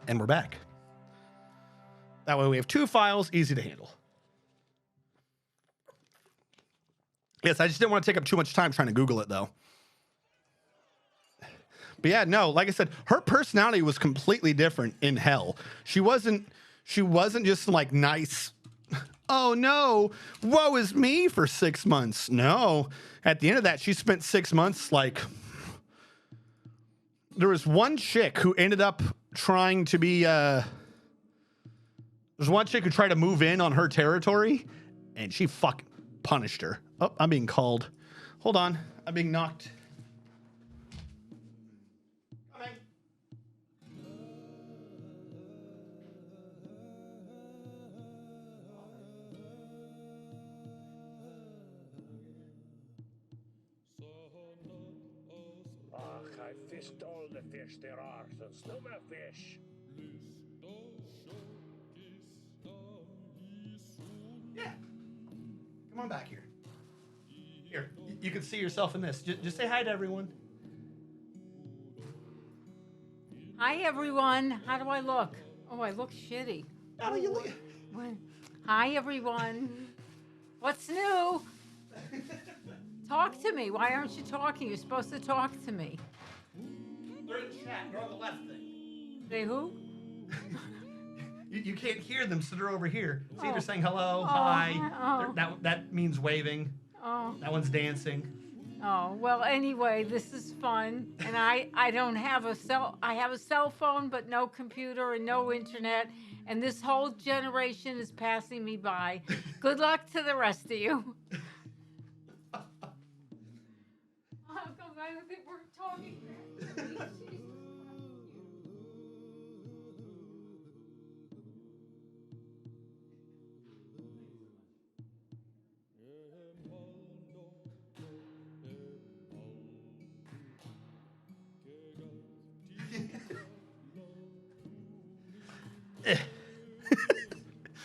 And we're back. That way we have 2 files, easy to handle. Yes, I just didn't want to take up too much time trying to Google it, though. But yeah, no, like I said, her personality was completely different in hell. She wasn't just like nice, oh no, woe is me for 6 months. No, at the end of that, she spent 6 months like, there was one chick who ended up trying to be, there's one chick who tried to move in on her territory and she fucking punished her. Oh, I'm being called. Hold on. I'm being knocked. Coming. Ach, I fished all the fish there are, since no more fish. Yeah. Come on back here. Here, you can see yourself in this. Just say hi to everyone. Hi, everyone. How do I look? Oh, I look shitty. Oh, you look. Hi, everyone. What's new? Talk to me. Why aren't you talking? You're supposed to talk to me. They're in chat. They're on the left thing. They who? You can't hear them, so they're over here. See, they're Oh. saying hello, Oh, hi. oh. That means waving. Oh. That one's dancing. Oh, well, anyway, this is fun. And I don't have I have a cell phone, but no computer and no internet. And this whole generation is passing me by. Good luck to the rest of you. How come I don't think we're talking?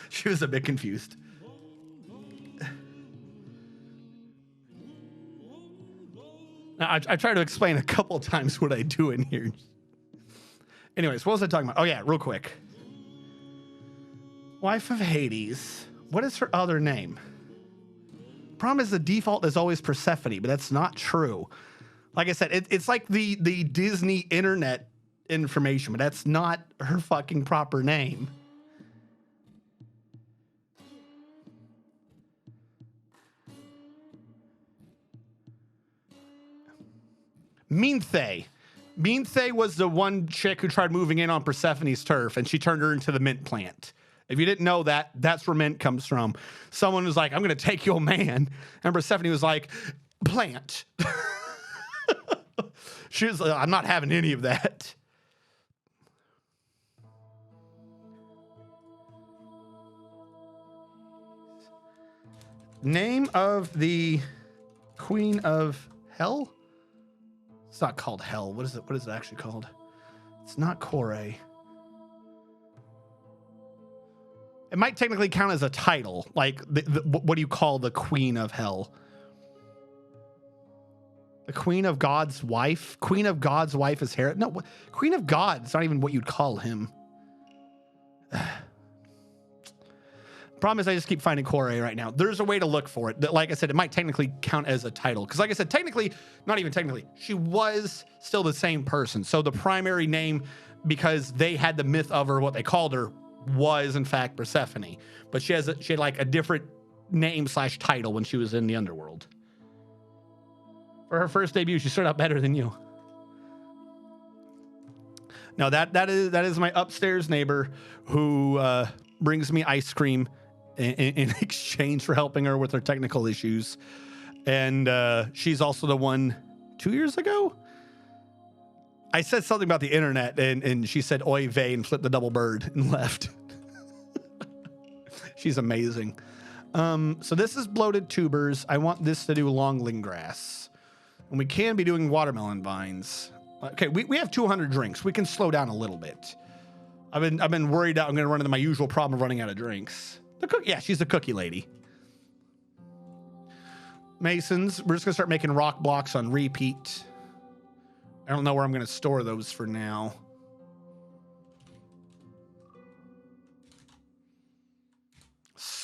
She was a bit confused. Now, I tried to explain a couple of times what I do in here. Anyways, what was I talking about? Oh, yeah, real quick. Wife of Hades. What is her other name? Problem is the default is always Persephone, but that's not true. Like I said, it's like the Disney internet information, but that's not her fucking proper name. Minthe. Minthe was the one chick who tried moving in on Persephone's turf, and she turned her into the mint plant. If you didn't know that, that's where mint comes from. Someone was like, I'm going to take your man. And Persephone was like, plant. She was like, I'm not having any of that. Name of the Queen of Hell? It's not called Hell. What is it? What is it actually called? It's not Kore. It might technically count as a title. Like, what do you call the Queen of Hell? The Queen of God's wife? Queen of God's wife is Herod? No, Queen of God. It's not even what you'd call him. Problem is, I just keep finding Kore right now. There's a way to look for it. Like I said, it might technically count as a title. Because like I said, technically, not even technically, she was still the same person. So the primary name, because they had the myth of her, what they called her, was in fact Persephone. But she had like a different name / title when she was in the underworld. For her first debut, she started out better than you. No, that is my upstairs neighbor who brings me ice cream in exchange for helping her with her technical issues. And she's also the one 2 years ago. I said something about the internet and she said oy vey and flipped the double bird and left. She's amazing. So this is bloated tubers. I want this to do longling grass. And we can be doing watermelon vines. Okay, we have 200 drinks. We can slow down a little bit. I've been worried that I'm going to run into my usual problem of running out of drinks. Yeah, she's the cookie lady. Masons, we're just going to start making rock blocks on repeat. I don't know where I'm going to store those for now.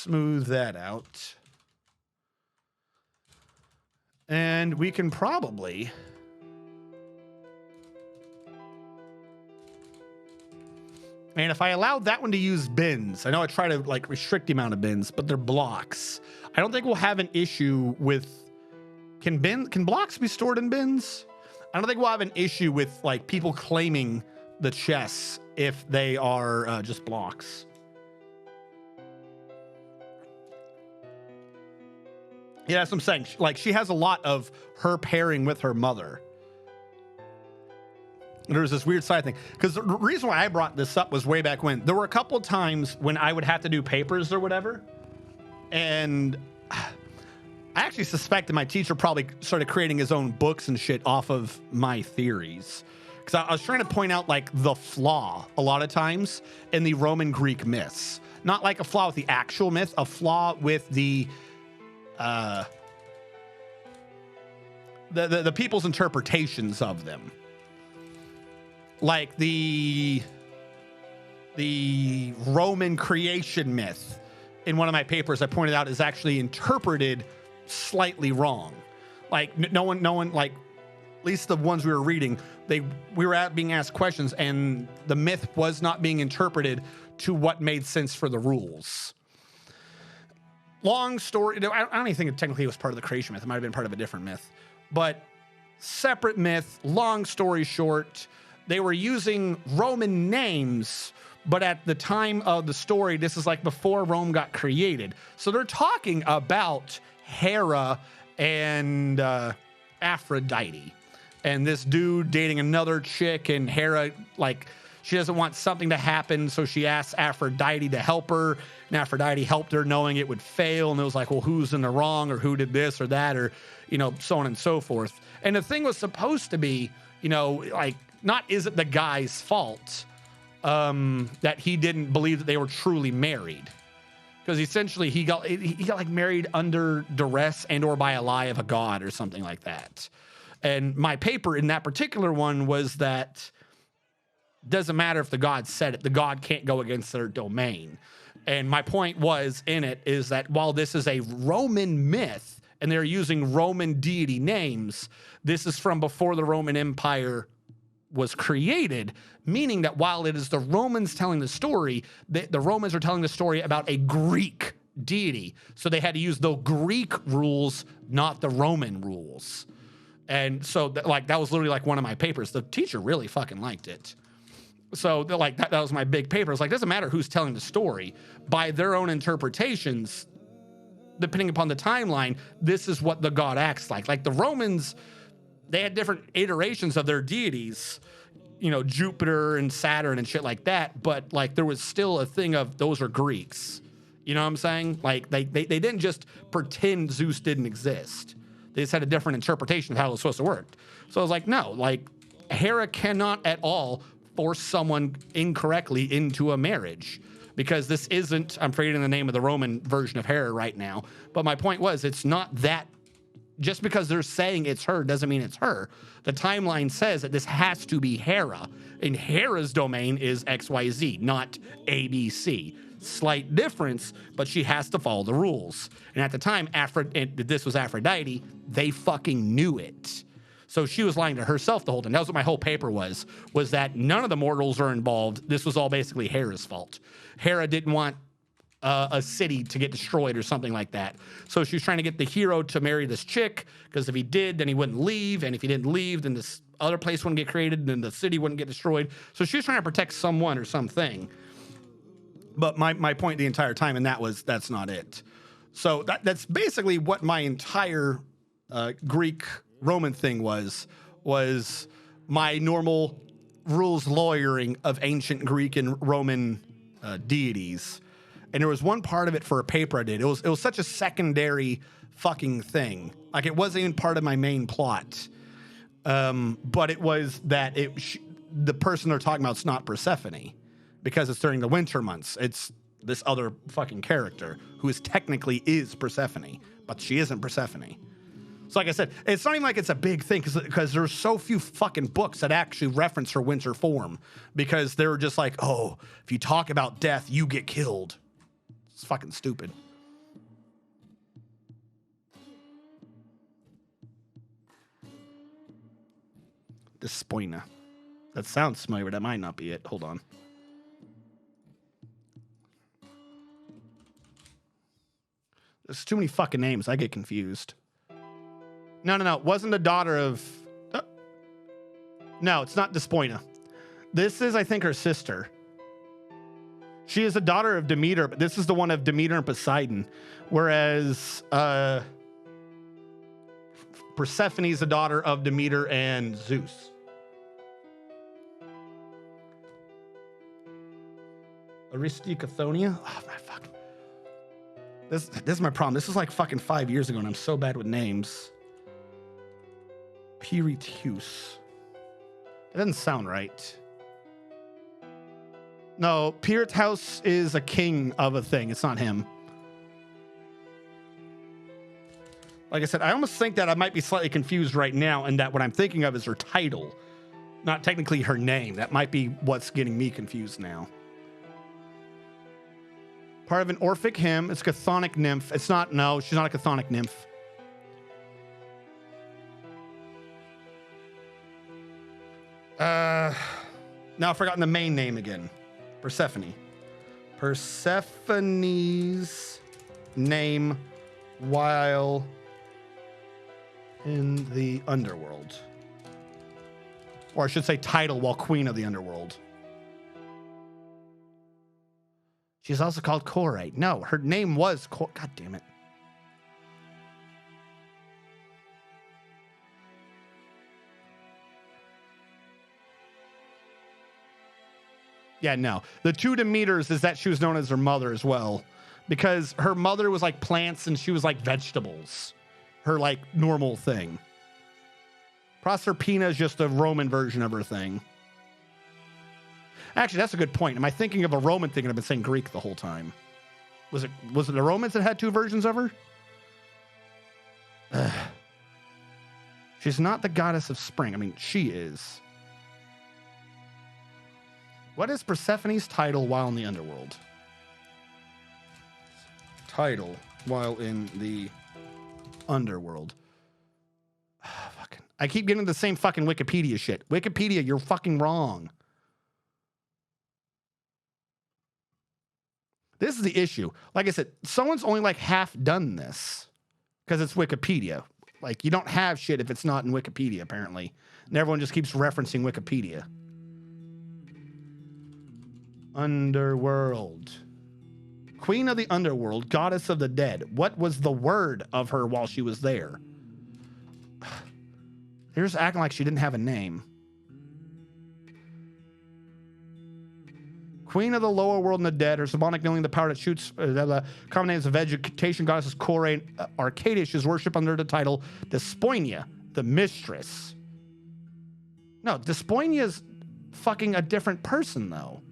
smooth that out. And we can probably... And if I allowed that one to use bins, I know I try to like restrict the amount of bins, but they're blocks. I don't think we'll have an issue with, can blocks be stored in bins? I don't think we'll have an issue with like people claiming the chests if they are just blocks. Yeah, that's what I'm saying. Like she has a lot of her pairing with her mother. There's this weird side thing, because the reason why I brought this up was way back when there were a couple of times when I would have to do papers or whatever, and I actually suspect that my teacher probably started creating his own books and shit off of my theories, because I was trying to point out like the flaw a lot of times in the Roman Greek myths, not like a flaw with the actual myth, a flaw with the people's interpretations of them. Like the Roman creation myth in one of my papers I pointed out is actually interpreted slightly wrong. Like no one like, at least the ones we were reading, we were being asked questions and the myth was not being interpreted to what made sense for the rules. Long story, I don't even think it technically was part of the creation myth. It might have been part of a different myth, but separate myth. Long story short, they were using Roman names, but at the time of the story, this is like before Rome got created. So they're talking about Hera and Aphrodite, and this dude dating another chick, and Hera, like, she doesn't want something to happen, so she asks Aphrodite to help her, and Aphrodite helped her knowing it would fail, and it was like, well, who's in the wrong, or who did this or that, or, you know, so on and so forth. And the thing was supposed to be, you know, like, not is it the guy's fault that he didn't believe that they were truly married, because essentially he got like married under duress and or by a lie of a god or something like that. And my paper in that particular one was that doesn't matter if the god said it, the god can't go against their domain. And my point was in it is that while this is a Roman myth and they're using Roman deity names, this is from before the Roman Empire was created, meaning that while it is the Romans telling the story, the Romans are telling the story about a Greek deity. So they had to use the Greek rules, not the Roman rules. And so that was literally like one of my papers. The teacher really fucking liked it. So like that was my big paper. It's like, doesn't matter who's telling the story. By their own interpretations, depending upon the timeline, this is what the god acts like. Like the Romans, they had different iterations of their deities, you know, Jupiter and Saturn and shit like that. But like there was still a thing of those are Greeks. You know what I'm saying? Like they didn't just pretend Zeus didn't exist. They just had a different interpretation of how it was supposed to work. So I was like, no, like Hera cannot at all force someone incorrectly into a marriage, because this isn't, I'm forgetting the name of the Roman version of Hera right now. But my point was, it's not that. Just because they're saying it's her doesn't mean it's her. The timeline says that this has to be Hera, and Hera's domain is XYZ, not ABC. Slight difference, but she has to follow the rules. And at the time, this was Aphrodite, they fucking knew it. So she was lying to herself the whole time. That was what my whole paper was that none of the mortals are involved. This was all basically Hera's fault. Hera didn't want a city to get destroyed or something like that. So she was trying to get the hero to marry this chick, because if he did, then he wouldn't leave. And if he didn't leave, then this other place wouldn't get created, and then the city wouldn't get destroyed. So she was trying to protect someone or something. But my point the entire time, and that's not it. So that's basically what my entire Greek Roman thing was my normal rules lawyering of ancient Greek and Roman deities. And there was one part of it for a paper I did. It was such a secondary fucking thing. Like it wasn't even part of my main plot. But it was that the person they're talking about is not Persephone, because it's during the winter months. It's this other fucking character who technically is Persephone, but she isn't Persephone. So like I said, it's not even like it's a big thing, because there's so few fucking books that actually reference her winter form, because they were just like, oh, if you talk about death, you get killed. It's fucking stupid. Despoina. That sounds familiar, but that might not be it. Hold on. There's too many fucking names. I get confused. No. It wasn't the daughter of... No, it's not Despoina. This is, I think, her sister. She is a daughter of Demeter, but this is the one of Demeter and Poseidon. Whereas Persephone is the daughter of Demeter and Zeus. Aristocathonia? Oh, my fuck. This is my problem. This is like fucking 5 years ago, and I'm so bad with names. Pirithus. It doesn't sound right. No, Pirithus is a king of a thing. It's not him. Like I said, I almost think that I might be slightly confused right now, and that what I'm thinking of is her title, not technically her name. That might be what's getting me confused now. Part of an Orphic hymn. It's a chthonic nymph. It's not, no, she's not a chthonic nymph. Now I've forgotten the main name again. Persephone. Persephone's name while in the underworld. Or I should say title while queen of the underworld. She's also called Kore. No, her name was Kore. God damn it. Yeah, no. The two Demeters is that she was known as her mother as well. Because her mother was like plants and she was like vegetables. Her like normal thing. Proserpina is just a Roman version of her thing. Actually, that's a good point. Am I thinking of a Roman thing and I've been saying Greek the whole time? Was it the Romans that had two versions of her? She's not the goddess of spring. I mean, she is. What is Persephone's title while in the underworld? Title while in the underworld. Fucking. I keep getting the same fucking Wikipedia shit. Wikipedia, you're fucking wrong. This is the issue. Like I said, someone's only like half done this because it's Wikipedia. Like you don't have shit if it's not in Wikipedia, apparently. And everyone just keeps referencing Wikipedia. Underworld. Queen of the underworld, goddess of the dead. What was the word of her while she was there? They're just acting like she didn't have a name. Queen of the lower world and the dead, her symbolic knowing the power that shoots, the common names of vegetation goddesses Kore and Arcadia. She is worshipped under the title Despoina, the mistress. No, Despoina is fucking a different person, though.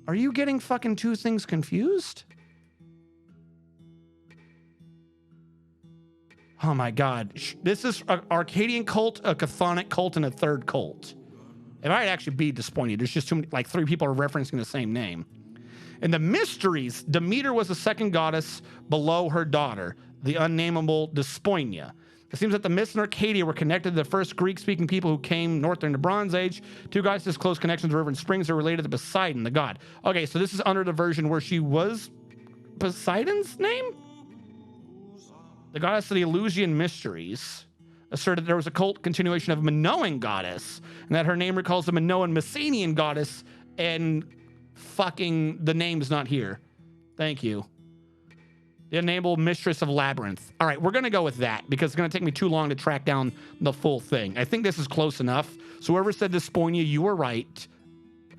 Are you getting fucking two things confused? Oh my God. This is an Arcadian cult, a chthonic cult, and a third cult. It might actually be Despoina. There's just too many, like three people are referencing the same name. In the mysteries, Demeter was the second goddess below her daughter, the unnameable Despoina. It seems that the myths in Arcadia were connected to the first Greek-speaking people who came north during the Bronze Age. Two goddesses' close connections to river and springs are related to Poseidon, the god. Okay, so this is under the version where she was Poseidon's name? The goddess of the Eleusinian mysteries asserted there was a cult continuation of a Minoan goddess, and that her name recalls the Minoan Messenian goddess, and fucking the name's not here. Thank you. The unnameable mistress of labyrinth. All right, we're going to go with that because it's going to take me too long to track down the full thing. I think this is close enough. So whoever said Despoina, you were right.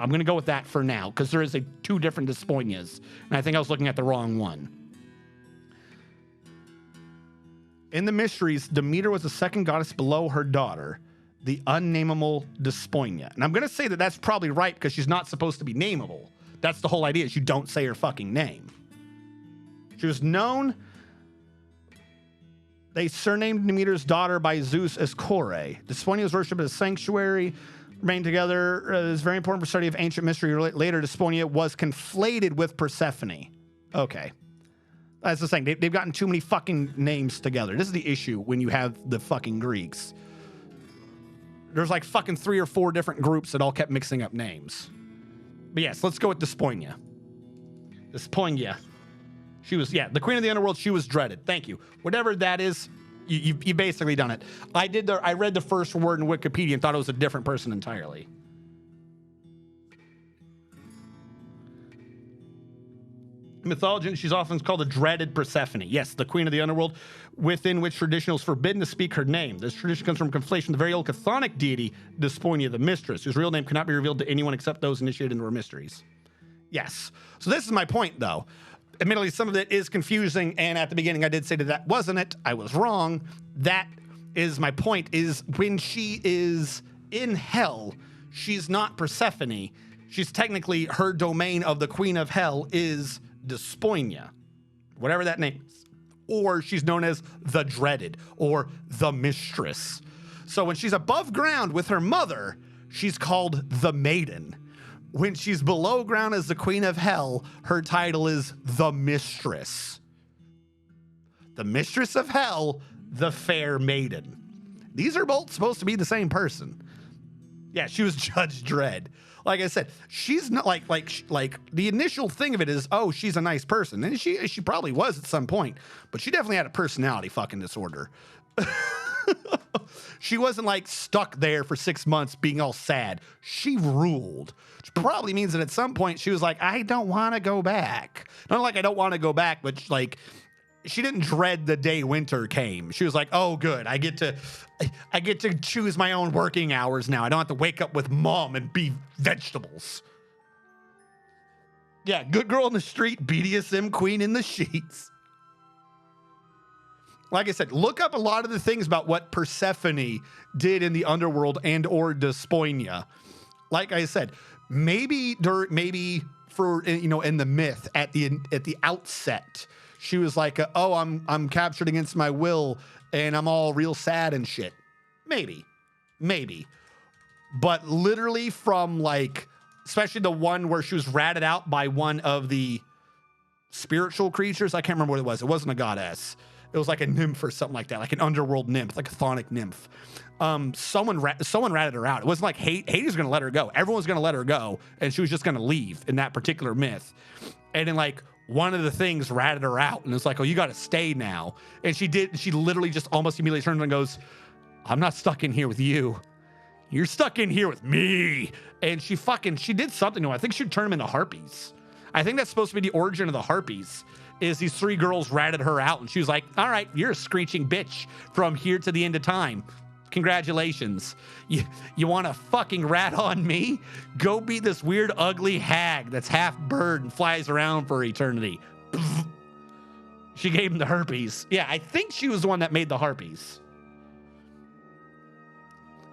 I'm going to go with that for now because there is two different Despoinas, and I think I was looking at the wrong one. In the mysteries, Demeter was the second goddess below her daughter, the unnameable Despoina. And I'm going to say that that's probably right because she's not supposed to be nameable. That's the whole idea, is you don't say her fucking name. She was known, they surnamed Demeter's daughter by Zeus as Kore. Despoina was worshipped as a sanctuary, remained together. It is very important for study of ancient mystery. Later, Despoina was conflated with Persephone. Okay. That's the thing. They've gotten too many fucking names together. This is the issue when you have the fucking Greeks. There's like fucking 3 or 4 different groups that all kept mixing up names. But yes, let's go with Despoinia. Despoinia. She was, yeah, the queen of the underworld. She was dreaded. Thank you. Whatever that is, you basically done it. I read the first word in Wikipedia and thought it was a different person entirely. Mythology, she's often called the dreaded Persephone. Yes, the queen of the underworld, within which tradition is forbidden to speak her name. This tradition comes from conflation of the very old chthonic deity, Despoinia, the mistress, whose real name cannot be revealed to anyone except those initiated into her mysteries. Yes. So this is my point, though. Admittedly, some of it is confusing, and at the beginning I did say that wasn't it. I was wrong. That is my point, is when she is in hell, she's not Persephone. She's technically, her domain of the queen of hell is Despoinia, whatever that name is, or she's known as the dreaded or the mistress. So when she's above ground with her mother, she's called the maiden. When she's below ground as the queen of hell, her title is the mistress. The mistress of hell, the fair maiden. These are both supposed to be the same person. Yeah, she was Judge Dredd. Like I said, she's not like the initial thing of it is, oh, she's a nice person. And she probably was at some point, but she definitely had a personality fucking disorder. She wasn't like stuck there for 6 months being all sad. She ruled. Which probably means that at some point she was like, I don't want to go back. Not like I don't want to go back, but like she didn't dread the day winter came. She was like, oh, good. I get to choose my own working hours now. I don't have to wake up with mom and be vegetables. Yeah, good girl in the street, BDSM queen in the sheets. Like I said, look up a lot of the things about what Persephone did in the underworld and or Despoinia. Like I said, maybe for, you know, in the myth at the outset, she was like, oh, I'm captured against my will and I'm all real sad and shit. Maybe. But literally from like, especially the one where she was ratted out by one of the spiritual creatures. I can't remember what it was. It wasn't a goddess. It was like a nymph or something like that, like an underworld nymph, like a chthonic nymph. Someone ratted her out. It wasn't like Hades was going to let her go. Everyone was going to let her go, and she was just going to leave in that particular myth. And then like one of the things ratted her out, and it's like, oh, you got to stay now. And she did. She literally just almost immediately turned and goes, I'm not stuck in here with you. You're stuck in here with me. And she did something to him. I think she turned him into harpies. I think that's supposed to be the origin of the harpies. Is these 3 girls ratted her out, and she was like, all right, you're a screeching bitch from here to the end of time. Congratulations. You want to fucking rat on me? Go be this weird, ugly hag that's half bird and flies around for eternity. She gave him the herpes. Yeah, I think she was the one that made the harpies.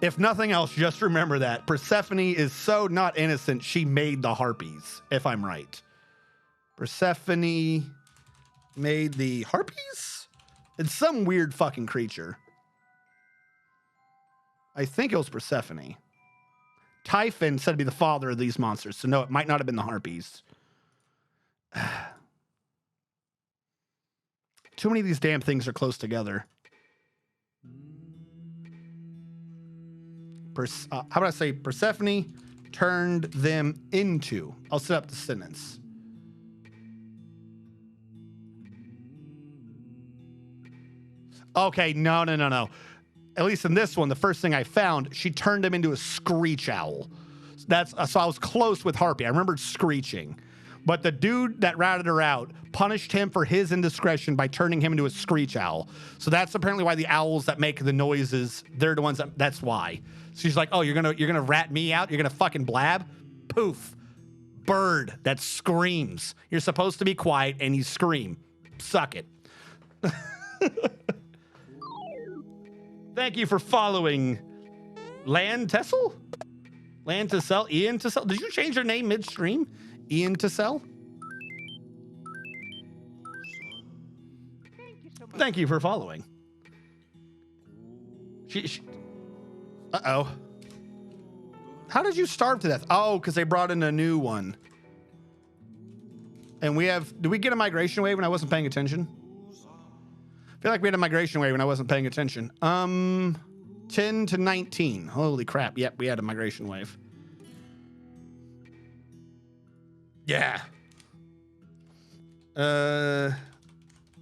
If nothing else, just remember that. Persephone is so not innocent, she made the harpies, if I'm right. Persephone made the harpies? It's some weird fucking creature. I think it was Persephone. Typhon said to be the father of these monsters, so no, it might not have been the harpies. Too many of these damn things are close together. How about I say Persephone turned them into? I'll set up the sentence. Okay, no. At least in this one, the first thing I found, she turned him into a screech owl. So I was close with Harpy. I remembered screeching. But the dude that ratted her out punished him for his indiscretion by turning him into a screech owl. So that's apparently why the owls that make the noises, they're the ones that's why. So she's like, oh, you're gonna rat me out? You're gonna fucking blab? Poof. Bird that screams. You're supposed to be quiet and you scream. Suck it. Thank you for following Land Tessel? Land Tessel? Ian Tessel? Did you change your name midstream? Ian Tessel? Thank you for following. Uh-oh. How did you starve to death? Oh, because they brought in a new one. And did we get a migration wave when I wasn't paying attention? I feel like we had a migration wave when I wasn't paying attention. 10 to 19. Holy crap. Yep, we had a migration wave. Yeah.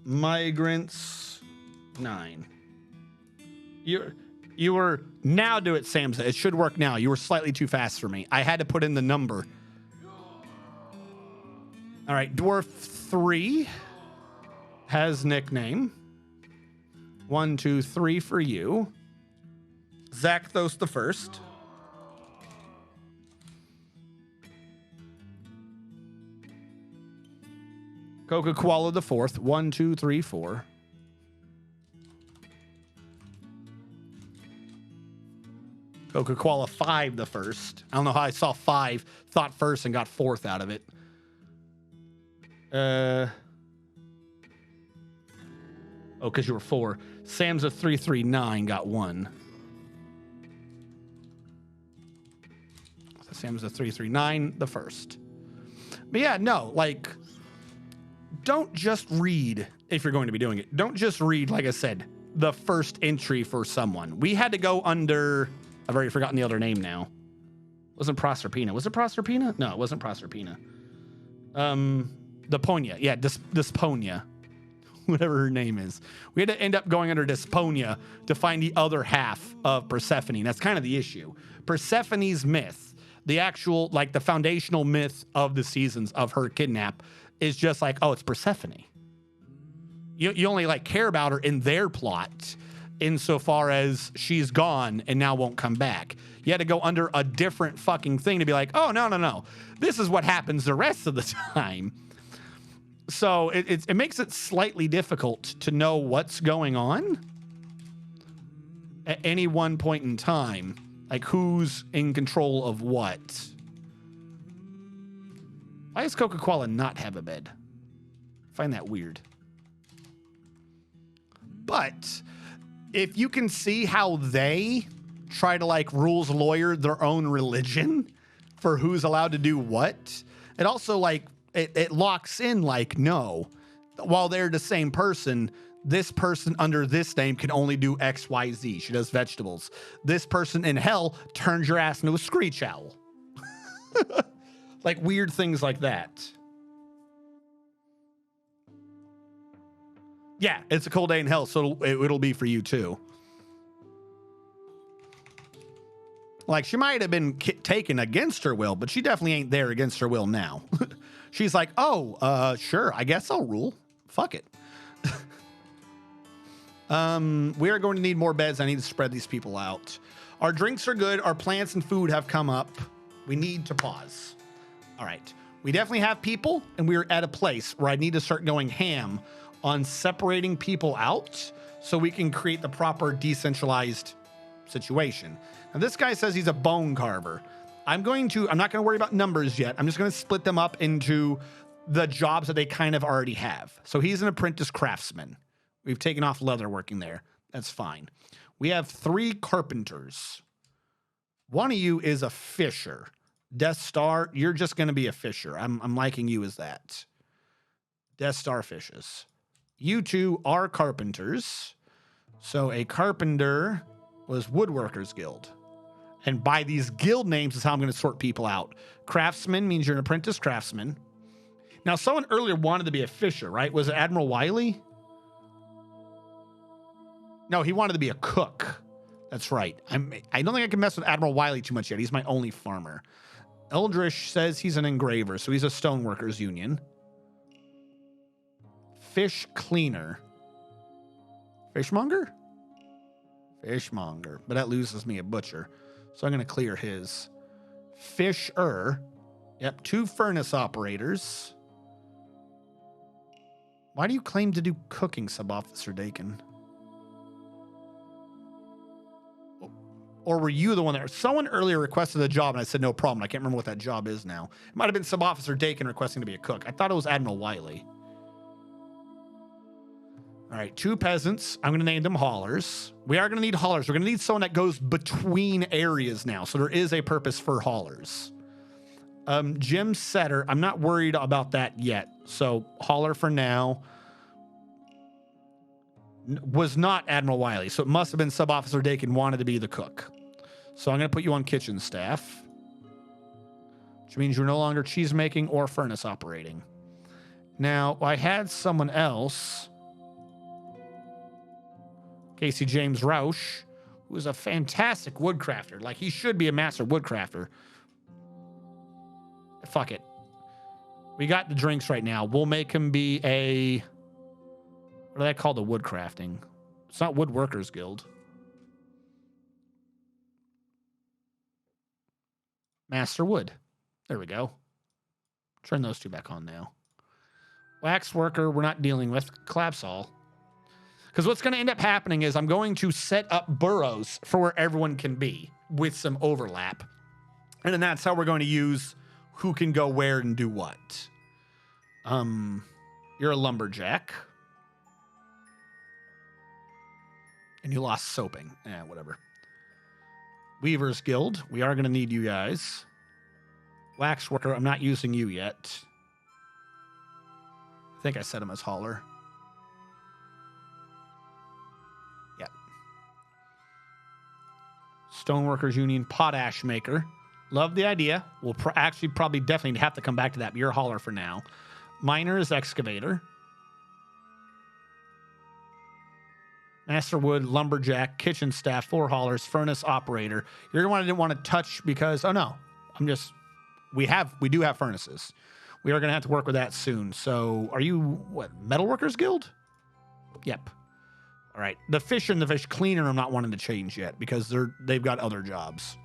Migrants 9. You were now do it, Samsa. It should work now. You were slightly too fast for me. I had to put in the number. All right, Dwarf 3 has nickname. 1, 2, 3 for you. Zakthos the first. Coca-Cola the fourth. 1, 2, 3, 4. Coca-Cola 5 the first. I don't know how I saw 5, thought first, and got 4th out of it. Oh, because you were 4. Sam's a 339 got 1. So Sam's a 339 the first. But yeah, no, like, don't just read if you're going to be doing it. Don't just read, like I said, the first entry for someone. We had to go under. I've already forgotten the other name now. It wasn't Proserpina. Was it Proserpina? No, it wasn't Proserpina. Deponia. Yeah, Desponia. Whatever her name is. We had to end up going under Desponia to find the other half of Persephone. That's kind of the issue. Persephone's myth, the actual, like the foundational myth of the seasons of her kidnap, is just like, oh, it's Persephone. You only like care about her in their plot, insofar as she's gone and now won't come back. You had to go under a different fucking thing to be like, oh, no. This is what happens the rest of the time. So it makes it slightly difficult to know what's going on at any one point in time. Like, who's in control of what? Why does Coca-Cola not have a bed? I find that weird. But if you can see how they try to like rules lawyer their own religion for who's allowed to do what, it also like it locks in like, no, while they're the same person, this person under this name can only do X, Y, Z. She does vegetables. This person in hell turns your ass into a screech owl. Like weird things like that. Yeah, it's a cold day in hell, so it'll be for you too. Like, she might have been taken against her will, but she definitely ain't there against her will now. She's like, oh, sure, I guess I'll rule. Fuck it. We are going to need more beds. I need to spread these people out. Our drinks are good. Our plants and food have come up. We need to pause. All right. We definitely have people, and we're at a place where I need to start going ham on separating people out so we can create the proper decentralized situation. Now, this guy says he's a bone carver. I'm not going to worry about numbers yet. I'm just going to split them up into the jobs that they kind of already have. So he's an apprentice craftsman. We've taken off leather working there. That's fine. We have 3 carpenters. One of you is a fisher. Death Star, you're just going to be a fisher. I'm liking you as that. Death Star fishes. You 2 are carpenters. So a carpenter was Woodworkers Guild. And by these guild names is how I'm going to sort people out. Craftsman means you're an apprentice craftsman. Now, someone earlier wanted to be a fisher, right? Was it Admiral Wiley? No, he wanted to be a cook. That's right. I don't think I can mess with Admiral Wiley too much yet. He's my only farmer. Eldrish says he's an engraver, so he's a stoneworkers union. Fish cleaner. Fishmonger? Fishmonger. But that loses me a butcher. So I'm going to clear his. Fisher. Yep, 2 furnace operators. Why do you claim to do cooking, Sub-Officer Dakin? Or were you the one there? Someone earlier requested a job, and I said no problem. I can't remember what that job is now. It might have been Sub-Officer Dakin requesting to be a cook. I thought it was Admiral Wiley. All right, 2 peasants. I'm going to name them haulers. We are going to need haulers. We're going to need someone that goes between areas now. So there is a purpose for haulers. Gym setter. I'm not worried about that yet. So hauler for now. was not Admiral Wiley. So it must have been Sub-Officer Dakin wanted to be the cook. So I'm going to put you on kitchen staff, which means you're no longer cheese making or furnace operating. Now, I had someone else, Casey James Roush, who is a fantastic woodcrafter. Like, he should be a master woodcrafter. Fuck it. We got the drinks right now. We'll make him be a... What do they call the woodcrafting? It's not Woodworkers Guild. Master Wood. There we go. Turn those two back on now. Wax Worker, we're not dealing with. Collapse all. Because what's going to end up happening is I'm going to set up burrows for where everyone can be with some overlap. And then that's how we're going to use who can go where and do what. You're a lumberjack. And you lost soaping. Whatever. Weaver's Guild. We are going to need you guys. Wax Worker, I'm not using you yet. I think I set him as hauler. Yep. Stoneworkers Union, Potash Maker. Love the idea. We'll actually probably definitely have to come back to that, but you're a hauler for now. Miners Excavator. Master Wood, Lumberjack, Kitchen Staff, 4 haulers, Furnace Operator. You're the one I didn't want to touch because, oh no, we do have furnaces. We are going to have to work with that soon. So are you, what, Metalworkers Guild? Yep. All right. The Fish and the Fish Cleaner I'm not wanting to change yet because they've got other jobs.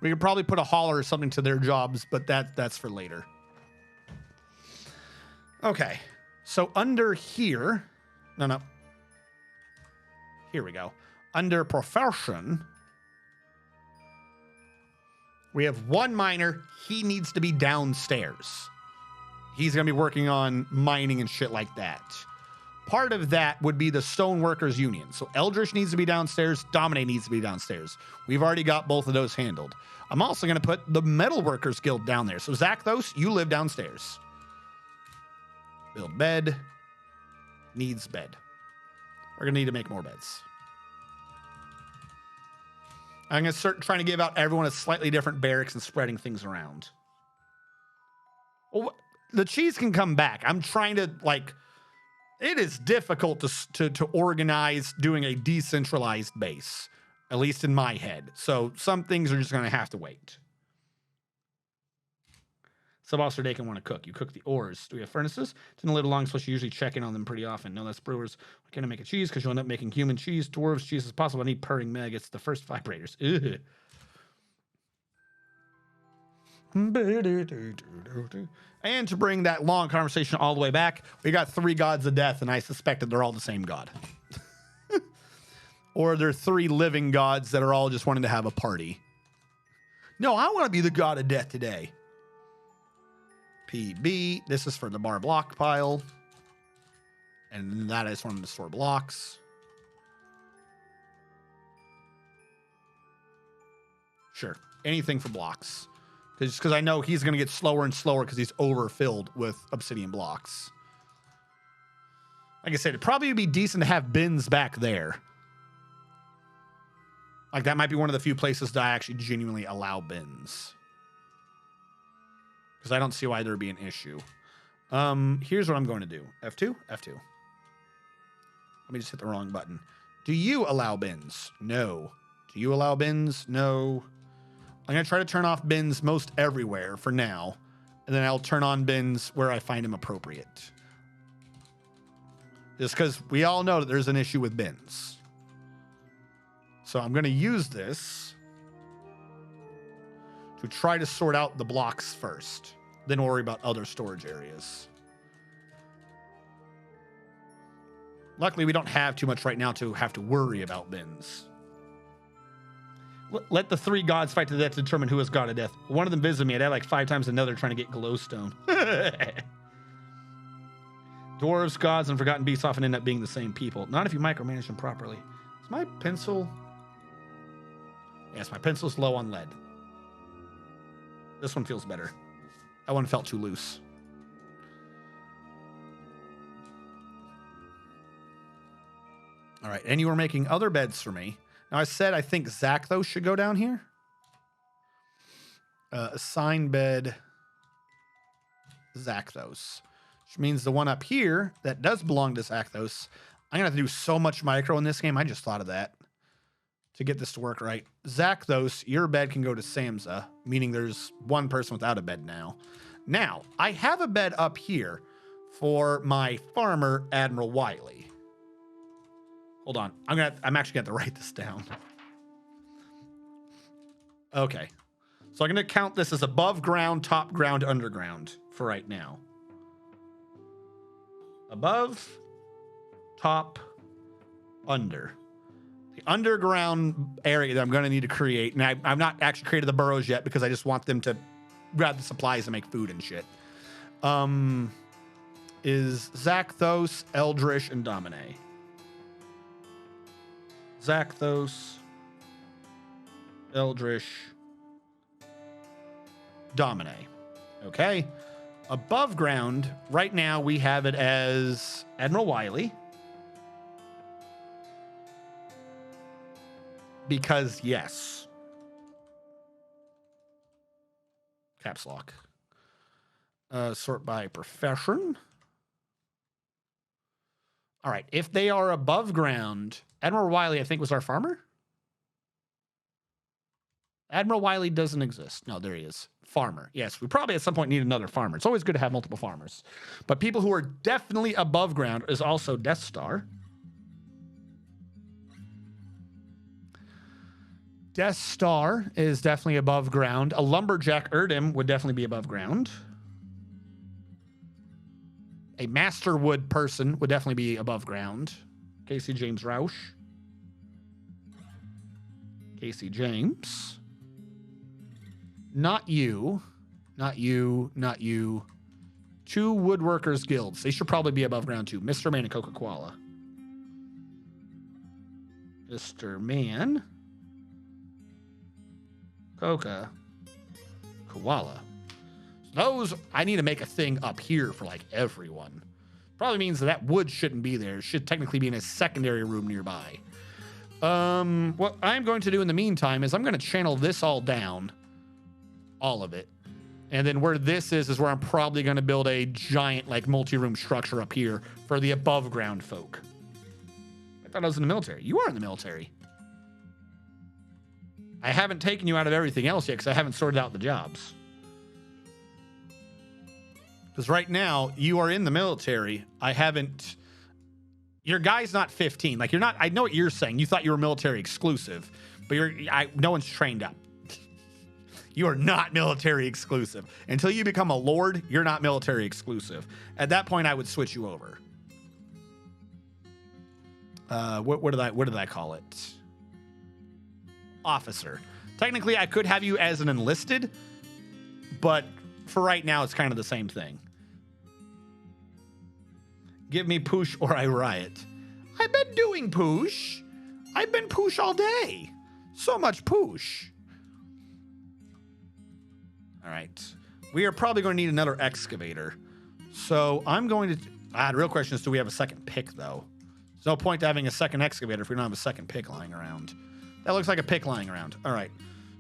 We could probably put a hauler or something to their jobs, but that's for later. Okay. So under here... No. Here we go. Under profession, we have one miner. He needs to be downstairs. He's going to be working on mining and shit like that. Part of that would be the Stoneworkers Union. So Eldritch needs to be downstairs. Dominate needs to be downstairs. We've already got both of those handled. I'm also going to put the Metalworkers Guild down there. So Zakthos, you live downstairs. Build bed. Needs bed. We're going to need to make more beds. I'm going to start trying to give out everyone a slightly different barracks and spreading things around. Well, the cheese can come back. I'm trying to, like, it is difficult to organize doing a decentralized base, at least in my head. So some things are just going to have to wait. Sub-Officer Dakin want to cook. You cook the ores. Do we have furnaces? Didn't live long, so you usually check in on them pretty often. No, that's brewers. Why can't I make a cheese? Because you'll end up making human cheese. Dwarves cheese is possible. I need purring maggots. The first vibrators. Ugh. And to bring that long conversation all the way back, we got 3 gods of death, and I suspect that they're all the same god. Or they're 3 living gods that are all just wanting to have a party. No, I want to be the god of death today. PB. This is for the bar block pile. And that is from the store blocks. Sure. Anything for blocks. Because I know he's going to get slower and slower because he's overfilled with obsidian blocks. Like I said, it'd probably be decent to have bins back there. Like that might be one of the few places that I actually genuinely allow bins. Because I don't see why there'd be an issue. Here's what I'm going to do. F2? F2. Let me just hit the wrong button. Do you allow bins? No. Do you allow bins? No. I'm going to try to turn off bins most everywhere for now. And then I'll turn on bins where I find them appropriate. Just because we all know that there's an issue with bins. So I'm going to use this to try to sort out the blocks first. Then we'll worry about other storage areas. Luckily, we don't have too much right now to have to worry about bins. Let the 3 gods fight to death to determine who is god of death. One of them visited me. I died like 5 times another trying to get glowstone. Dwarves, gods, and forgotten beasts often end up being the same people. Not if you micromanage them properly. Is my pencil... Yes, my pencil's low on lead. This one feels better. That one felt too loose. All right, and you were making other beds for me. Now I said I think Zakthos should go down here. Assign bed Zakthos, which means the one up here that does belong to Zakthos. I'm gonna have to do so much micro in this game. I just thought of that to get this to work right. Zakthos, your bed can go to Samza, meaning there's one person without a bed now. Now, I have a bed up here for my farmer, Admiral Wiley. Hold on. I'm actually going to write this down. Okay. So I'm going to count this as above ground, top ground, underground for right now. Above, top, under. The underground area that I'm going to need to create, and I've not actually created the burrows yet because I just want them to grab the supplies and make food and shit, is Zakthos, Eldritch, and Domine. Zakthos, Eldritch, Domine. Okay. Above ground, right now we have it as Admiral Wiley. Because yes. Caps lock. Sort by profession. All right. If they are above ground, Admiral Wiley, I think, was our farmer. Admiral Wiley doesn't exist. No, there he is. Farmer. Yes, we probably at some point need another farmer. It's always good to have multiple farmers. But people who are definitely above ground is also Death Star. Death Star is definitely above ground. A lumberjack Erdim would definitely be above ground. A masterwood person would definitely be above ground. Casey James Roush. Casey James. Not you. Not you. Not you. 2 woodworkers guilds. They should probably be above ground too. Mr. Man and Coca Koala. Mr. Man. Coca Koala. Those, I need to make a thing up here for like everyone. Probably means that wood shouldn't be there. It should technically be in a secondary room nearby. What I'm going to do in the meantime is I'm going to channel this all down. All of it. And then where this is where I'm probably going to build a giant like multi-room structure up here for the above ground folk. I thought I was in the military. You are in the military. I haven't taken you out of everything else yet because I haven't sorted out the jobs. Because right now, you are in the military. I haven't... Your guy's not 15. Like, you're not... I know what you're saying. You thought you were military exclusive. But no one's trained up. You are not military exclusive. Until you become a lord, you're not military exclusive. At that point, I would switch you over. What did I call it? Officer. Technically, I could have you as an enlisted, but for right now, it's kind of the same thing. Give me poosh or I riot. I've been doing poosh. I've been poosh all day. So much poosh. All right. We are probably going to need another excavator. So I'm going to... the real question is, do we have a second pick, though? There's no point to having a second excavator if we don't have a second pick lying around. That looks like a pick lying around. All right.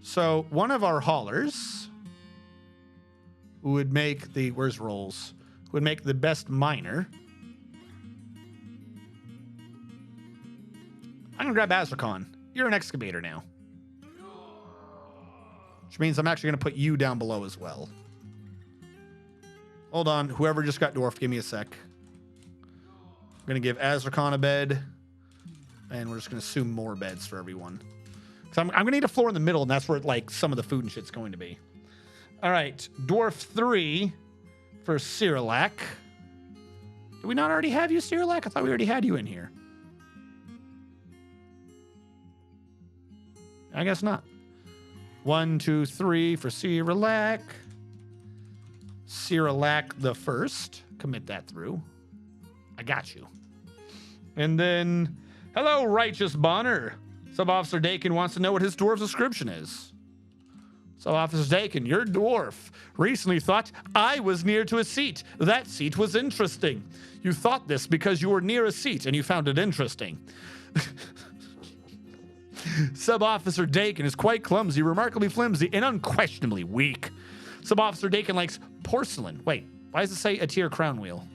So one of our haulers who would make the... Where's rolls? Who would make the best miner. I'm going to grab Azrakon. You're an excavator now. Which means I'm actually going to put you down below as well. Hold on. Whoever just got Dwarf, give me a sec. I'm going to give Azrakon a bed. And we're just going to assume more beds for everyone. So I'm going to need a floor in the middle, and that's where like some of the food and shit's going to be. All right. Dwarf 3 for Cyrillac. Did we not already have you, Cyrillac? I thought we already had you in here. I guess not. 1, 2, 3 for Cyrillac. Cyrillac the first. Commit that through. I got you. And then, hello, Righteous Bonner. Sub-Officer Dakin wants to know what his dwarf description is. Sub-Officer Dakin, your dwarf recently thought I was near to a seat. That seat was interesting. You thought this because you were near a seat and you found it interesting. Sub-Officer Dakin is quite clumsy, remarkably flimsy, and unquestionably weak. Sub-Officer Dakin likes porcelain. Wait, why does it say a tier crown wheel?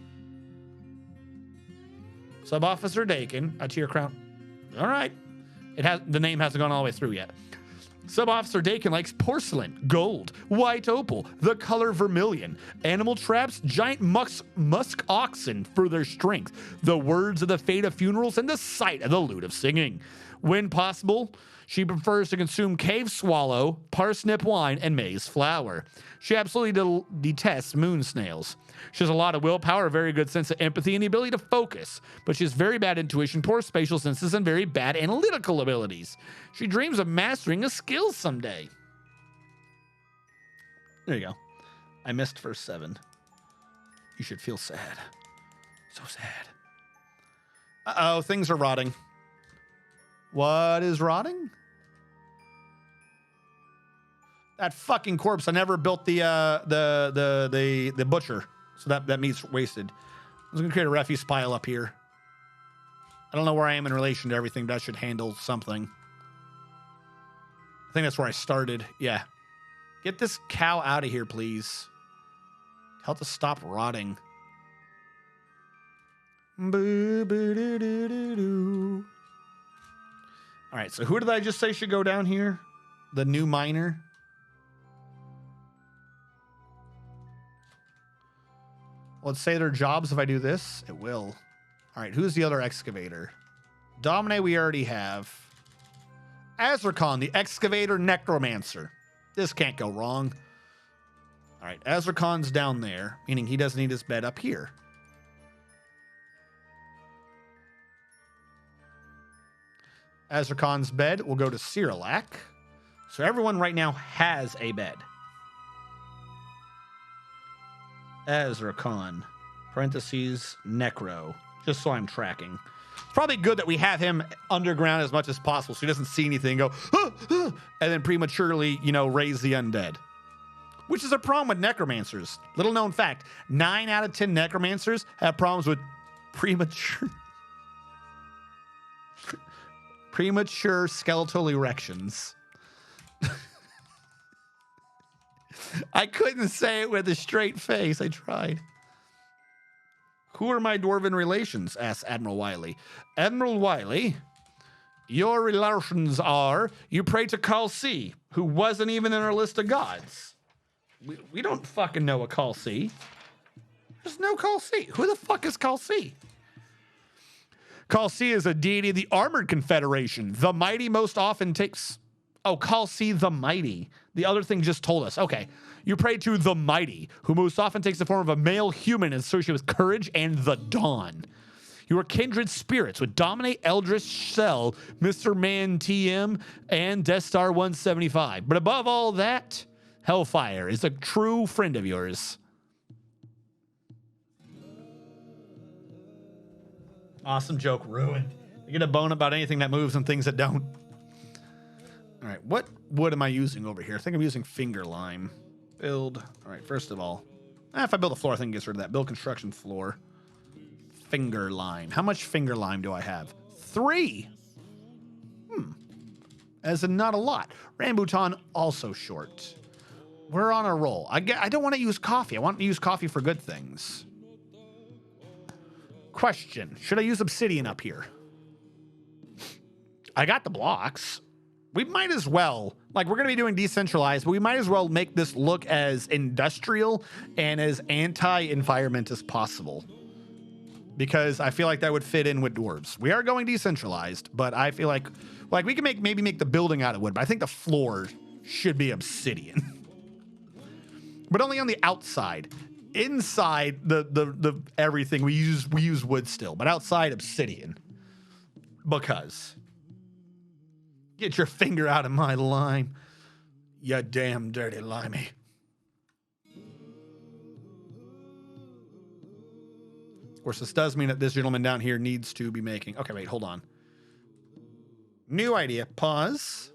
Sub-Officer Dakin, a tier crown. All right. The name hasn't gone all the way through yet. Sub-Officer Dakin likes porcelain, gold, white opal, the color vermilion, animal traps, giant musk oxen for their strength, the words of the fate of funerals, and the sight of the lute of singing. When possible, she prefers to consume cave swallow, parsnip wine, and maize flour. She absolutely detests moon snails. She has a lot of willpower, a very good sense of empathy, and the ability to focus, but she has very bad intuition, poor spatial senses, and very bad analytical abilities. She dreams of mastering a skill someday. There you go. I missed verse 7. You should feel sad. So sad. Uh-oh, things are rotting. What is rotting? That fucking corpse. I never built the butcher, so that meat's wasted. I was gonna create a refuse pile up here. I don't know where I am in relation to everything, but I should handle something. I think that's where I started. Yeah. Get this cow out of here, please. Help us stop rotting. Boo-boo-doo-doo-doo-doo. All right, so who did I just say should go down here? The new miner. Let's say their jobs if I do this. It will. All right, who's the other excavator? Domine we already have. Azrakhan, the excavator necromancer. This can't go wrong. All right, Azrakhan's down there, meaning he doesn't need his bed up here. Azrakhan's bed will go to Cyrilak. So everyone right now has a bed. Azrakhan, parentheses, necro, just so I'm tracking. It's probably good that we have him underground as much as possible so he doesn't see anything and go, ah, ah, and then prematurely, raise the undead. Which is a problem with necromancers. Little known fact, 9 out of 10 necromancers have problems with premature skeletal erections. I couldn't say it with a straight face. I tried. Who are my dwarven relations? Asked Admiral Wiley. Admiral Wiley, your relations are you pray to Kalsi, who wasn't even in our list of gods. We don't fucking know a Kalsi. There's no Kalsi. Who the fuck is Kalsi? Kalsi is a deity of the Armored Confederation. The mighty most often takes... Oh, Kalsi the mighty. The other thing just told us. Okay. You pray to the mighty, who most often takes the form of a male human associated with courage and the dawn. You are kindred spirits with Dominate Eldritch Cell, Mr. Man TM, and Death Star 175. But above all that, Hellfire is a true friend of yours. Awesome joke ruined. You get a bone about anything that moves and things that don't. All right, what wood am I using over here? I think I'm using finger lime. Build. All right, first of all, if I build a floor, I think it gets rid of that. Build construction floor. Finger lime. How much finger lime do I have? 3. As in not a lot. Rambutan also short. We're on a roll. I don't want to use coffee. I want to use coffee for good things. Question. Should I use obsidian up here? I got the blocks. We might as well, we're going to be doing decentralized, but we might as well make this look as industrial and as anti-environment as possible. Because I feel like that would fit in with dwarves. We are going decentralized, but I feel like we can maybe make the building out of wood, but I think the floor should be obsidian. But only on the outside. Inside the everything we use wood still, but outside obsidian. Because get your finger out of my lime, you damn dirty limey. Of course, this does mean that this gentleman down here needs to be making. Okay, wait, hold on. New idea. Pause.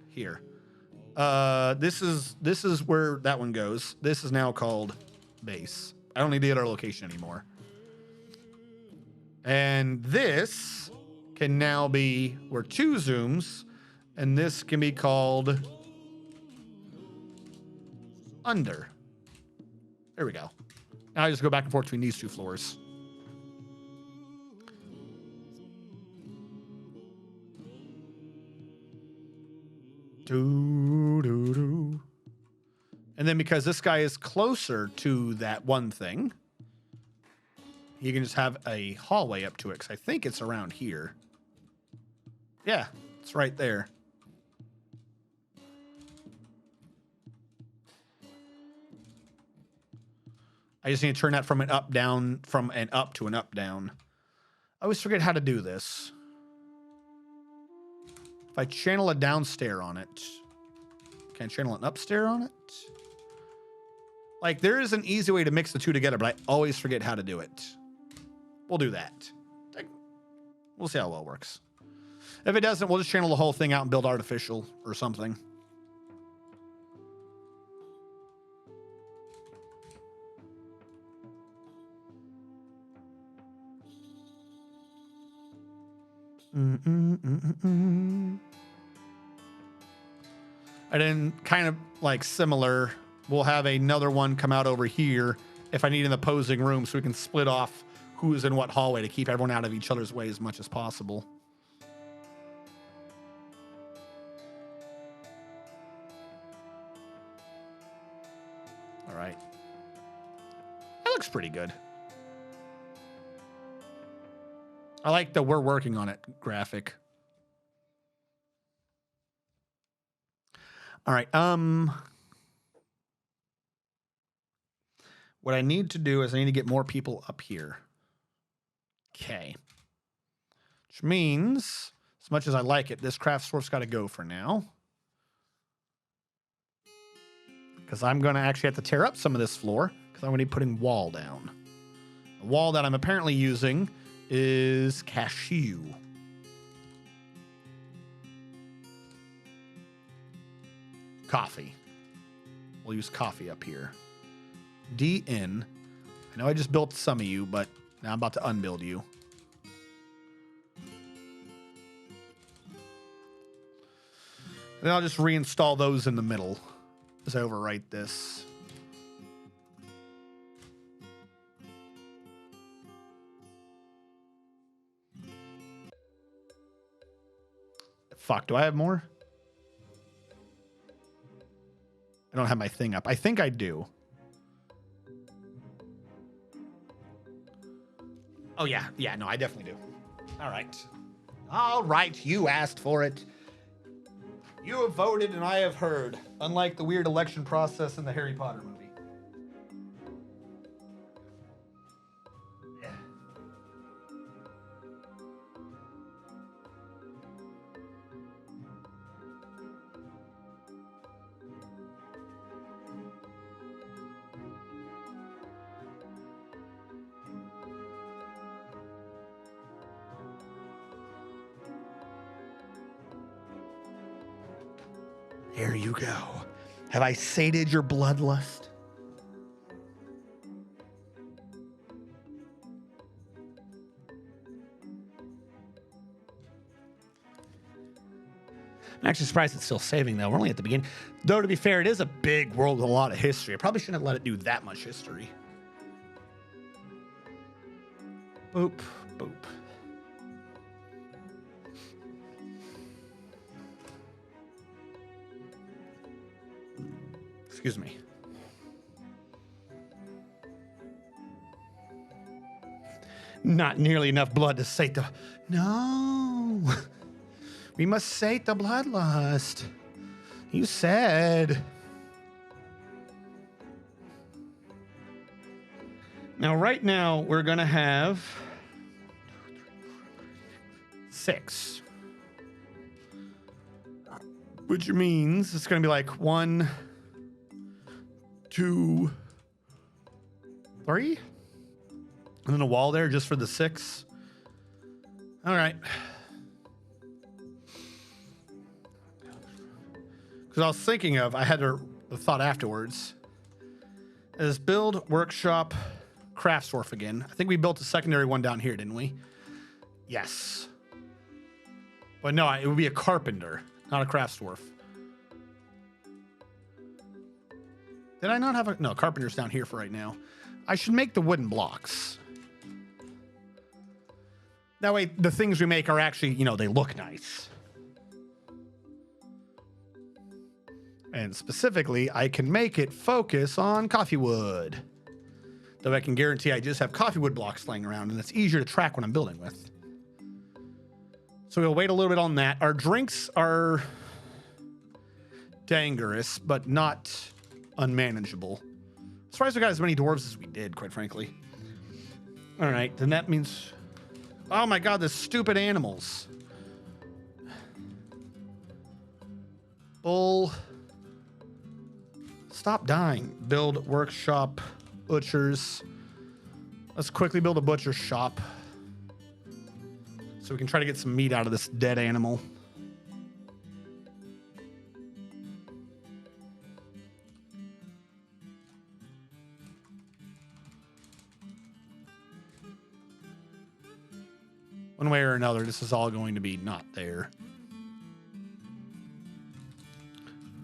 Here. This is where that one goes. This is now called base. I don't need to get our location anymore. And this can now be, we're 2 zooms, and this can be called under. There we go. Now I just go back and forth between these 2 floors. And then because this guy is closer to that one thing, you can just have a hallway up to it, because I think it's around here. Yeah, it's right there. I just need to turn that from an up down, from an up to an up down. I always forget how to do this. If I channel a downstair on it, can I channel an upstair on it? Like, there is an easy way to mix the 2 together, but I always forget how to do it. We'll do that. We'll see how well it works. If it doesn't, we'll just channel the whole thing out and build artificial or something. And then kind of like similar, we'll have another one come out over here if I need in the opposing room, so we can split off who's in what hallway to keep everyone out of each other's way as much as possible. All right. That looks pretty good. I like the "we're working on it" graphic. All right. What I need to do is I need to get more people up here. Okay. Which means, as much as I like it, this craft dwarf's got to go for now. Because I'm going to actually have to tear up some of this floor, because I'm going to be putting wall down. The wall that I'm apparently using is cashew. Coffee. We'll use coffee up here. DN. I know I just built some of you, but now I'm about to unbuild you. And then I'll just reinstall those in the middle as I overwrite this. Fuck, do I have more? I don't have my thing up. I think I do. Oh, yeah. Yeah, no, I definitely do. All right. All right, you asked for it. You have voted and I have heard, unlike the weird election process in the Harry Potter movie. Yeah. There you go. Have I sated your bloodlust? I'm actually surprised it's still saving, though. We're only at the beginning. Though, to be fair, it is a big world with a lot of history. I probably shouldn't have let it do that much history. Boop, boop. Excuse me. Not nearly enough blood to sate the... No. We must sate the bloodlust. You said. Now, right now, we're going to have 6. Which means it's going to be like 1, 2, 3. And then a wall there just for the 6. All right. Because I was thinking of, I had the thought afterwards, is build, workshop, crafts dwarf again. I think we built a secondary one down here, didn't we? Yes. But no, it would be a carpenter, not a crafts dwarf. Did I not have a... No, carpenter's down here for right now. I should make the wooden blocks. That way, the things we make are actually, you know, they look nice. And specifically, I can make it focus on coffee wood. Though I can guarantee I just have coffee wood blocks laying around, and it's easier to track what I'm building with. So we'll wait a little bit on that. Our drinks are dangerous, but not unmanageable. As far as we got as many dwarves as we did, quite frankly. All right, then that means... Oh my god, the stupid animals. Bull. Stop dying. Build workshop, butchers. Let's quickly build a butcher shop so we can try to get some meat out of this dead animal. One way or another, this is all going to be not there.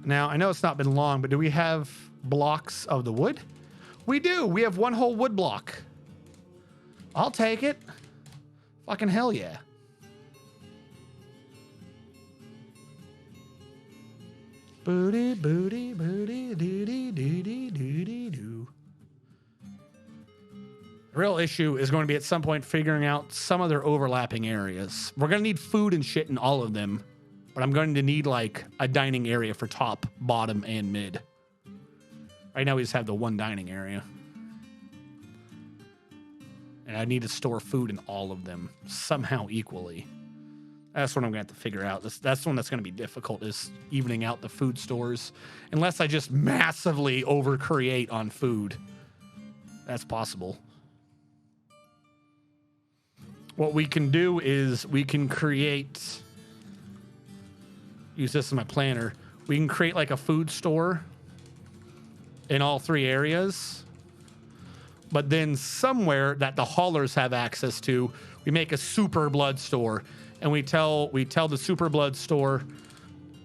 Now, I know it's not been long, but do we have blocks of the wood? We do. We have one whole wood block. I'll take it. Fucking hell yeah. Booty, booty, booty, doody, doody, doody, doo. The real issue is going to be at some point figuring out some of their overlapping areas. We're going to need food and shit in all of them. But I'm going to need like a dining area for top, bottom, and mid. Right now we just have the one dining area. And I need to store food in all of them somehow equally. That's what I'm going to have to figure out. That's the one that's going to be difficult, is evening out the food stores. Unless I just massively overcreate on food. That's possible. What we can do is we can create... Use this as my planner. We can create like a food store in all three areas. But then somewhere that the haulers have access to, we make a super blood store. And we tell the super blood store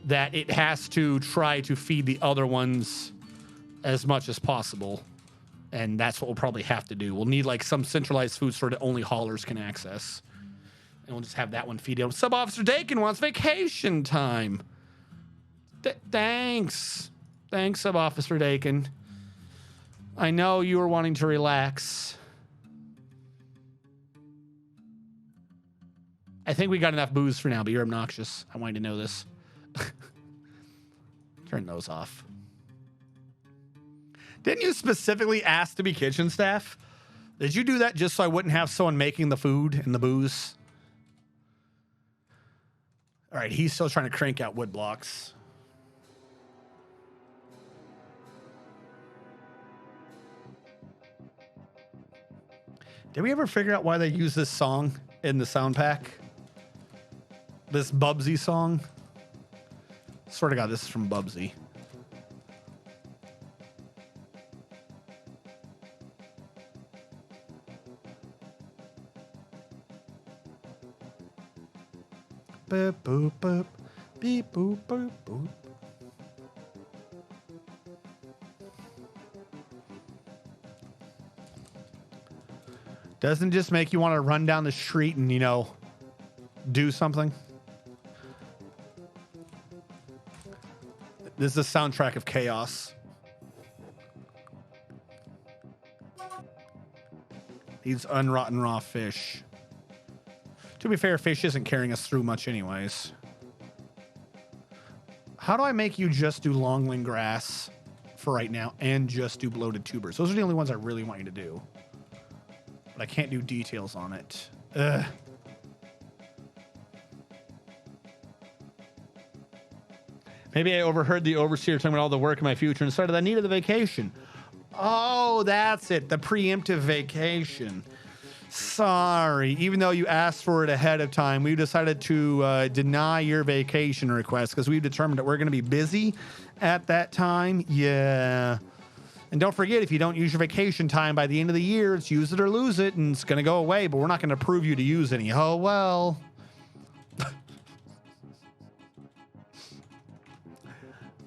that it has to try to feed the other ones as much as possible. And that's what we'll probably have to do. We'll need like some centralized food store that only haulers can access. And we'll just have that one feed him. Sub-Officer Dakin wants vacation time. Thanks. Thanks, Sub-Officer Dakin. I know you were wanting to relax. I think we got enough booze for now, but you're obnoxious. I wanted to know this. Turn those off. Didn't you specifically ask to be kitchen staff? Did you do that just so I wouldn't have someone making the food and the booze? All right, he's still trying to crank out wood blocks. Did we ever figure out why they use this song in the sound pack? This Bubsy song? Swear to God, this is from Bubsy. Boop, boop, boop. Beep, boop, boop, boop. Doesn't it just make you want to run down the street and, you know, do something? This is the soundtrack of chaos. These unrotten raw fish. To be fair, fish isn't carrying us through much anyways. How do I make you just do longling grass for right now and just do bloated tubers? Those are the only ones I really want you to do. But I can't do details on it. Ugh. Maybe I overheard the overseer talking about all the work in my future and decided I needed the vacation. Oh, that's it. The preemptive vacation. Sorry. Even though you asked for it ahead of time, we decided to deny your vacation request because we've determined that we're going to be busy at that time. Yeah. And don't forget, if you don't use your vacation time by the end of the year, it's use it or lose it, and it's going to go away, but we're not going to prove you to use any. Oh, well.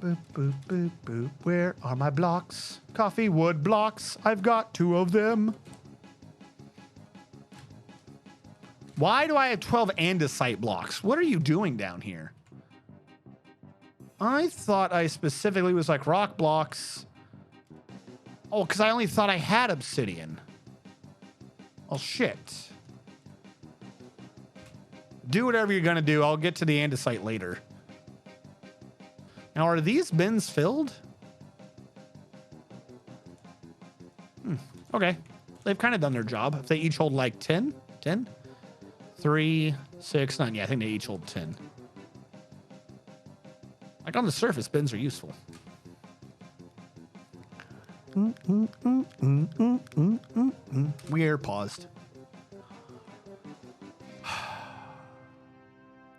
Boop, boop, boop, boop. Where are my blocks? Coffee wood blocks. I've got 2 of them. Why do I have 12 andesite blocks? What are you doing down here? I thought I specifically was like rock blocks. Oh, because I only thought I had obsidian. Oh, shit. Do whatever you're going to do. I'll get to the andesite later. Now, are these bins filled? Okay. They've kind of done their job. If they each hold like 10? 10? 3, 6, 9. Yeah, I think they each hold 10. Like on the surface, bins are useful. We're paused.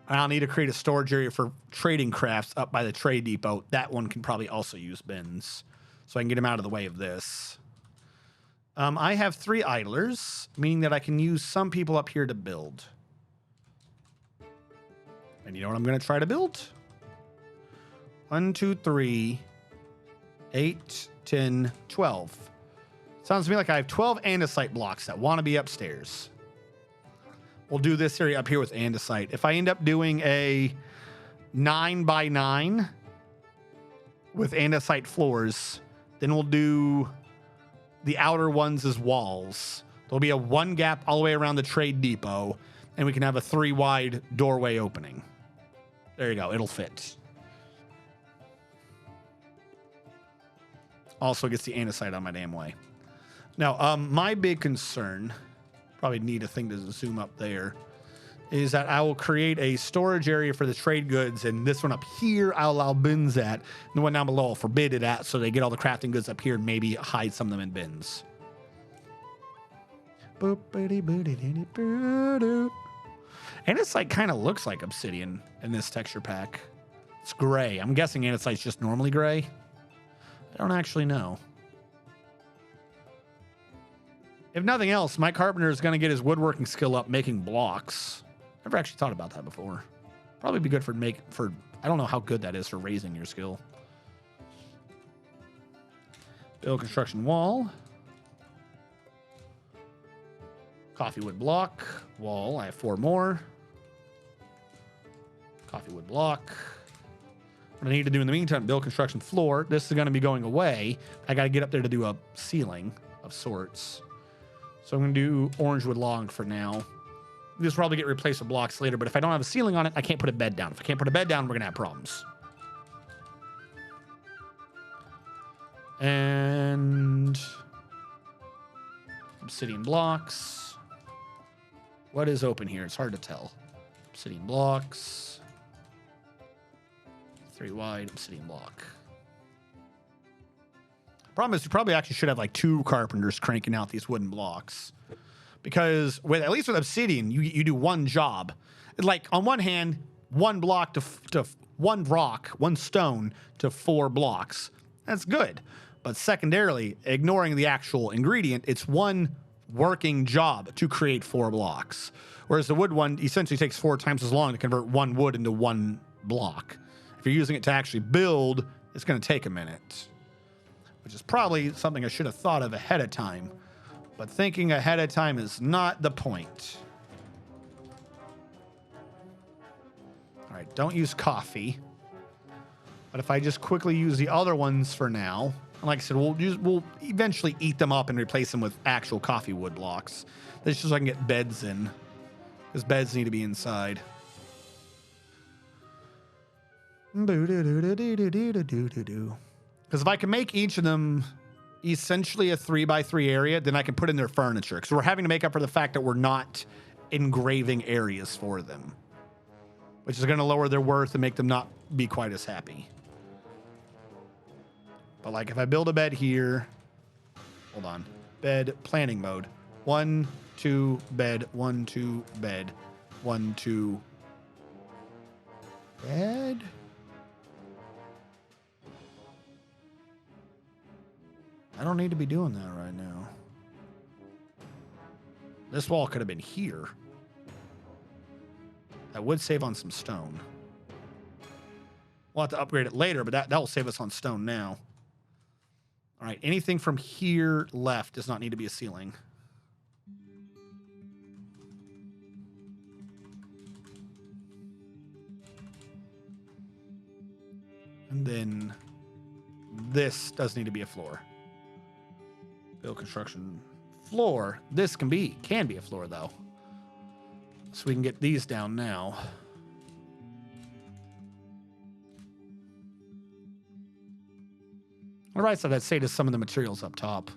I'll need to create a storage area for trading crafts up by the trade depot. That one can probably also use bins, so I can get them out of the way of this. I have 3 idlers, meaning that I can use some people up here to build. And you know what I'm going to try to build? 1, 2, 3, 8, 10, 12. Sounds to me like I have 12 andesite blocks that want to be upstairs. We'll do this area up here with andesite. If I end up doing a 9x9 with andesite floors, then we'll do the outer ones as walls. There'll be a 1 gap all the way around the trade depot, and we can have a 3 wide doorway opening. There you go. It'll fit. Also gets the andesite on my damn way. Now, my big concern, probably need a thing to zoom up there, is that I will create a storage area for the trade goods, and this one up here I'll allow bins at, and the one down below I'll forbid it at, so they get all the crafting goods up here and maybe hide some of them in bins. Andesite kind of looks like obsidian in this texture pack. It's gray. I'm guessing andesite's just normally gray. I don't actually know. If nothing else, my carpenter is going to get his woodworking skill up making blocks. Never actually thought about that before. Probably be good for I don't know how good that is for raising your skill. Build construction wall. Coffee wood block. Wall. I have 4 more. Coffee wood block. What I need to do in the meantime, build construction floor. This is going to be going away. I got to get up there to do a ceiling of sorts. So I'm going to do orange wood log for now. This will probably get replaced with blocks later, but if I don't have a ceiling on it, I can't put a bed down. If I can't put a bed down, we're going to have problems. And obsidian blocks. What is open here? It's hard to tell. Obsidian blocks. 3 wide, obsidian block. Problem is, you probably actually should have like 2 carpenters cranking out these wooden blocks, because at least with obsidian, you do one job. Like on one hand, 1 block to 1 rock, 1 stone to 4 blocks. That's good. But secondarily, ignoring the actual ingredient, it's 1 working job to create 4 blocks. Whereas the wood one essentially takes 4 times as long to convert 1 wood into 1 block. If you're using it to actually build, it's going to take a minute. Which is probably something I should have thought of ahead of time. But thinking ahead of time is not the point. All right, don't use coffee. But if I just quickly use the other ones for now, and like I said, we'll eventually eat them up and replace them with actual coffee wood blocks. That's just so I can get beds in, because beds need to be inside. Because if I can make each of them essentially a 3x3 area, then I can put in their furniture. Because we're having to make up for the fact that we're not engraving areas for them, which is going to lower their worth and make them not be quite as happy. But like if I build a bed here, hold on, bed planning mode, 1, 2, bed, 1, 2, bed, 1, 2, bed. I don't need to be doing that right now. This wall could have been here. That would save on some stone. We'll have to upgrade it later, but that will save us on stone now. All right, anything from here left does not need to be a ceiling. And then this does need to be a floor. Build construction floor. This can be a floor though. So we can get these down now. On the right side, I'd say to some of the materials up top.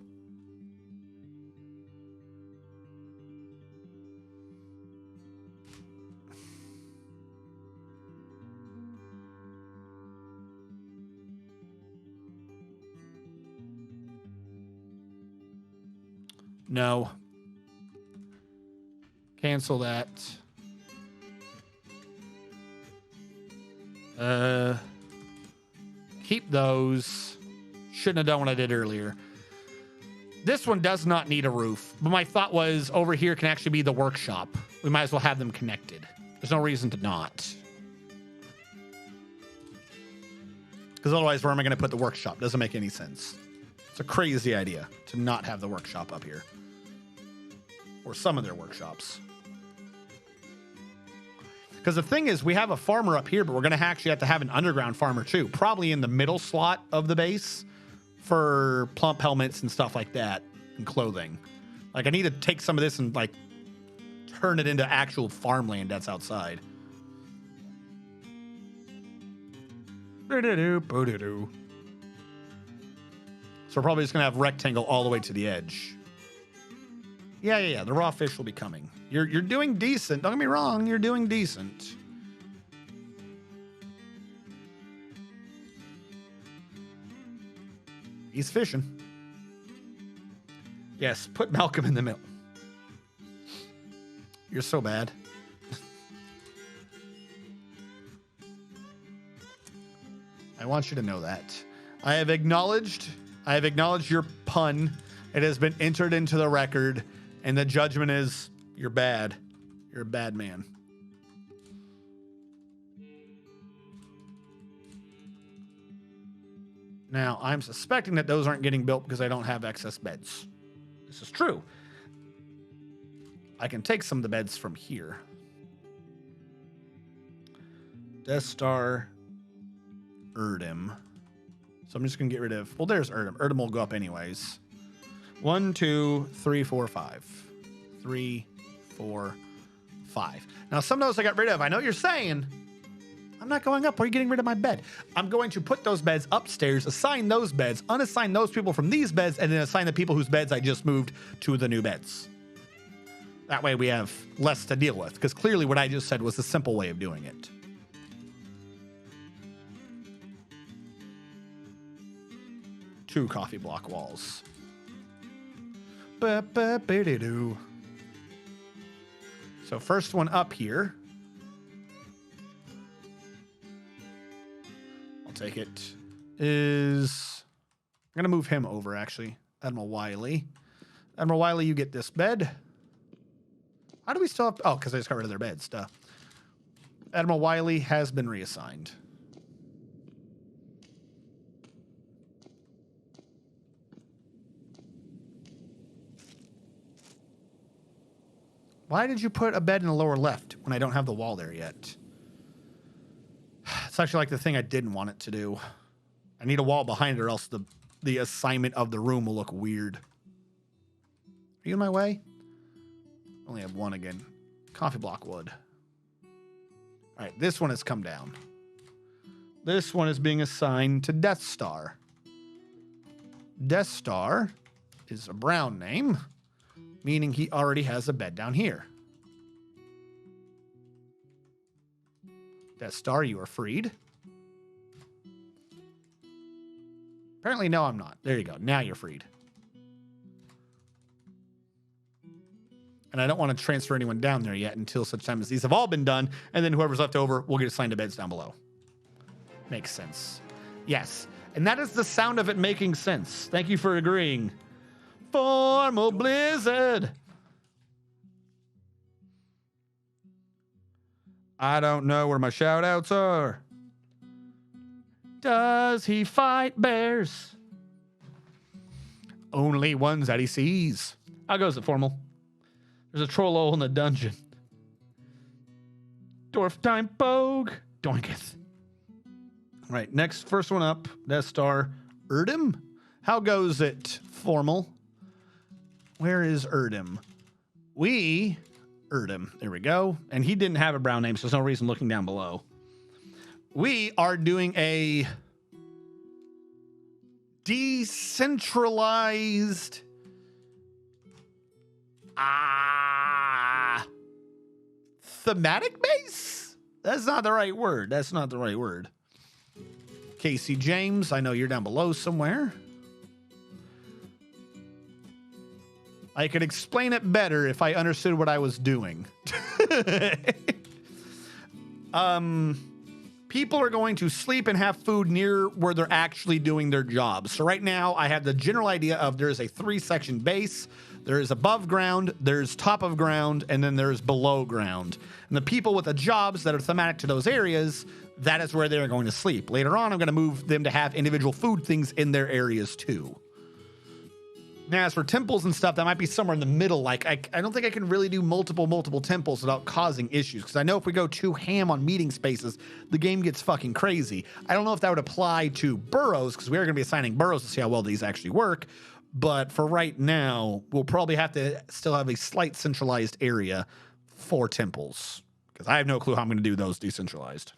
No. Cancel that. Keep those. Shouldn't have done what I did earlier. This one does not need a roof, but my thought was over here can actually be the workshop. We might as well have them connected. There's no reason to not. Because otherwise, where am I going to put the workshop? Doesn't make any sense. It's a crazy idea to not have the workshop up here. Or some of their workshops. Because the thing is, we have a farmer up here, but we're going to actually have to have an underground farmer too. Probably in the middle slot of the base for plump helmets and stuff like that and clothing. Like I need to take some of this and like turn it into actual farmland that's outside. So we're probably just going to have rectangle all the way to the edge. Yeah. The raw fish will be coming. You're doing decent. Don't get me wrong. You're doing decent. He's fishing. Yes, put Malcolm in the middle. You're so bad. I want you to know that. I have acknowledged your pun. It has been entered into the record, and the judgment is you're bad. You're a bad man. Now, I'm suspecting that those aren't getting built because I don't have excess beds. This is true. I can take some of the beds from here. Death Star, Erdem. So I'm just going to get rid of... Well, there's Erdem. Erdem will go up anyways. 1, 2, 3, 4, 5. 3, 4, 5. Now, some of those I got rid of. I know what you're saying... I'm not going up. Why are you getting rid of my bed? I'm going to put those beds upstairs, assign those beds, unassign those people from these beds, and then assign the people whose beds I just moved to the new beds. That way we have less to deal with, because clearly what I just said was the simple way of doing it. Two coffee block walls. So first one up here. Take it is I'm gonna move him over actually. Admiral Wiley, you get this bed. How do we still have because I just got rid of their beds. Duh. Admiral Wiley has been reassigned. Why did you put a bed in the lower left when I don't have the wall there yet? It's actually like the thing I didn't want it to do. I need a wall behind it or else the assignment of the room will look weird. Are you in my way? I only have one again. Coffee block wood. All right, this one has come down. This one is being assigned to Death Star. Death Star is a brown name, meaning he already has a bed down here. Death Star, you are freed. Apparently, no, I'm not. There you go. Now you're freed. And I don't want to transfer anyone down there yet until such time as these have all been done, and then whoever's left over will get assigned to beds down below. Makes sense. Yes. And that is the sound of it making sense. Thank you for agreeing. Formal Blizzard. I don't know where my shout outs are. Does he fight bears? Only ones that he sees. How goes it, Formal? There's a troll hole in the dungeon. Dwarf time bogue. Doinketh. All right, next, first one up. Death Star. Erdem? How goes it, Formal? Where is Erdem? Erdem. There we go. And he didn't have a brown name, so there's no reason looking down below. We are doing a decentralized thematic base? That's not the right word. That's not the right word. Casey James, I know you're down below somewhere. I could explain it better if I understood what I was doing. People are going to sleep and have food near where they're actually doing their jobs. So right now I have the general idea of there is a 3-section base. There is above ground, there's top of ground, and then there's below ground. And the people with the jobs that are thematic to those areas, that is where they're going to sleep. Later on, I'm going to move them to have individual food things in their areas too. Now, as for temples and stuff, that might be somewhere in the middle. Like, I don't think I can really do multiple temples without causing issues. Because I know if we go too ham on meeting spaces, the game gets fucking crazy. I don't know if that would apply to burrows, because we are going to be assigning burrows to see how well these actually work. But for right now, we'll probably have to still have a slight centralized area for temples. Because I have no clue how I'm going to do those decentralized.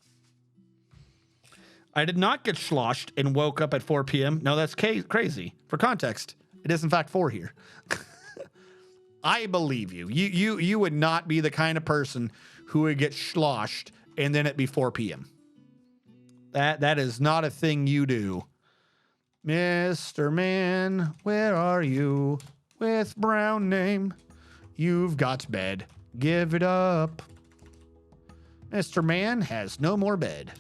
I did not get sloshed and woke up at 4 p.m. No, that's crazy. For context, it is in fact 4 here. I believe you. You would not be the kind of person who would get sloshed and then it be 4 p.m. That is not a thing you do. Mr. Man, where are you? With brown name. You've got bed. Give it up. Mr. Man has no more bed.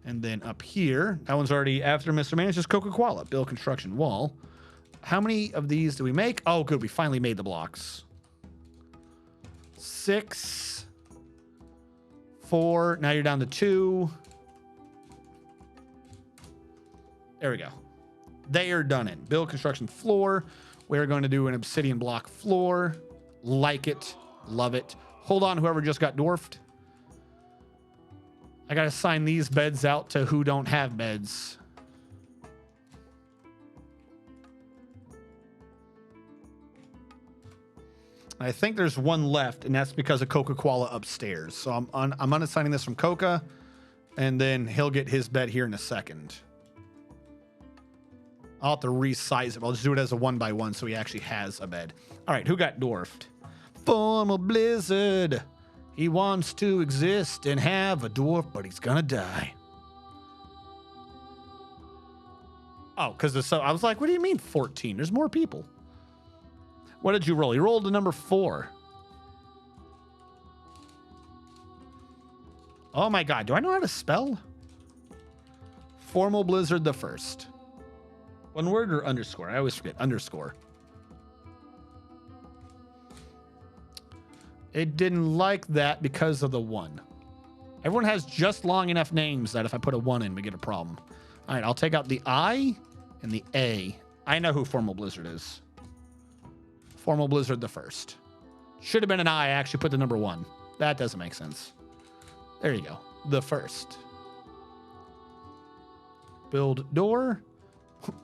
And then up here, that one's already after Mr. Man. It's just Coca-Cola. Build construction wall. How many of these do we make? Oh, good. We finally made the blocks. 6. 4. Now you're down to 2. There we go. They are done in. Build construction floor. We're going to do an obsidian block floor. Like it. Love it. Hold on, whoever just got dwarfed. I got to assign these beds out to who don't have beds. I think there's one left, and that's because of Coca-Cola upstairs. So I'm unassigning this from Coca, and then he'll get his bed here in a second. I'll have to resize it. I'll just do it as a 1x1 so he actually has a bed. All right, who got dwarfed? Formal Blizzard. He wants to exist and have a dwarf, but he's gonna die. Oh, because I was like, what do you mean 14? There's more people. What did you roll? You rolled a number 4. Oh my God, do I know how to spell? Formal Blizzard the first. One word or underscore? I always forget. Underscore. It didn't like that because of the 1. Everyone has just long enough names that if I put a 1 in, we get a problem. All right, I'll take out the I and the A. I know who Formal Blizzard is. Formal Blizzard the first. Should have been an I. I actually put the number 1. That doesn't make sense. There you go. The first. Build door.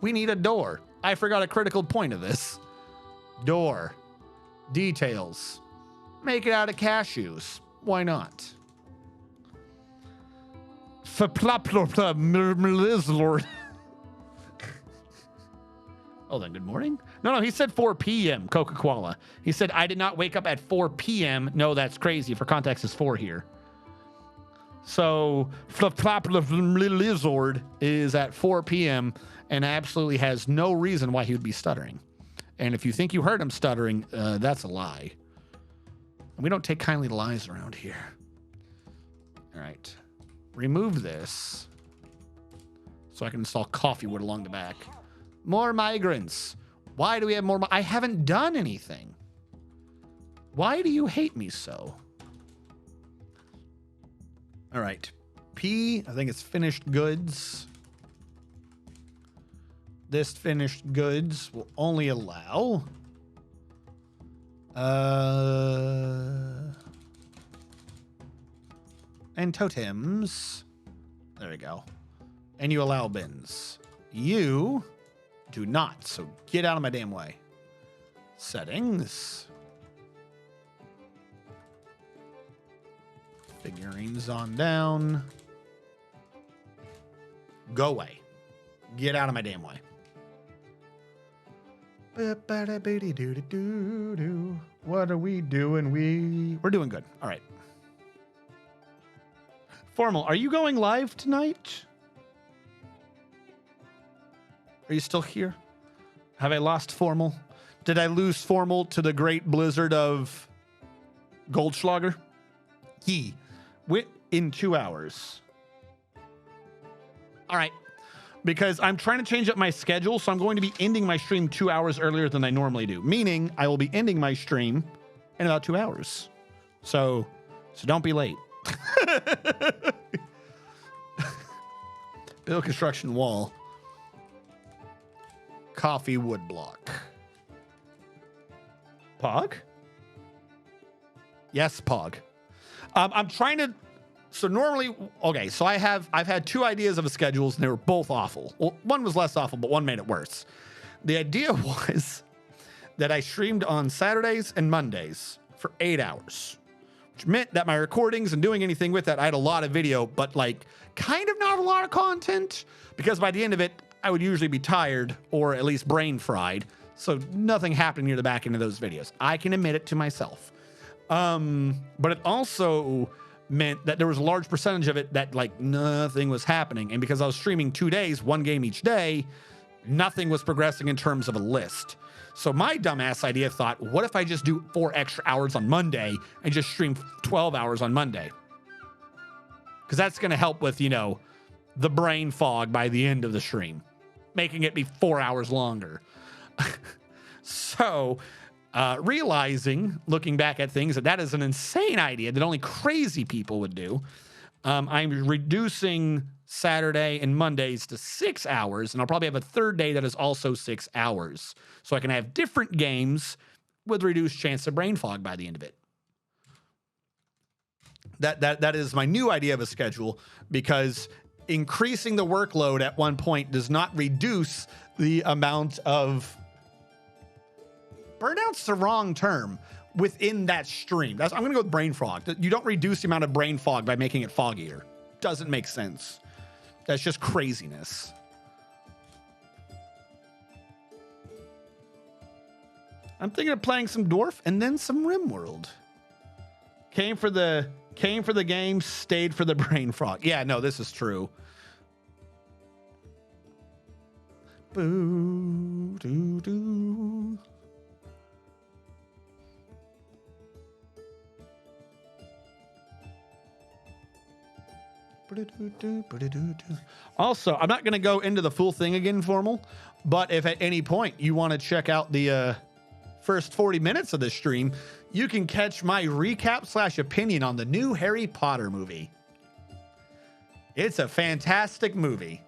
We need a door. I forgot a critical point of this. Door. Details. Make it out of cashews. Why not? Lord. Oh, then good morning. No, he said 4 p.m. Coca-Cola. He said, I did not wake up at 4 p.m. No, that's crazy. For context, it's 4 here. So, Lizard is at 4 p.m. and absolutely has no reason why he would be stuttering. And if you think you heard him stuttering, that's a lie. We don't take kindly to lies around here. All right. remove this so I can install coffee wood along the back. More migrants. Why do we have more? I haven't done anything. Why do you hate me so? All right. P, I think it's finished goods. This finished goods will only allow and totems. There we go. And you allow bins. You do not, so get out of my damn way. Settings. Figurines on down. Go away. Get out of my damn way. What are we doing? We're doing good. All right. Formal, are you going live tonight? Are you still here? Have I lost Formal? Did I lose Formal to the great blizzard of Goldschlager? Ye. In 2 hours. All right. Because I'm trying to change up my schedule, so I'm going to be ending my stream 2 hours earlier than I normally do. Meaning, I will be ending my stream in about 2 hours. So don't be late. Build construction wall. Coffee wood block. Pog? Yes, Pog. I'm trying to. So normally, okay. So I've had 2 ideas of a schedules, and they were both awful. Well, one was less awful, but one made it worse. The idea was that I streamed on Saturdays and Mondays for 8 hours, which meant that my recordings and doing anything with that, I had a lot of video, but like kind of not a lot of content, because by the end of it, I would usually be tired or at least brain fried. So nothing happened near the back end of those videos. I can admit it to myself. But it also meant that there was a large percentage of it that like nothing was happening. And because I was streaming 2 days, 1 game each day, nothing was progressing in terms of a list. So my dumbass idea thought, what if I just do 4 extra hours on Monday and just stream 12 hours on Monday? Because that's going to help with, the brain fog by the end of the stream, making it be 4 hours longer. So realizing, looking back at things, that is an insane idea that only crazy people would do. I'm reducing Saturday and Mondays to 6 hours, and I'll probably have a third day that is also 6 hours. So I can have different games with reduced chance of brain fog by the end of it. That is my new idea of a schedule, because increasing the workload at one point does not reduce the amount of burnout's the wrong term within that stream. I'm going to go with brain fog. You don't reduce the amount of brain fog by making it foggier. Doesn't make sense. That's just craziness. I'm thinking of playing some Dwarf and then some RimWorld. Came for the game, stayed for the brain fog. Yeah, no, this is true. Boo doo doo. Also, I'm not going to go into the full thing again, Formal, but if at any point you want to check out the first 40 minutes of the stream, you can catch my recap / opinion on the new Harry Potter movie. It's a fantastic movie.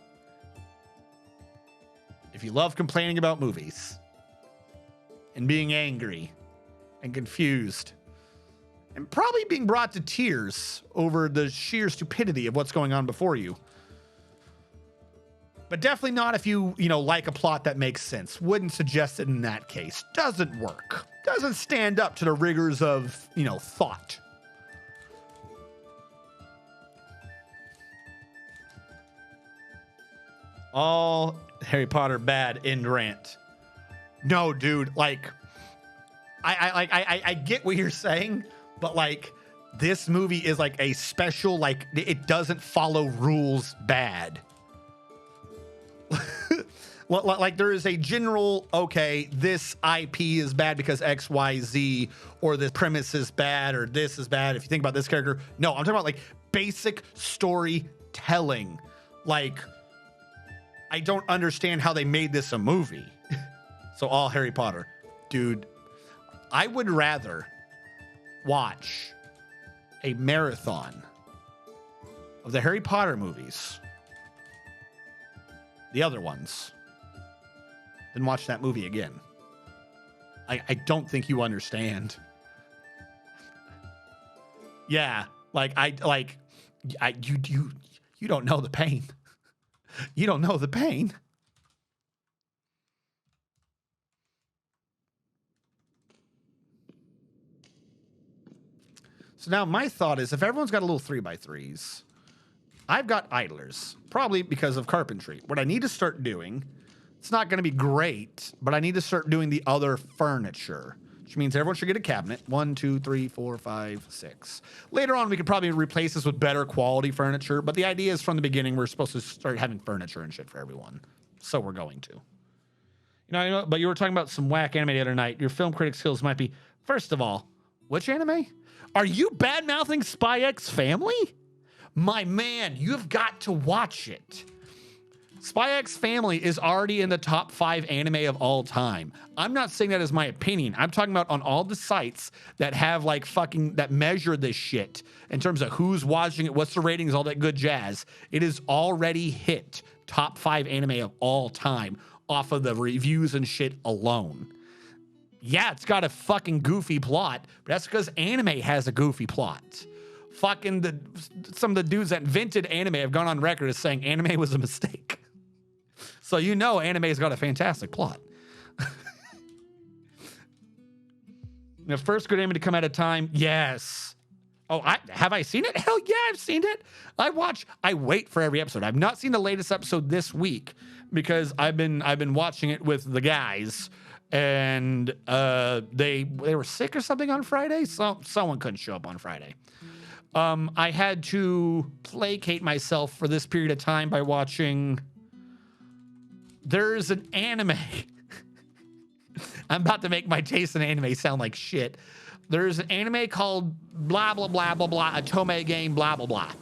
If you love complaining about movies and being angry and confused and probably being brought to tears over the sheer stupidity of what's going on before you. But definitely not if you like a plot that makes sense. Wouldn't suggest it in that case. Doesn't work. Doesn't stand up to the rigors of, thought. All Harry Potter bad end rant. No, dude, I get what you're saying, but this movie is a special, it doesn't follow rules bad. There is a general, okay, this IP is bad because X, Y, Z, or this premise is bad, or this is bad. If you think about this character, no, I'm talking about basic storytelling. Like, I don't understand how they made this a movie. So all Harry Potter. Dude, I would rather watch a marathon of the Harry Potter movies, the other ones, than watch that movie again. I don't think you understand. Yeah, you don't know the pain. You don't know the pain. So now my thought is, if everyone's got a little 3x3s, I've got idlers, probably because of carpentry. What I need to start doing, it's not going to be great, but I need to start doing the other furniture, which means everyone should get a cabinet. 1, 2, 3, 4, 5, 6. Later on, we could probably replace this with better quality furniture, but the idea is from the beginning, we're supposed to start having furniture and shit for everyone. So we're going to. You know, but you were talking about some whack anime the other night. Your film critic skills might be, first of all, which anime? Are you bad-mouthing Spy X Family? My man, you've got to watch it. Spy X Family is already in the top 5 anime of all time. I'm not saying that as my opinion. I'm talking about on all the sites that have like that measure this shit in terms of who's watching it, what's the ratings, all that good jazz. It is already hit top 5 anime of all time off of the reviews and shit alone. Yeah, it's got a fucking goofy plot, but that's because anime has a goofy plot. Fucking some of the dudes that invented anime have gone on record as saying anime was a mistake. So you know anime's got a fantastic plot. The first good anime to come out of time, yes. Oh, have I seen it? Hell yeah, I've seen it. I wait for every episode. I've not seen the latest episode this week because I've been watching it with the guys. And they were sick or something on Friday. So someone couldn't show up on Friday. I had to placate myself for this period of time by watching. There's an anime. I'm about to make my taste in anime sound like shit. There's an anime called blah blah blah blah blah Atome Game blah blah blah.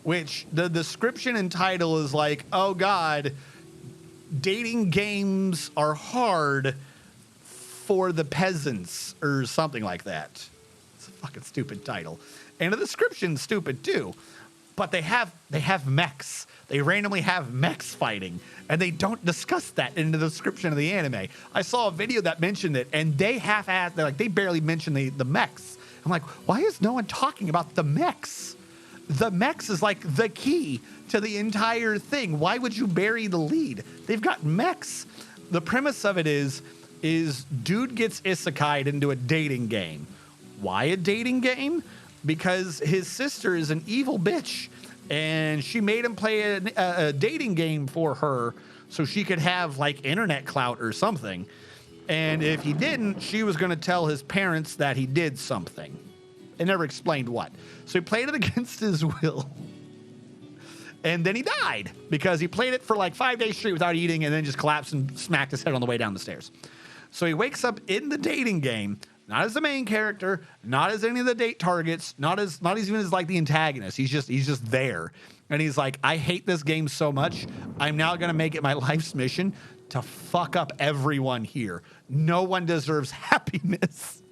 Which the description and title is like, oh God, dating games are hard for the peasants or something like that. It's a fucking stupid title. And the description's stupid too. But they have mechs. They randomly have mechs fighting. And they don't discuss that in the description of the anime. I saw a video that mentioned it, and they they barely mention the mechs. I'm like, why is no one talking about the mechs? The mechs is like the key to the entire thing. Why would you bury the lead? They've got mechs. The premise of it is dude gets isekai'd into a dating game. Why a dating game? Because his sister is an evil bitch, and she made him play a dating game for her so she could have like internet clout or something. And if he didn't, she was going to tell his parents that he did something. It never explained what. So he played it against his will. And then he died because he played it for like 5 days straight without eating and then just collapsed and smacked his head on the way down the stairs. So he wakes up in the dating game, not as the main character, not as any of the date targets, not even as like the antagonist. He's just there. And he's like, I hate this game so much. I'm now going to make it my life's mission to fuck up everyone here. No one deserves happiness.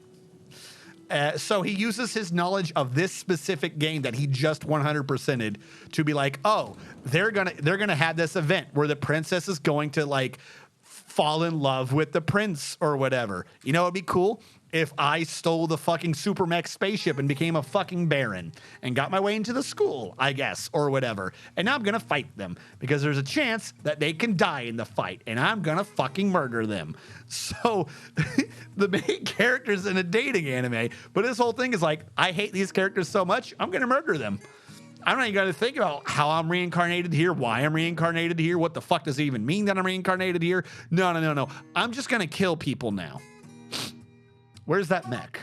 So he uses his knowledge of this specific game that he just 100%ed to be like, oh, they're gonna have this event where the princess is going to like fall in love with the prince or whatever. You know, it'd be cool if I stole the fucking super mech spaceship and became a fucking baron and got my way into the school, I guess, or whatever. And now I'm gonna fight them because there's a chance that they can die in the fight and I'm gonna fucking murder them. So the main character's in a dating anime, but this whole thing is like, I hate these characters so much, I'm gonna murder them. I'm not even gonna think about how I'm reincarnated here, why I'm reincarnated here, what the fuck does it even mean that I'm reincarnated here? No. I'm just gonna kill people now. Where's that mech?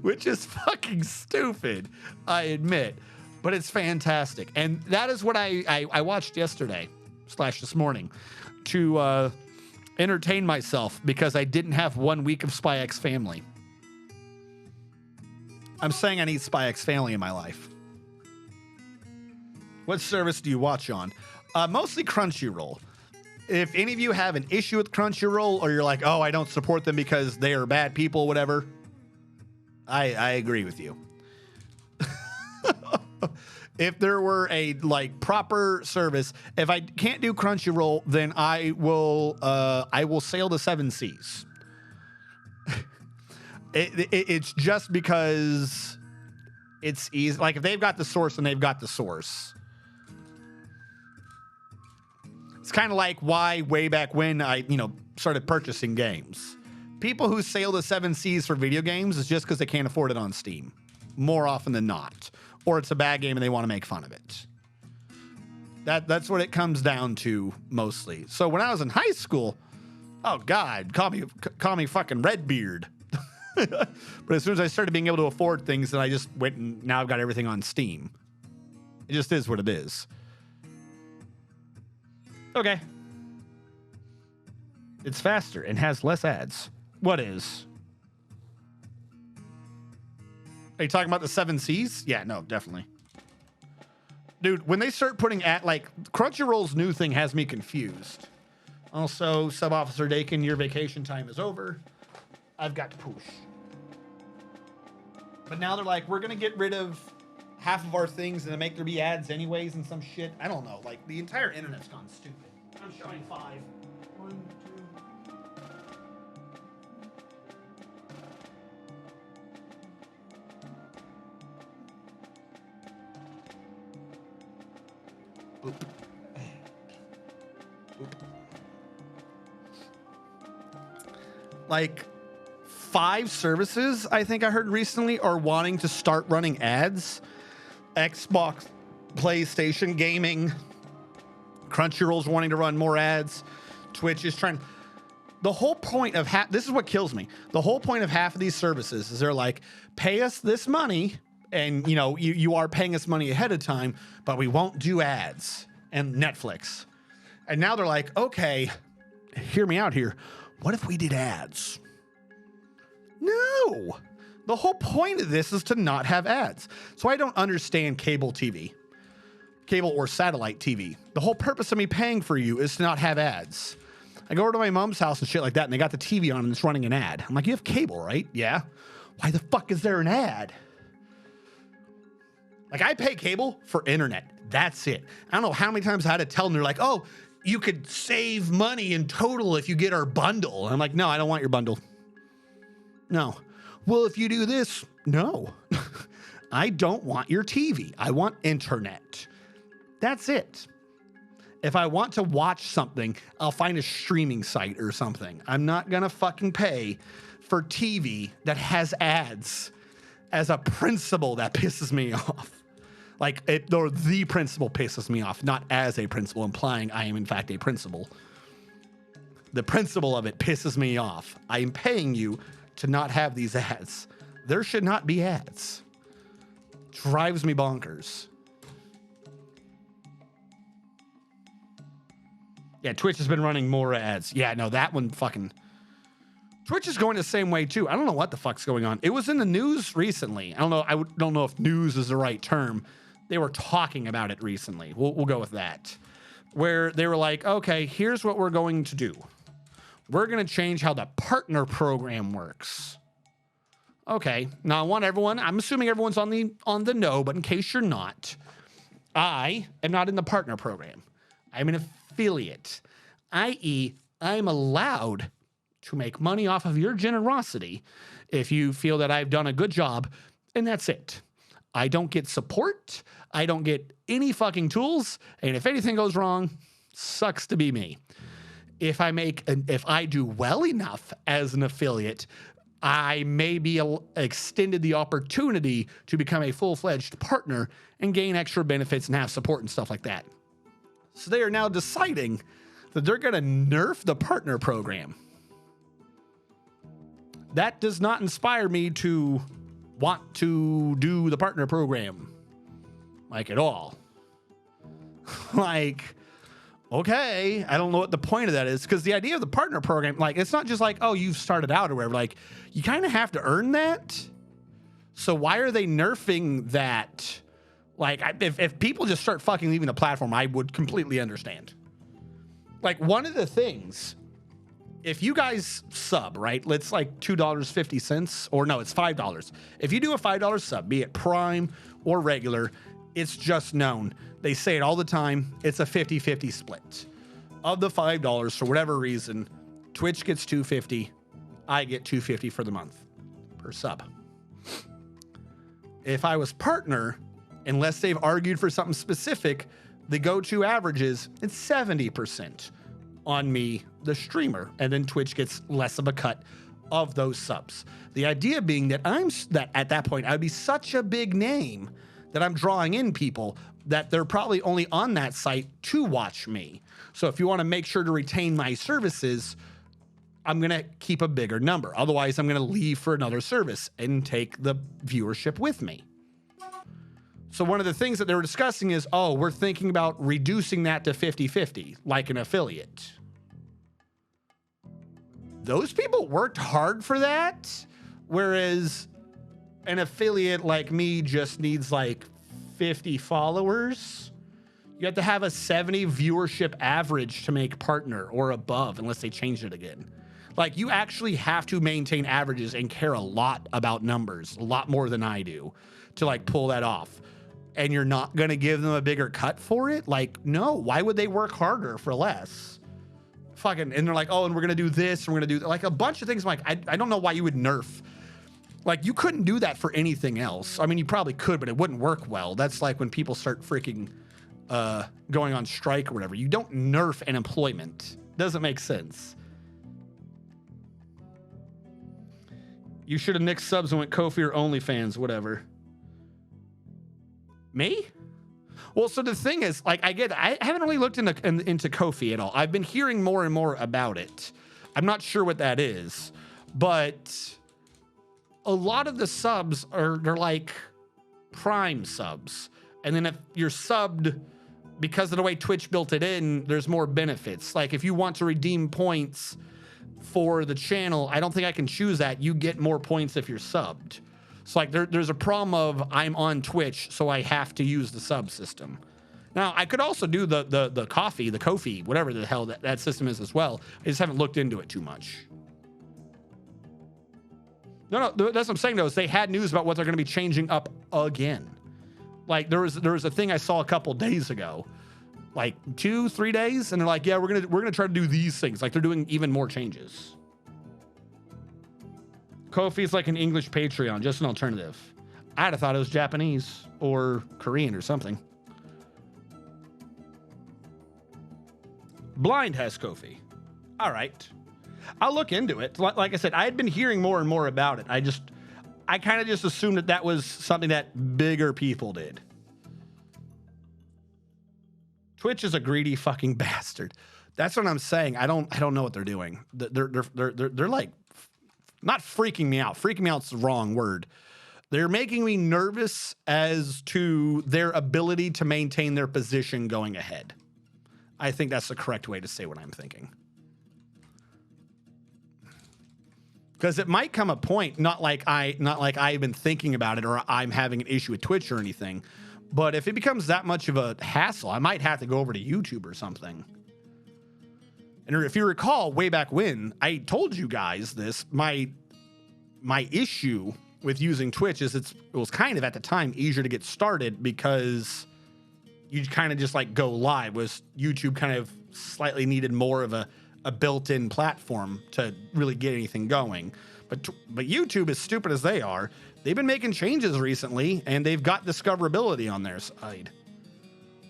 Which is fucking stupid, I admit, but it's fantastic. And that is what I watched yesterday / this morning to entertain myself because I didn't have 1 week of Spy X Family. I'm saying I need Spy X Family in my life. What service do you watch on? Mostly Crunchyroll. If any of you have an issue with Crunchyroll, or you're like, oh, I don't support them because they are bad people, whatever, I agree with you. If there were a proper service, if I can't do Crunchyroll, then I will sail the seven seas. It's just because it's easy. Like if they've got the source, then they've got the source. It's kind of like why way back when I, started purchasing games. People who sail the seven seas for video games is just because they can't afford it on Steam, more often than not, or it's a bad game and they want to make fun of it. That's what it comes down to mostly. So when I was in high school, oh God, call me fucking Redbeard. But as soon as I started being able to afford things, then I just went and now I've got everything on Steam. It just is what it is. Okay. It's faster and has less ads. What is? Are you talking about the 7 Cs? Yeah, no, definitely. Dude, when they start putting Crunchyroll's new thing has me confused. Also, Sub Officer Dakin, your vacation time is over. I've got to push. But now they're like, we're going to get rid of half of our things and then make there be ads anyways and some shit. I don't know. Like, the entire internet's gone stupid. I'm showing 5. 1, 2. Oop. Oop. Like 5 services, I think I heard recently, are wanting to start running ads. Xbox, PlayStation, gaming, Crunchyroll's wanting to run more ads. Twitch is trying. The whole point of this is what kills me. The whole point of half of these services is they're like, pay us this money, and you are paying us money ahead of time, but we won't do ads. And Netflix. And now they're like, okay, hear me out here. What if we did ads? No. The whole point of this is to not have ads. So I don't understand cable TV. Cable or satellite TV. The whole purpose of me paying for you is to not have ads. I go over to my mom's house and shit like that, and they got the TV on and it's running an ad. I'm like, you have cable, right? Yeah. Why the fuck is there an ad? Like, I pay cable for internet. That's it. I don't know how many times I had to tell them. They're like, oh, you could save money in total if you get our bundle. I'm like, no, I don't want your bundle. No. Well, if you do this, no. I don't want your TV. I want internet. That's it. If I want to watch something, I'll find a streaming site or something. I'm not going to fucking pay for TV that has ads. As a principle, that pisses me off. Like, the principle pisses me off, not as a principle, implying I am in fact a principal. The principle of it pisses me off. I am paying you to not have these ads. There should not be ads. Drives me bonkers. Yeah, Twitch has been running more ads. Yeah, no, that one fucking... Twitch is going the same way too. I don't know what the fuck's going on. It was in the news recently. I don't know. Don't know if news is the right term. They were talking about it recently. We'll go with that. Where they were like, okay, here's what we're going to do. We're going to change how the partner program works. Okay. Now I want everyone, I'm assuming everyone's on the know, but in case you're not, I am not in the partner program. I'm an affiliate, i.e., I'm allowed to make money off of your generosity if you feel that I've done a good job, and that's it. I don't get support. I don't get any fucking tools, and if anything goes wrong, sucks to be me. If I do well enough as an affiliate, I may be extended the opportunity to become a full-fledged partner and gain extra benefits and have support and stuff like that. So they are now deciding that they're going to nerf the partner program. That does not inspire me to want to do the partner program. Like, at all. Like, okay, I don't know what the point of that is, because the idea of the partner program, like, it's not just like, oh, you've started out or whatever. Like, you kind of have to earn that. So why are they nerfing that? Like, if people just start fucking leaving the platform, I would completely understand. Like, one of the things, if you guys sub, right? Let's like $2.50, or no, it's $5. If you do a $5 sub, be it Prime or regular, it's just known. They say it all the time. It's a 50-50 split. Of the $5, for whatever reason, Twitch gets $2.50. I get $2.50 for the month per sub. If I was partner, unless they've argued for something specific, the go-to average is it's 70% on me, the streamer, and then Twitch gets less of a cut of those subs. The idea being that at that point, I'd be such a big name that I'm drawing in people that they're probably only on that site to watch me. So if you want to make sure to retain my services, I'm going to keep a bigger number. Otherwise, I'm going to leave for another service and take the viewership with me. So one of the things that they were discussing is, oh, we're thinking about reducing that to 50-50, like an affiliate. Those people worked hard for that, whereas an affiliate like me just needs like 50 followers. You have to have a 70 viewership average to make partner or above, unless they change it again. Like, you actually have to maintain averages and care a lot about numbers, a lot more than I do, to like pull that off. And you're not going to give them a bigger cut for it? Like, no, why would they work harder for less? Fucking, and they're like, oh, and we're going to do this, and we're going to do like a bunch of things. I'm like, I don't know why you would nerf. Like, you couldn't do that for anything else. I mean, you probably could, but it wouldn't work well. That's like when people start freaking going on strike or whatever. You don't nerf an employment. Doesn't make sense. You should have nixed subs and went Ko-fi or OnlyFans, whatever. Me? Well, so the thing is, like, I haven't really looked into Ko-fi at all. I've been hearing more and more about it. I'm not sure what that is, but a lot of the subs they're like Prime subs. And then if you're subbed, because of the way Twitch built it in, there's more benefits. Like, if you want to redeem points for the channel, I don't think I can choose that. You get more points if you're subbed. So like there's a problem of I'm on Twitch, so I have to use the sub system. Now, I could also do the Ko-fi, whatever the hell that system is as well. I just haven't looked into it too much. No, that's what I'm saying though, is they had news about what they're going to be changing up again. Like there was a thing I saw a couple days ago, like 2-3 days, and they're like, yeah, we're gonna try to do these things. Like they're doing even more changes. Ko-fi is like an English Patreon, just an alternative. I'd have thought it was Japanese or Korean or something. Blind has Ko-fi. All right. I'll look into it. Like I said, I had been hearing more and more about it. I kind of just assumed that was something that bigger people did. Twitch is a greedy fucking bastard. That's what I'm saying. I don't know what they're doing. They're like not freaking me out. Freaking me out's the wrong word. They're making me nervous as to their ability to maintain their position going ahead. I think that's the correct way to say what I'm thinking. Because it might come a point, not like I've been thinking about it or I'm having an issue with Twitch or anything, but if it becomes that much of a hassle, I might have to go over to YouTube or something. And if you recall, way back when, I told you guys this, my issue with using Twitch is it was kind of at the time easier to get started because you kind of just like go live, was YouTube kind of slightly needed more of a built-in platform to really get anything going. But YouTube, as stupid as they are, they've been making changes recently and they've got discoverability on their side.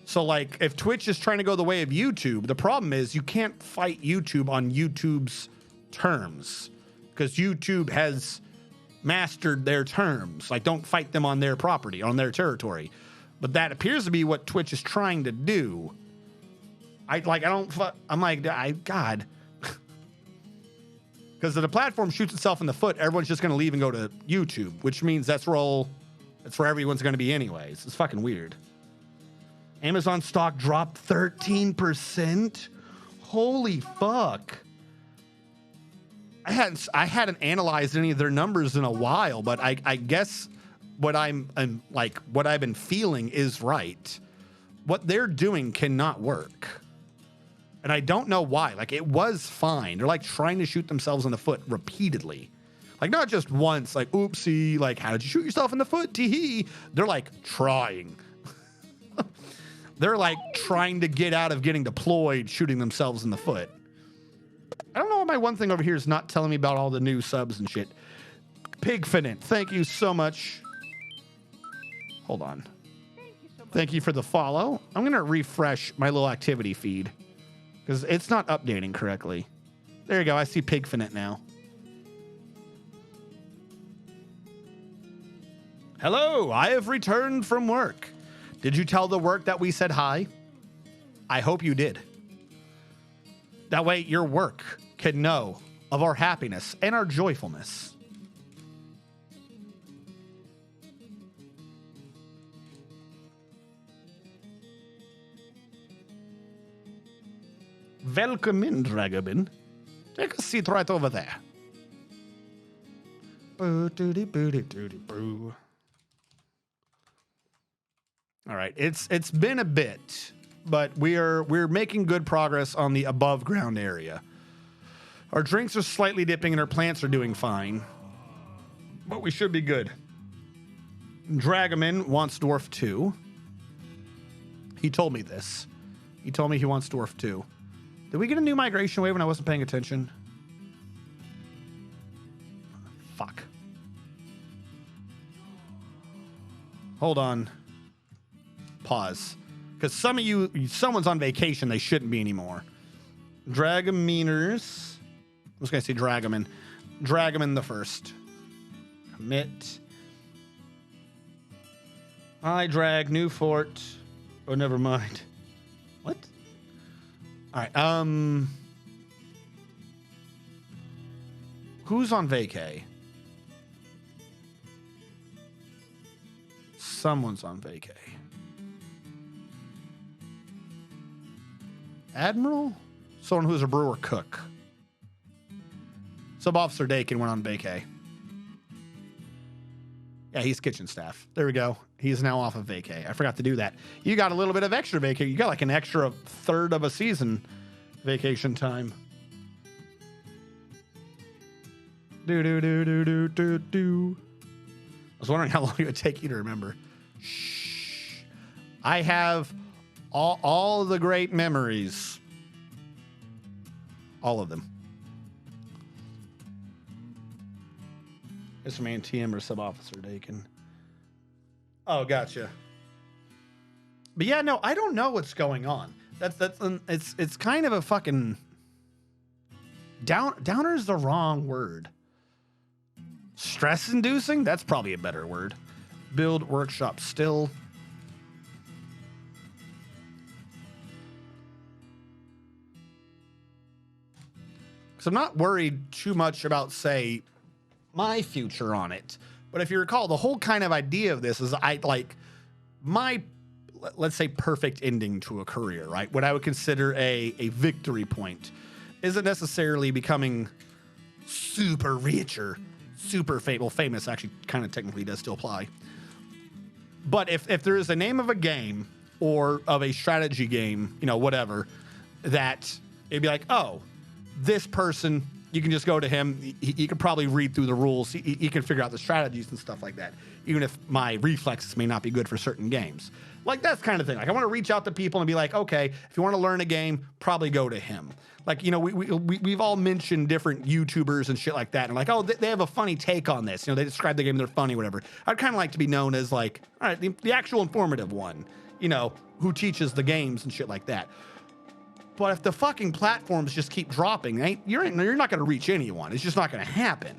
So like if Twitch is trying to go the way of YouTube, the problem is you can't fight YouTube on YouTube's terms because YouTube has mastered their terms. Like don't fight them on their property, on their territory. But that appears to be what Twitch is trying to do. God. Because if the platform shoots itself in the foot, everyone's just going to leave and go to YouTube, which means that's where everyone's going to be anyways. It's fucking weird. Amazon stock dropped 13%. Holy fuck. I hadn't analyzed any of their numbers in a while, but I guess what I'm like, what I've been feeling is right, what they're doing cannot work. And I don't know why. Like, it was fine. They're like trying to shoot themselves in the foot repeatedly. Like, not just once, like, oopsie, like, how did you shoot yourself in the foot? Tee-hee. They're like trying. They're like trying to get out of getting deployed, shooting themselves in the foot. I don't know why my one thing over here is not telling me about all the new subs and shit. Pigfinite, thank you so much. Hold on. Thank you for the follow. I'm going to refresh my little activity feed because it's not updating correctly. There you go. I see Pigfinite now. Hello, I have returned from work. Did you tell the work that we said hi? I hope you did. That way your work can know of our happiness and our joyfulness. Welcome in, Dragobin. Take a seat right over there. Boo-doo-dee-boo-dee-doo-dee-boo. All right, it's been a bit, but we're making good progress on the above ground area. Our drinks are slightly dipping and our plants are doing fine, but we should be good. Dragamin wants Dwarf 2. He told me this. He told me he wants Dwarf 2. Did we get a new migration wave when I wasn't paying attention? Fuck. Hold on. Pause. Because some of you, someone's on vacation, they shouldn't be anymore. Dragaminers. I was going to say Dragamin. Dragamin the first. Commit. I drag new fort. Oh, never mind. What? All right. Who's on vacay? Someone's on vacay. Admiral? Someone who's a brewer cook. Sub-Officer Dakin went on vacay. Yeah, he's kitchen staff. There we go. He's now off of vacay. I forgot to do that. You got a little bit of extra vacay. You got like an extra third of a season vacation time. Do. I was wondering how long it would take you to remember. Shh. I have all the great memories. All of them. It's from TM or Sub-Officer Dakin. Oh, gotcha. But yeah, no, I don't know what's going on. It's kind of a fucking downer is the wrong word. Stress inducing? That's probably a better word. Build workshop still. So I'm not worried too much about, say, my future on it. But if you recall, the whole kind of idea of this is my, let's say, perfect ending to a career, right? What I would consider a victory point isn't necessarily becoming super rich or super famous actually kind of technically does still apply. But if there is a name of a game or of a strategy game, you know, whatever, that it'd be like, oh, this person, you can just go to him. He can probably read through the rules. He can figure out the strategies and stuff like that, even if my reflexes may not be good for certain games. Like, that's kind of thing. Like, I want to reach out to people and be like, okay, if you want to learn a game, probably go to him. Like, you know, we've all mentioned different YouTubers and shit like that. And like, oh, they have a funny take on this. You know, they describe the game, they're funny, whatever. I'd kind of like to be known as like, all right, the actual informative one, you know, who teaches the games and shit like that. But if the fucking platforms just keep dropping, you're not going to reach anyone. It's just not going to happen.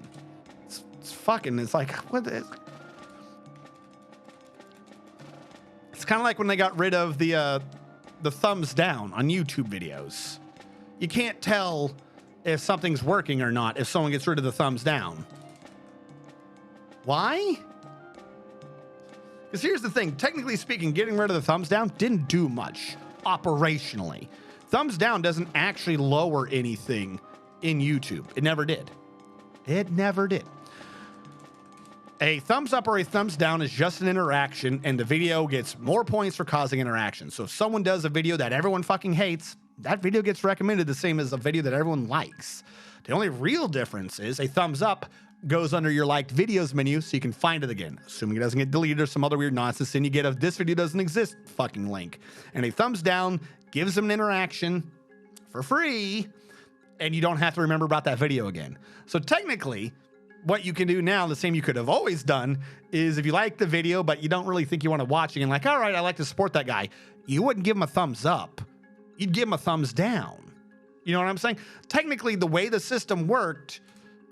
It's like, what is... It's kind of like when they got rid of the thumbs down on YouTube videos. You can't tell if something's working or not if someone gets rid of the thumbs down. Why? Because here's the thing. Technically speaking, getting rid of the thumbs down didn't do much operationally. Thumbs down doesn't actually lower anything in YouTube. It never did. It never did. A thumbs up or a thumbs down is just an interaction, and the video gets more points for causing interaction. So if someone does a video that everyone fucking hates, that video gets recommended the same as a video that everyone likes. The only real difference is a thumbs up goes under your liked videos menu so you can find it again, assuming it doesn't get deleted or some other weird nonsense, and you get a this video doesn't exist fucking link. And a thumbs down gives them an interaction for free, and you don't have to remember about that video again. So technically, what you can do now, the same you could have always done, is if you like the video, but you don't really think you want to watch it, and like, all right, I like to support that guy, you wouldn't give him a thumbs up. You'd give him a thumbs down. You know what I'm saying? Technically, the way the system worked,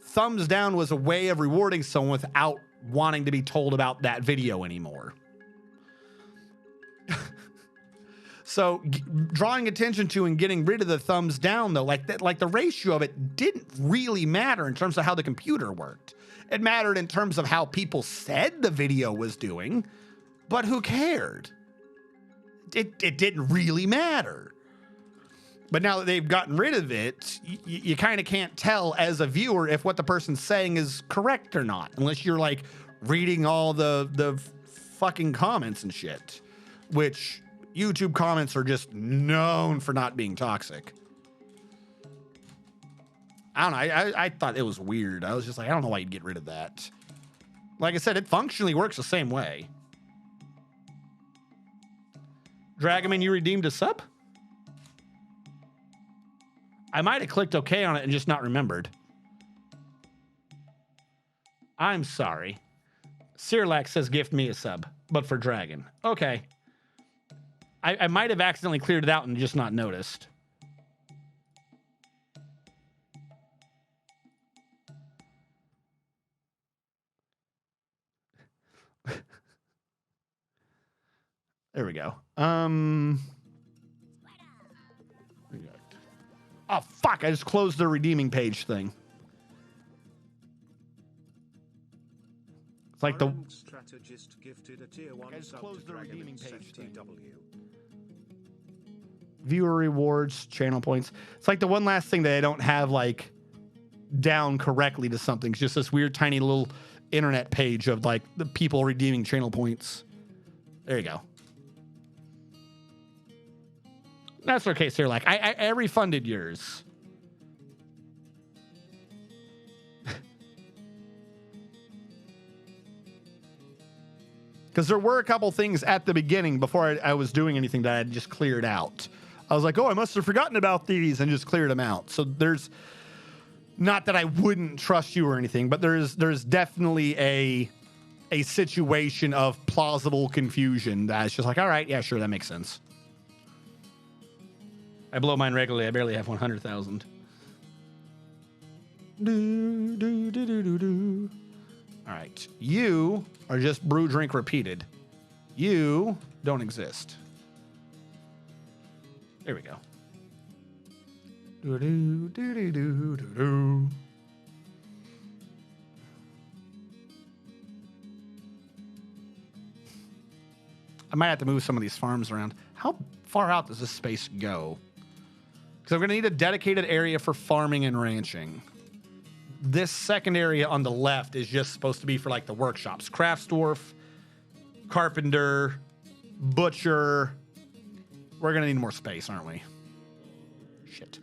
thumbs down was a way of rewarding someone without wanting to be told about that video anymore. So drawing attention to and getting rid of the thumbs down, though, like that, like the ratio of it didn't really matter in terms of how the computer worked. It mattered in terms of how people said the video was doing, but who cared? It didn't really matter. But now that they've gotten rid of it, you kind of can't tell as a viewer if what the person's saying is correct or not, unless you're like reading all the fucking comments and shit, which YouTube comments are just known for not being toxic. I don't know. I thought it was weird. I was just like, I don't know why you'd get rid of that. Like I said, it functionally works the same way. Dragoman, you redeemed a sub? I might have clicked OK on it and just not remembered. I'm sorry. Sirlac says gift me a sub, but for Dragon. Okay. I might have accidentally cleared it out and just not noticed. There we go. Oh, fuck. I just closed the redeeming page thing. It's like the strategist gifted a tier 1 sub to the redeeming page thing. Viewer rewards, channel points. It's like the one last thing that I don't have like down correctly to something. It's just this weird tiny little internet page of like the people redeeming channel points. There you go. That's okay, sir. Like I refunded yours. Because there were a couple things at the beginning before I was doing anything that I had just cleared out. I was like, oh, I must have forgotten about these and just cleared them out. So there's not that I wouldn't trust you or anything, but there's definitely a situation of plausible confusion that's just like, all right, yeah, sure, that makes sense. I blow mine regularly. I barely have 100,000. All right. You are just brew, drink, repeated. You don't exist. There we go. I might have to move some of these farms around. How far out does this space go? Because I'm going to need a dedicated area for farming and ranching. This second area on the left is just supposed to be for like the workshops. Crafts dwarf, carpenter, butcher. We're going to need more space, aren't we? Shit.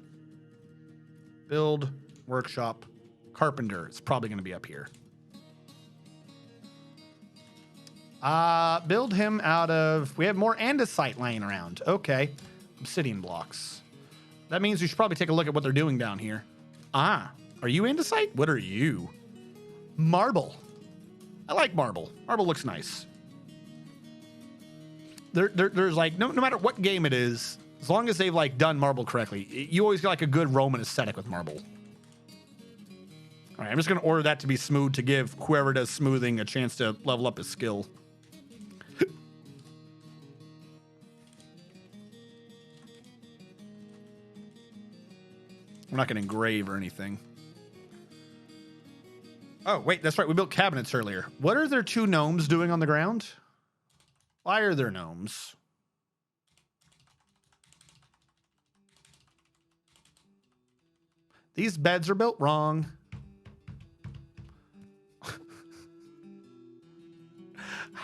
Build, workshop, carpenter. It's probably going to be up here. Build him out of... We have more andesite laying around. Okay. Obsidian blocks. That means we should probably take a look at what they're doing down here. Ah. Are you andesite? What are you? Marble. I like marble. Marble looks nice. There's like, no matter what game it is, as long as they've like done marble correctly, you always get like a good Roman aesthetic with marble. All right, I'm just going to order that to be smooth to give whoever does smoothing a chance to level up his skill. We're not going to engrave or anything. Oh, wait, that's right. We built cabinets earlier. What are their two gnomes doing on the ground? Why are there gnomes? These beds are built wrong.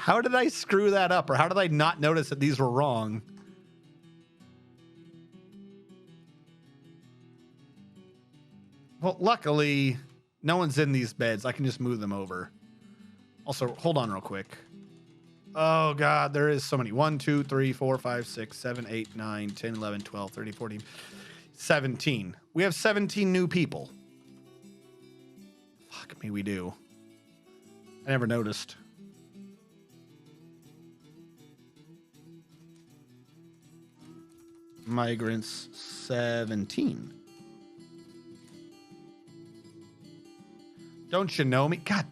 How did I screw that up? Or how did I not notice that these were wrong? Well, luckily, no one's in these beds. I can just move them over. Also, hold on real quick. Oh, God, there is so many. 1, 2, 3, 4, 5, 6, 7, 8, 9, 10, 11, 12, 13, 14, 17. We have 17 new people. Fuck me, we do. I never noticed. Migrants, 17. Don't you know me? God.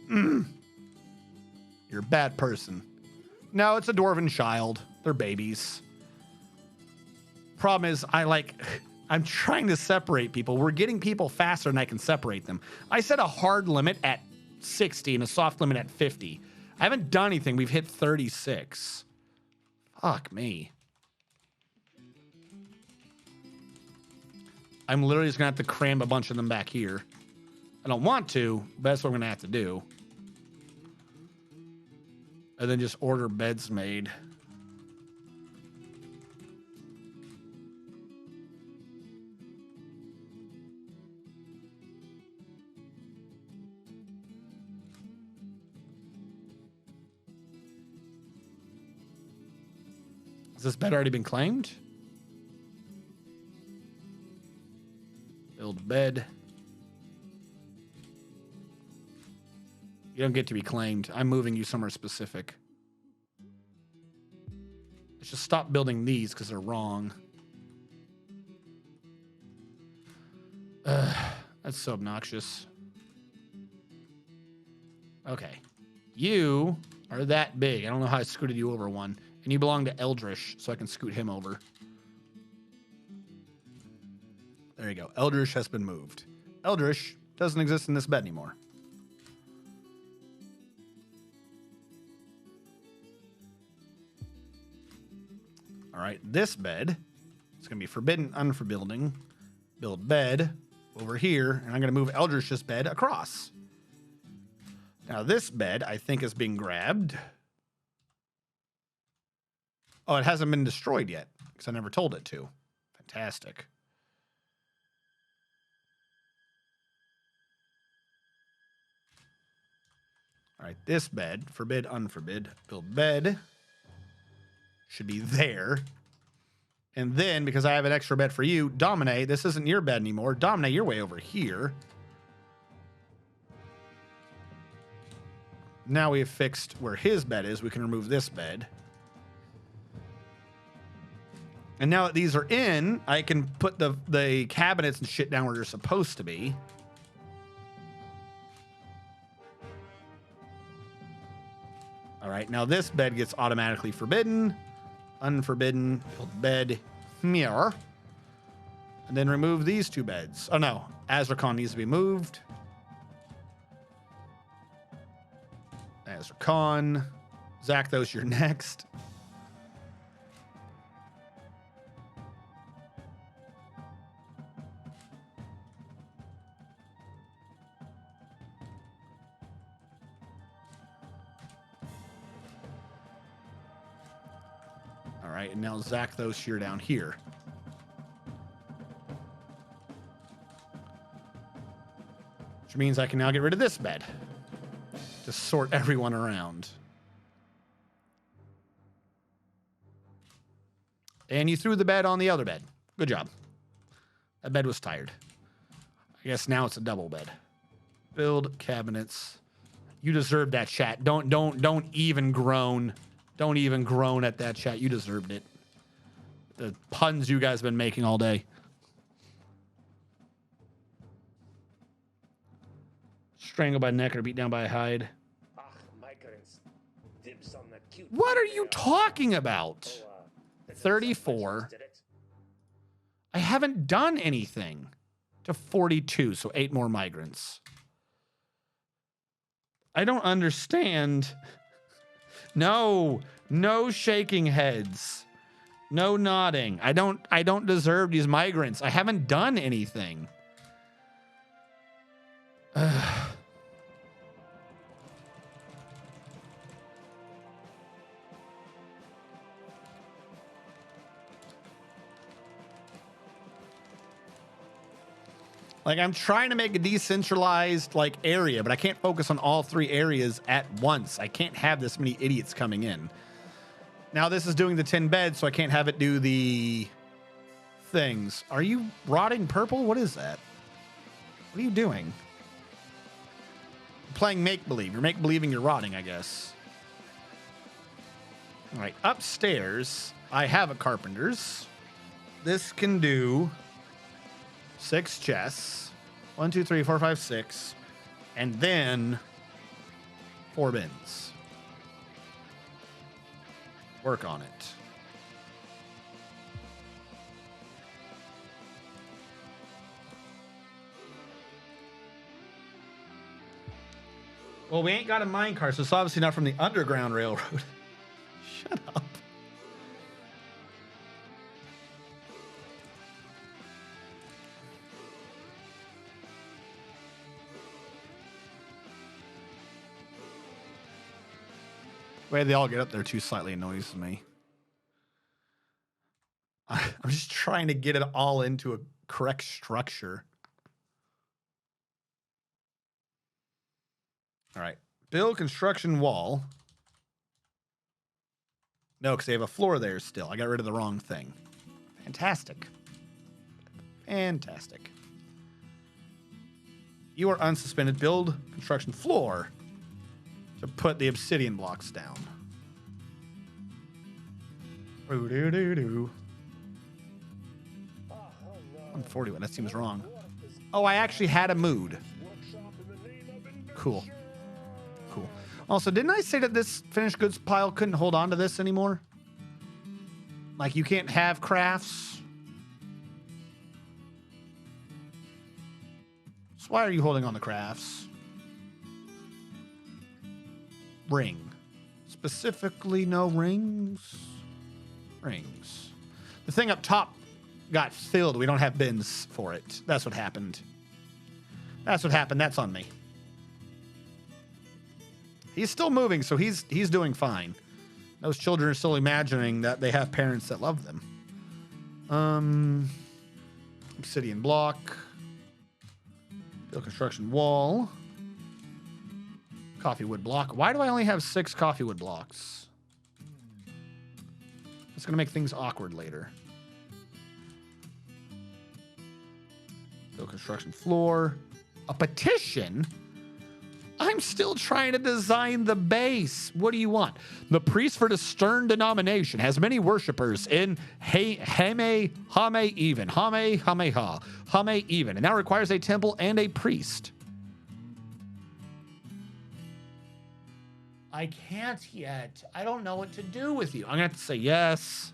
You're a bad person. No, it's a dwarven child. They're babies. Problem is, I'm trying to separate people. We're getting people faster than I can separate them. I set a hard limit at 60 and a soft limit at 50. I haven't done anything. We've hit 36. Fuck me. I'm literally just going to have to cram a bunch of them back here. I don't want to, but that's what I'm going to have to do. And then just order beds made. Has this bed already been claimed? Build bed. You don't get to be claimed. I'm moving you somewhere specific. Let's just stop building these because they're wrong. That's so obnoxious. Okay. You are that big. I don't know how I scooted you over one. And you belong to Eldritch, so I can scoot him over. There you go. Eldritch has been moved. Eldritch doesn't exist in this bed anymore. All right, this bed is going to be forbidden, unforbidden. Build bed over here, and I'm going to move Eldritch's bed across. Now, this bed, I think, is being grabbed. Oh, it hasn't been destroyed yet, because I never told it to. Fantastic. All right, this bed, forbid, unforbid, build bed, should be there. And then, because I have an extra bed for you, Domine, this isn't your bed anymore. Domine, you're way over here. Now we have fixed where his bed is. We can remove this bed. And now that these are in, I can put the cabinets and shit down where they're supposed to be. All right, now this bed gets automatically forbidden. Unforbidden, build bed here. And then remove these two beds. Oh no, Azrakon needs to be moved. Azrakon. Zakthos, you're next. All right, and now Zakthos, you're down here. Which means I can now get rid of this bed. To sort everyone around. And you threw the bed on the other bed. Good job. That bed was tired. I guess now it's a double bed. Build cabinets. You deserve that, chat. Don't even groan. Don't even groan at that, chat. You deserved it. The puns you guys have been making all day. Strangled by neck or beat down by a hide. What are you talking about? 34. I haven't done anything. To 42, so 8 more migrants. I don't understand. No shaking heads. No nodding. I don't deserve these migrants. I haven't done anything. Like, I'm trying to make a decentralized, like, area, but I can't focus on all 3 areas at once. I can't have this many idiots coming in. Now, this is doing the 10 beds, so I can't have it do the things. Are you rotting purple? What is that? What are you doing? You're playing make-believe. You're make-believing you're rotting, I guess. All right, upstairs, I have a carpenter's. This can do 6 chests. 1, 2, 3, 4, 5, 6. And then 4 bins. Work on it. Well, we ain't got a minecart, so it's obviously not from the Underground Railroad. Shut up. The way they all get up there too slightly annoys me. I'm just trying to get it all into a correct structure. All right. Build construction wall. No, because they have a floor there still. I got rid of the wrong thing. Fantastic. Fantastic. You are unsuspended. Build construction floor to put the obsidian blocks down. Ooh, doo, doo, doo. 141. That seems wrong. Oh, I actually had a mood. Cool. Cool. Also, didn't I say that this finished goods pile couldn't hold on to this anymore? Like, you can't have crafts? So why are you holding on the crafts? Ring. Specifically, no rings. Rings. The thing up top got filled. We don't have bins for it. That's what happened. That's what happened. That's on me. He's still moving, so he's doing fine. Those children are still imagining that they have parents that love them. Obsidian block. Build construction wall. Coffee wood block. Why do I only have 6 coffee wood blocks? It's going to make things awkward later. Build construction floor. A petition? I'm still trying to design the base. What do you want? The priest for the Stern denomination has many worshippers in HameEven. HameEven. And now requires a temple and a priest. I can't yet. I don't know what to do with you. I'm going to have to say yes.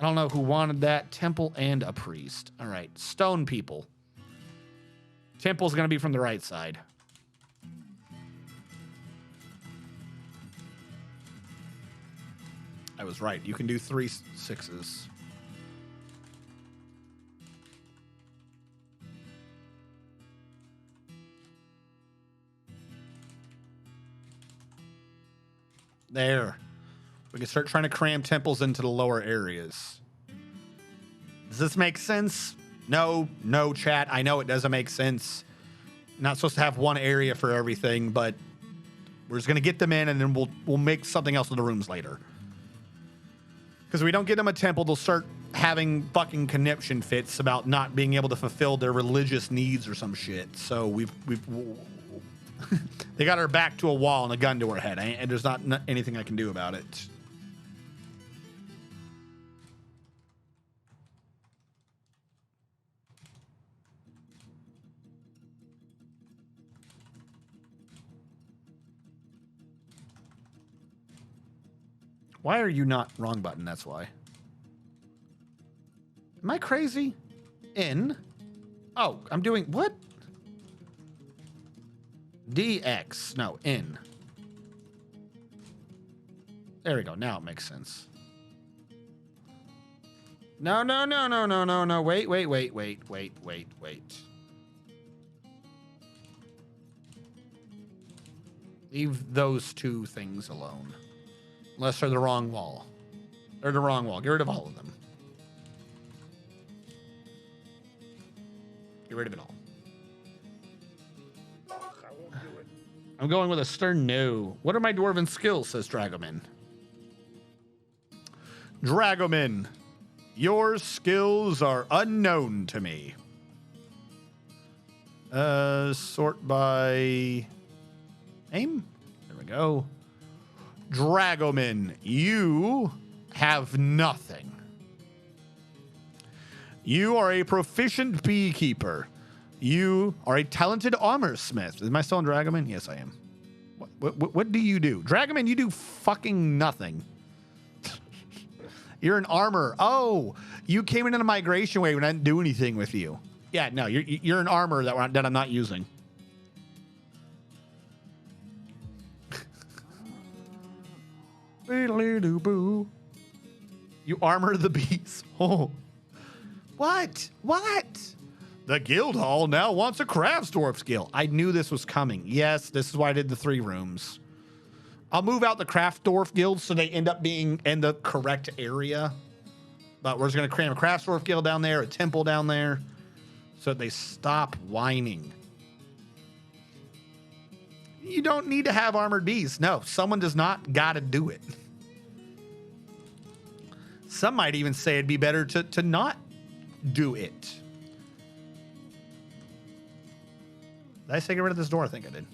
I don't know who wanted that. Temple and a priest. All right. Stone people. Temple's going to be from the right side. I was right. You can do 3 6s. There. We can start trying to cram temples into the lower areas. Does this make sense? No, chat. I know it doesn't make sense. Not supposed to have one area for everything, but we're just gonna get them in, and then we'll make something else with the rooms later. Because if we don't get them a temple, they'll start having fucking conniption fits about not being able to fulfill their religious needs or some shit. So we've they got our back to a wall and a gun to our head, and there's not anything I can do about it. Why are you not wrong button? That's why. Am I crazy? In? Oh, I'm doing what? DX. No, in. There we go. Now it makes sense. No. Wait. Leave those 2 things alone. Unless they're the wrong wall. They're the wrong wall. Get rid of all of them. Get rid of it all. Ugh, I won't do it. I'm going with a stern no. What are my dwarven skills, says Dragoman. Dragoman, your skills are unknown to me. Sort by aim. There we go. Dragoman, you have nothing. You are a proficient beekeeper. You are a talented armor smith. Am I still on Dragoman? Yes, I am. What do you do? Dragoman, you do fucking nothing. You're an armor. Oh, you came into the migration wave and I didn't do anything with you. Yeah, no, you're an armor that I'm not using. You armor the bees. Oh. What? What? The guild hall now wants a crafts dwarf skill. I knew this was coming. Yes, this is why I did the 3 rooms. I'll move out the craft dwarf guild so they end up being in the correct area. But we're just going to cram a crafts dwarf guild down there, a temple down there, so that they stop whining. You don't need to have armored bees. No, someone does not got to do it. Some might even say it'd be better to not do it. Did I say get rid of this door? I think I did.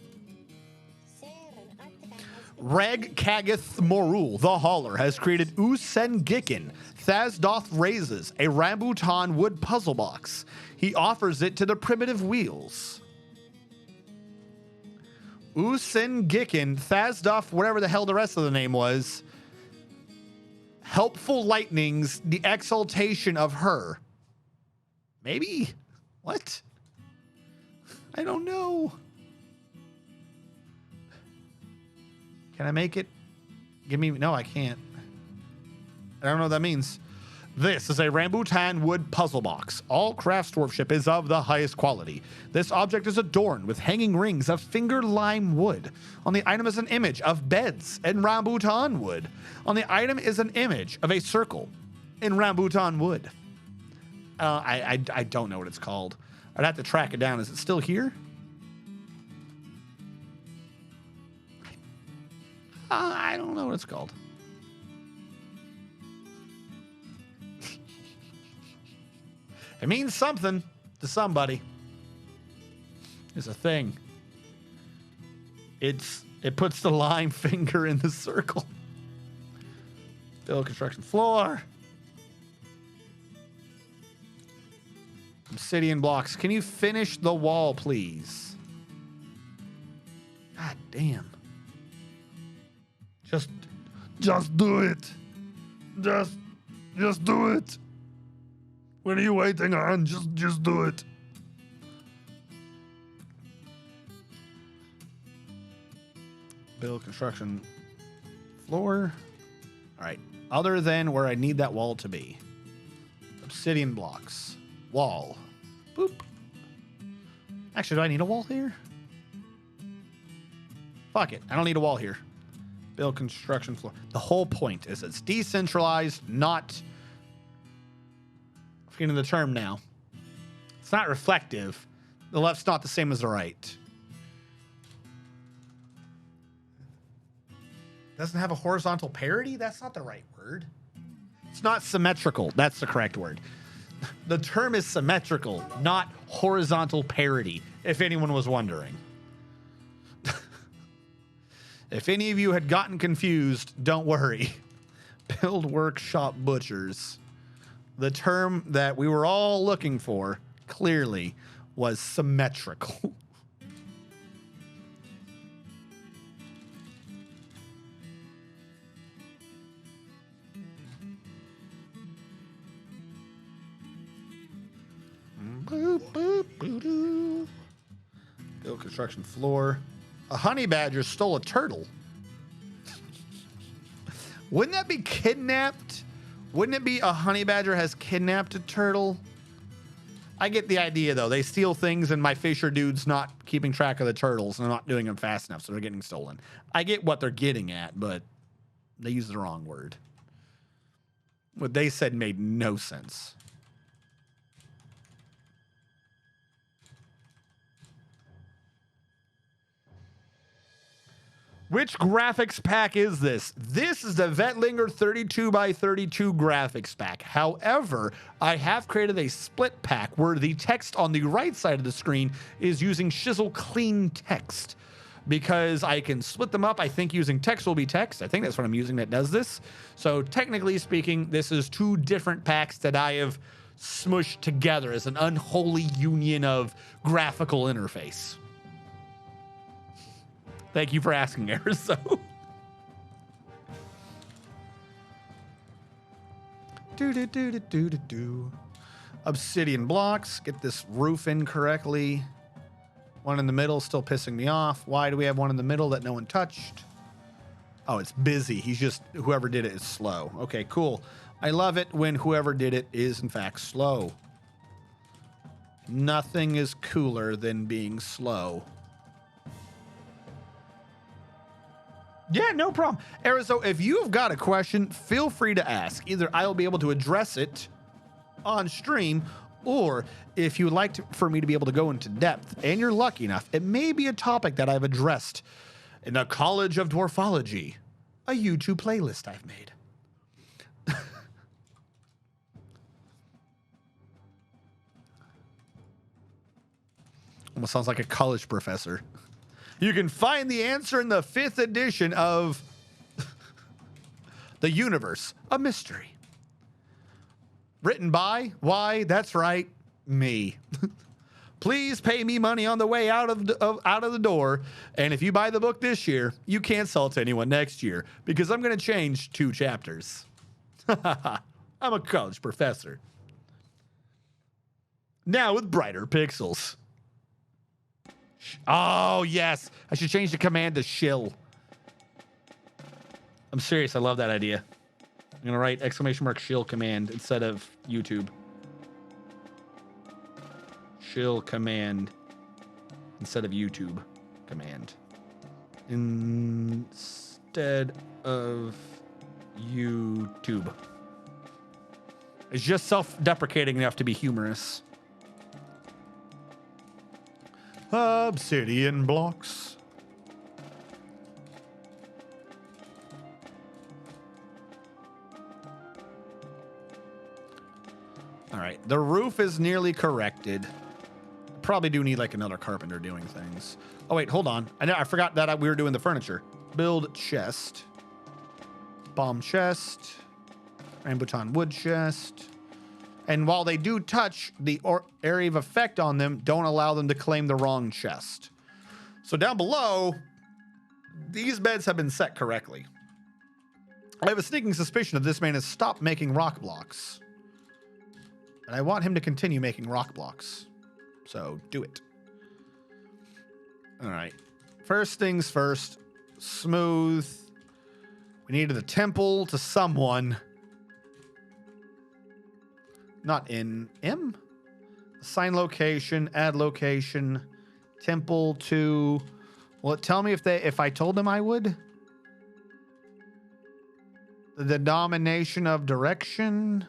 Reg Kagath Morul, the Hauler, has created Usen Gikken, Thasdoth Raises, a Rambutan wood puzzle box. He offers it to the primitive wheels. Usen Gikken, Thasdoth, whatever the hell the rest of the name was. Helpful lightnings, the exaltation of her. Maybe? What? I don't know. Can I make it? Give me... No, I can't. I don't know what that means. This is a Rambutan wood puzzle box. All crafts dwarfship is of the highest quality. This object is adorned with hanging rings of finger lime wood. On the item is an image of beds in Rambutan wood. On the item is an image of a circle in Rambutan wood. I don't know what it's called. I'd have to track it down. Is it still here? I don't know what it's called. It means something to somebody. It's a thing. It puts the lime finger in the circle. Build construction floor. Obsidian blocks. Can you finish the wall, please? God damn. Just do it. Just do it. What are you waiting on? Just do it. Build construction floor. All right. Other than where I need that wall to be. Obsidian blocks. Wall. Boop. Actually, do I need a wall here? Fuck it. I don't need a wall here. Build construction floor. The whole point is it's decentralized, not... I'm forgetting the term now. It's not reflective. The left's not the same as the right. Doesn't have a horizontal parity? That's not the right word. It's not symmetrical. That's the correct word. The term is symmetrical, not horizontal parity, if anyone was wondering. If any of you had gotten confused, don't worry. Build workshop butchers. The term that we were all looking for, clearly, was symmetrical. Boop, boop, boo-doo. Build construction floor. A honey badger stole a turtle. Wouldn't that be kidnapped? Wouldn't it be a honey badger has kidnapped a turtle? I get the idea, though. They steal things, and my fisher dude's not keeping track of the turtles, and they're not doing them fast enough, so they're getting stolen. I get what they're getting at, but they used the wrong word. What they said made no sense. Which graphics pack is this? This is the Vetlinger 32 by 32 graphics pack. However, I have created a split pack where the text on the right side of the screen is using Shizzle Clean Text. Because I can split them up, I think using text will be text. I think that's what I'm using that does this. So technically speaking, this is two different packs that I have smushed together as an unholy union of graphical interface. Thank you for asking, Arizo. Obsidian blocks. Get this roof in correctly. One in the middle still pissing me off. Why do we have one in the middle that no one touched? Oh, it's busy. He's just, whoever did it is slow. Okay, cool. I love it when whoever did it is in fact slow. Nothing is cooler than being slow. Yeah, no problem. Arizo, if you've got a question, feel free to ask. Either I'll be able to address it on stream, or if you would like for me to be able to go into depth, and you're lucky enough, it may be a topic that I've addressed in the College of Dwarfology, a YouTube playlist I've made. Almost sounds like a college professor. You can find the answer in the 5th edition of The Universe, a Mystery. Written by, why, that's right, me. Please pay me money on the way out of the door. And if you buy the book this year, you can't sell it to anyone next year because I'm going to change 2 chapters. I'm a college professor. Now with brighter pixels. Oh, yes. I should change the command to shill. I'm serious. I love that idea. I'm going to write exclamation mark shill command instead of YouTube. Shill command instead of YouTube command. Instead of YouTube. It's just self-deprecating enough to be humorous. Obsidian blocks. All right, the roof is nearly corrected. Probably do need like another carpenter doing things. Oh wait, hold on. I forgot that we were doing the furniture. Build chest. Bomb chest. Rambutan wood chest. And while they do touch, the area of effect on them don't allow them to claim the wrong chest. So down below, these beds have been set correctly. I have a sneaking suspicion that this man has stopped making rock blocks. And I want him to continue making rock blocks. So do it. All right. First things first. Smooth. We needed a temple to someone. Not in M. Assign location. Add location. Temple to. Will it tell me if I told them I would? The denomination of direction.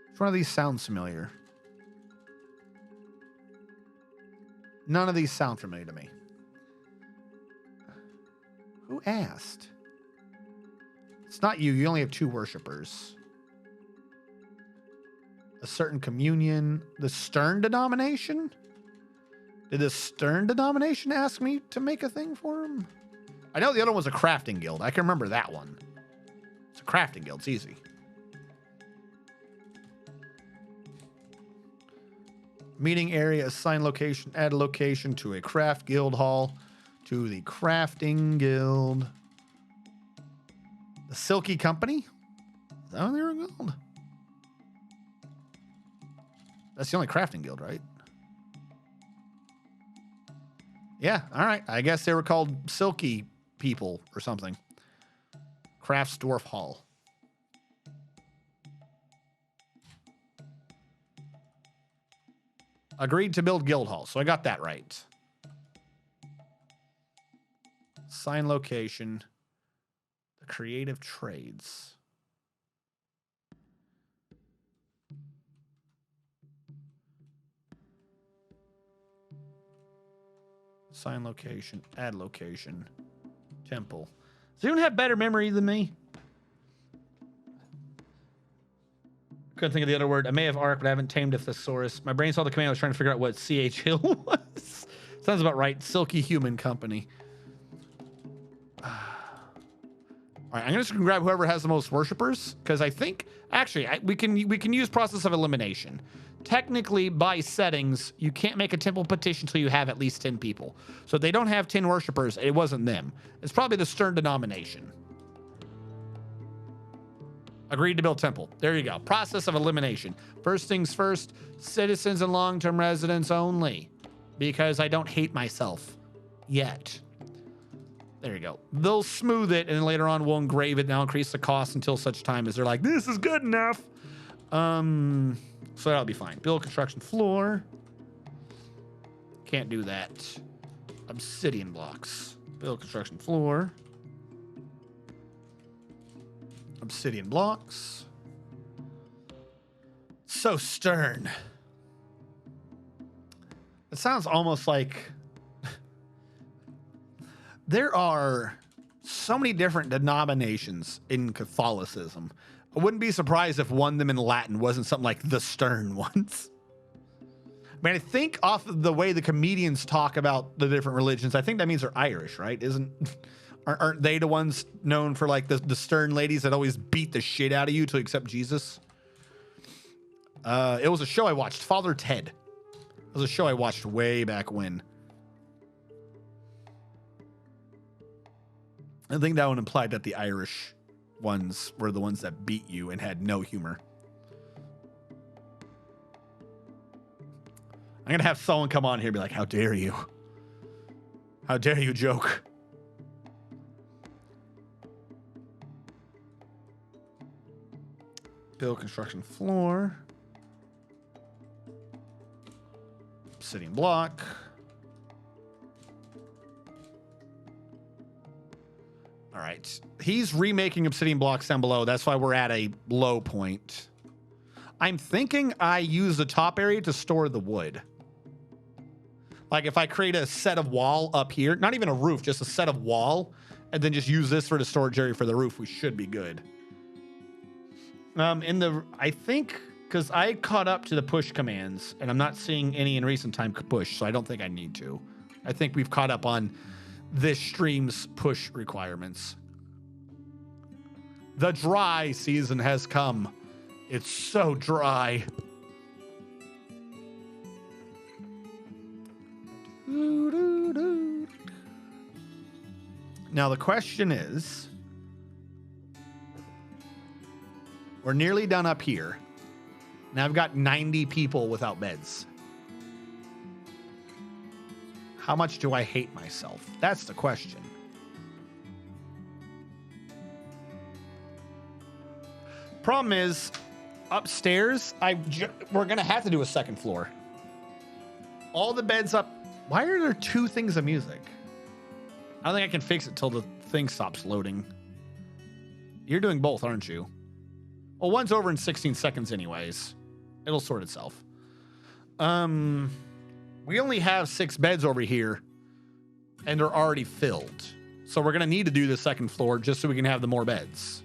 Which one of these sounds familiar? None of these sound familiar to me. Who asked? It's not you. You only have 2 worshipers. A certain communion. The Stern denomination? Did the Stern denomination ask me to make a thing for him? I know the other one's a crafting guild. I can remember that one. It's a crafting guild. It's easy. Meeting area, assign location, add a location to a craft guild hall, to the crafting guild. The Silky Company? Is that what they were called? That's the only crafting guild, right? Yeah, all right. I guess they were called Silky People or something. Crafts Dwarf Hall. Agreed to build guild hall, so I got that right. Sign location. The creative trades. Assign location. Add location. Temple. Does anyone have better memory than me? Couldn't think of the other word. I may have arc, but I haven't tamed a thesaurus. My brain saw the command. I was trying to figure out what CH Hill was. Sounds about right. Silky Human Company. All right, I'm just gonna grab whoever has the most worshippers, because I think actually we can use process of elimination. Technically, by settings, you can't make a temple petition until you have at least 10 people. So if they don't have 10 worshippers, it wasn't them. It's probably the stern denomination. Agreed to build temple. There you go. Process of elimination. First things first, citizens and long-term residents only, because I don't hate myself yet. There you go. They'll smooth it, and then later on we'll engrave it, and I'll increase the cost until such time as they're like, this is good enough. So that'll be fine. Build construction floor. Can't do that. Obsidian blocks. Build construction floor. Obsidian blocks. So stern. It sounds almost like there are so many different denominations in Catholicism. I wouldn't be surprised if one of them in Latin wasn't something like the stern ones. I mean, I think off of the way the comedians talk about the different religions, I think that means they're Irish, right? Aren't they the ones known for like the stern ladies that always beat the shit out of you to accept Jesus? It was a show I watched, Father Ted. It was a show I watched way back when. I think that one implied that the Irish ones were the ones that beat you and had no humor. I'm going to have someone come on here and be like, how dare you? How dare you joke? Build construction floor. Obsidian block. All right. He's remaking obsidian blocks down below. That's why we're at a low point. I'm thinking I use the top area to store the wood. Like if I create a set of wall up here, not even a roof, just a set of wall, and then just use this for the storage area for the roof, we should be good. I think, because I caught up to the push commands, and I'm not seeing any in recent time push, so I don't think I need to. I think we've caught up on this stream's push requirements. The dry season has come. It's so dry. Now the question is, we're nearly done up here. Now I've got 90 people without beds. How much do I hate myself? That's the question. Problem is, upstairs, we're going to have to do a second floor. All the beds up. Why are there two things of music? I don't think I can fix it till the thing stops loading. You're doing both, aren't you? Well, one's over in 16 seconds anyways. It'll sort itself. We only have 6 beds over here, and they're already filled. So we're going to need to do the second floor just so we can have the more beds.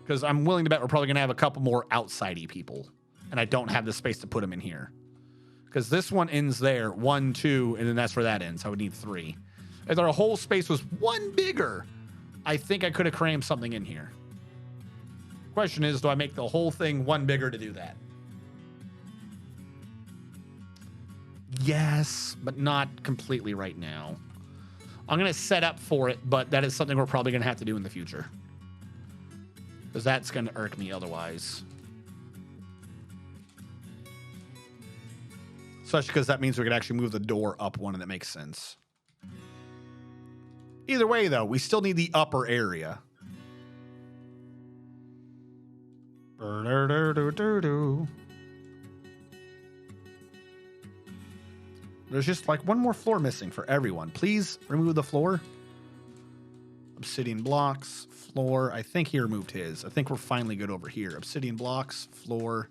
Because I'm willing to bet we're probably going to have a couple more outside-y people, and I don't have the space to put them in here. Because this one ends there, 1, 2, and then that's where that ends. I would need 3. If our whole space was 1 bigger, I think I could have crammed something in here. Question is, do I make the whole thing 1 bigger to do that? Yes, but not completely right now. I'm going to set up for it, but that is something we're probably going to have to do in the future. Because that's going to irk me otherwise. Especially because that means we could actually move the door up one and that makes sense. Either way, though, we still need the upper area. There's just like one more floor missing for everyone. Please remove the floor. Obsidian blocks, floor. I think he removed his. I think we're finally good over here. Obsidian blocks, floor.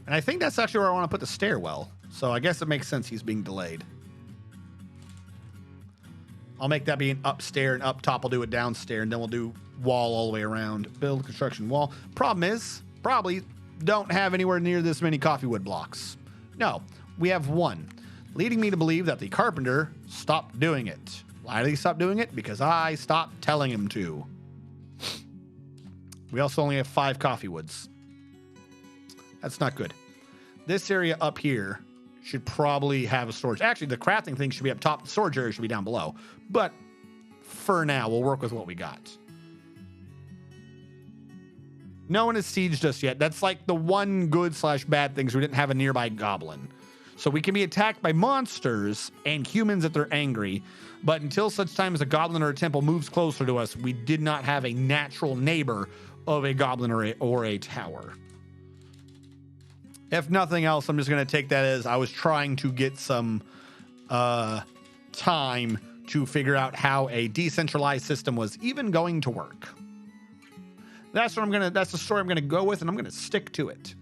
And I think that's actually where I want to put the stairwell. So I guess it makes sense he's being delayed. I'll make that be an upstairs, and up top I'll do a downstairs, and then we'll do wall all the way around. Build construction wall. Problem is, probably don't have anywhere near this many coffee wood blocks. No, we have one, leading me to believe that the carpenter stopped doing it. Why did he stop doing it? Because I stopped telling him to. We also only have 5 coffee woods. That's not good. This area up here should probably have a storage. Actually, the crafting thing should be up top. The storage area should be down below. But for now, we'll work with what we got. No one has sieged us yet. That's like the one good / bad thing is we didn't have a nearby goblin. So we can be attacked by monsters and humans if they're angry. But until such time as a goblin or a temple moves closer to us, we did not have a natural neighbor of a goblin or a tower. If nothing else, I'm just going to take that as I was trying to get some time to figure out how a decentralized system was even going to work. That's the story I'm going to go with, and I'm going to stick to it.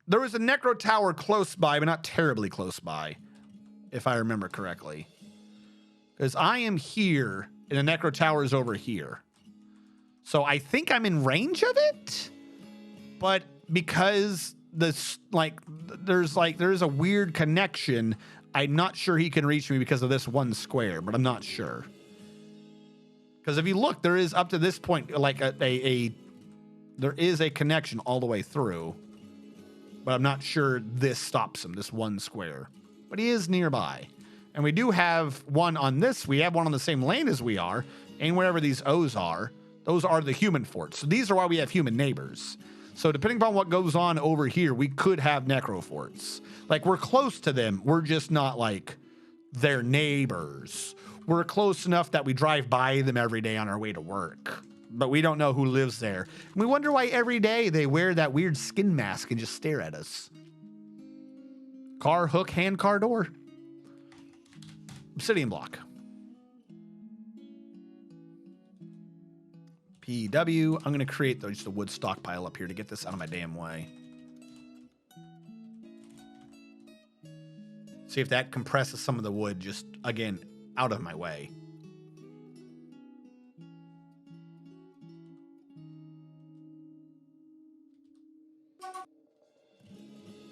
There was a necro tower close by, but not terribly close by, if I remember correctly. Because I am here, and the necro tower is over here. So I think I'm in range of it. But because there's a weird connection, I'm not sure he can reach me because of this one square, but I'm not sure. Because if you look, there is up to this point, like there is a connection all the way through, but I'm not sure this stops him, this one square, but he is nearby. And we do have one on this. We have one on the same lane as we are, and wherever these O's are, those are the human forts. So these are why we have human neighbors. So depending upon what goes on over here, we could have necro forts. Like, we're close to them. We're just not like their neighbors. We're close enough that we drive by them every day on our way to work, but we don't know who lives there. And we wonder why every day they wear that weird skin mask and just stare at us. Car hook, hand car door. Obsidian block. PW. I'm going to create just a wood stockpile up here to get this out of my damn way. See if that compresses some of the wood just, again, out of my way.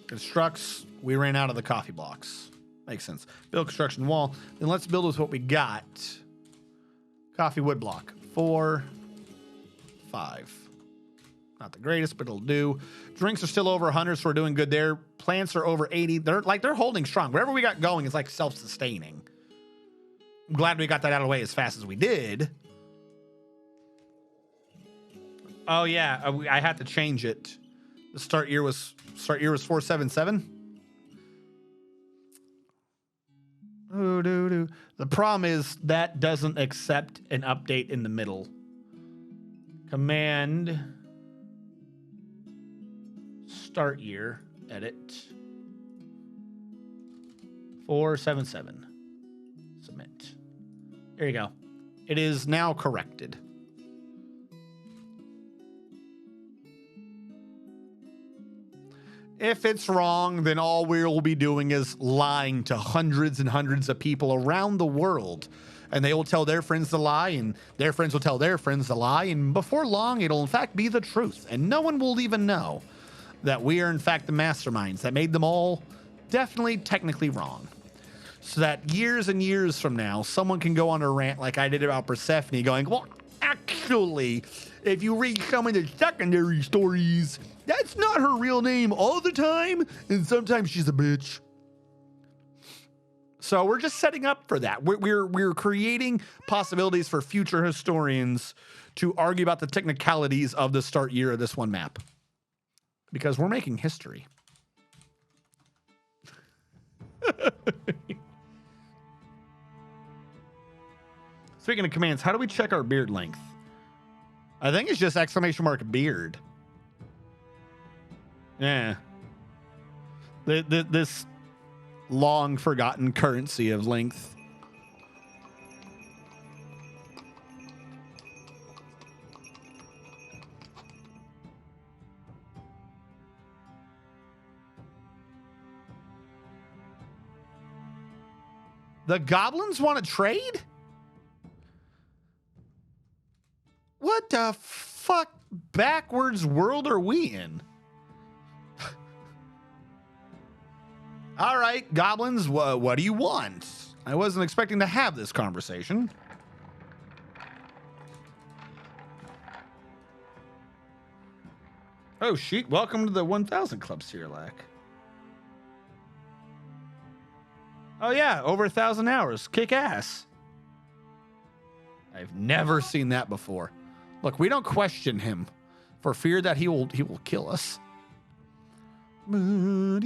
Constructs. We ran out of the coffee blocks. Makes sense. Build construction wall. Then let's build with what we got. Coffee wood block. 4, 5. Not the greatest, but it'll do. Drinks are still over 100, so we're doing good there. Plants are over 80. They're holding strong. Whatever we got going is like self-sustaining. I'm glad we got that out of the way as fast as we did. Oh yeah, I had to change it. The start year was 477. The problem is that doesn't accept an update in the middle. Command start year edit 477. Submit. There you go. It is now corrected. If it's wrong, then all we'll be doing is lying to hundreds and hundreds of people around the world. And they will tell their friends the lie, and their friends will tell their friends the lie. And before long, it'll in fact be the truth. And no one will even know that we are in fact the masterminds that made them all definitely technically wrong. So that years and years from now, someone can go on a rant like I did about Persephone going, well, actually, if you read some of the secondary stories, that's not her real name all the time, and sometimes she's a bitch. So we're just setting up for that. We're creating possibilities for future historians to argue about the technicalities of the start year of this one map. Because we're making history. Speaking of commands, how do we check our beard length? I think it's just ! beard. Yeah. This long forgotten currency of length. The goblins want to trade? What the fuck backwards world are we in? All right, goblins, what do you want? I wasn't expecting to have this conversation. Oh, shit. Welcome to the 1000 Club, Sirlac. Oh, yeah. Over 1,000 hours. Kick ass. I've never seen that before. Look, we don't question him for fear that he will kill us. I'm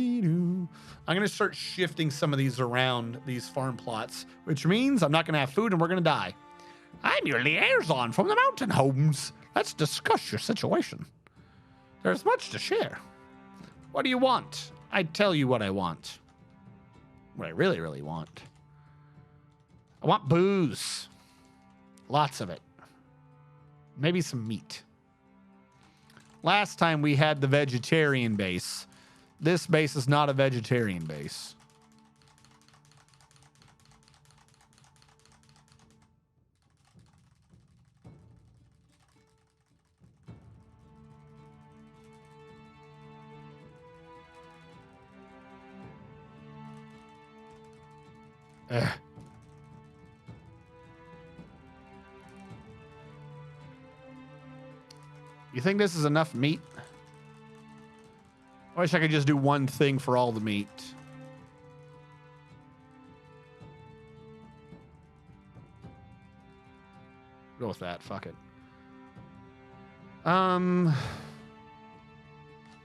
going to start shifting some of these around, these farm plots, which means I'm not going to have food and we're going to die. I'm your liaison from the mountain homes. Let's discuss your situation. There's much to share. What do you want? I tell you what I want. What I really, really want. I want booze. Lots of it. Maybe some meat. Last time we had the vegetarian base. This base is not a vegetarian base. Ugh. You think this is enough meat? I wish I could just do one thing for all the meat. Go with that. Fuck it.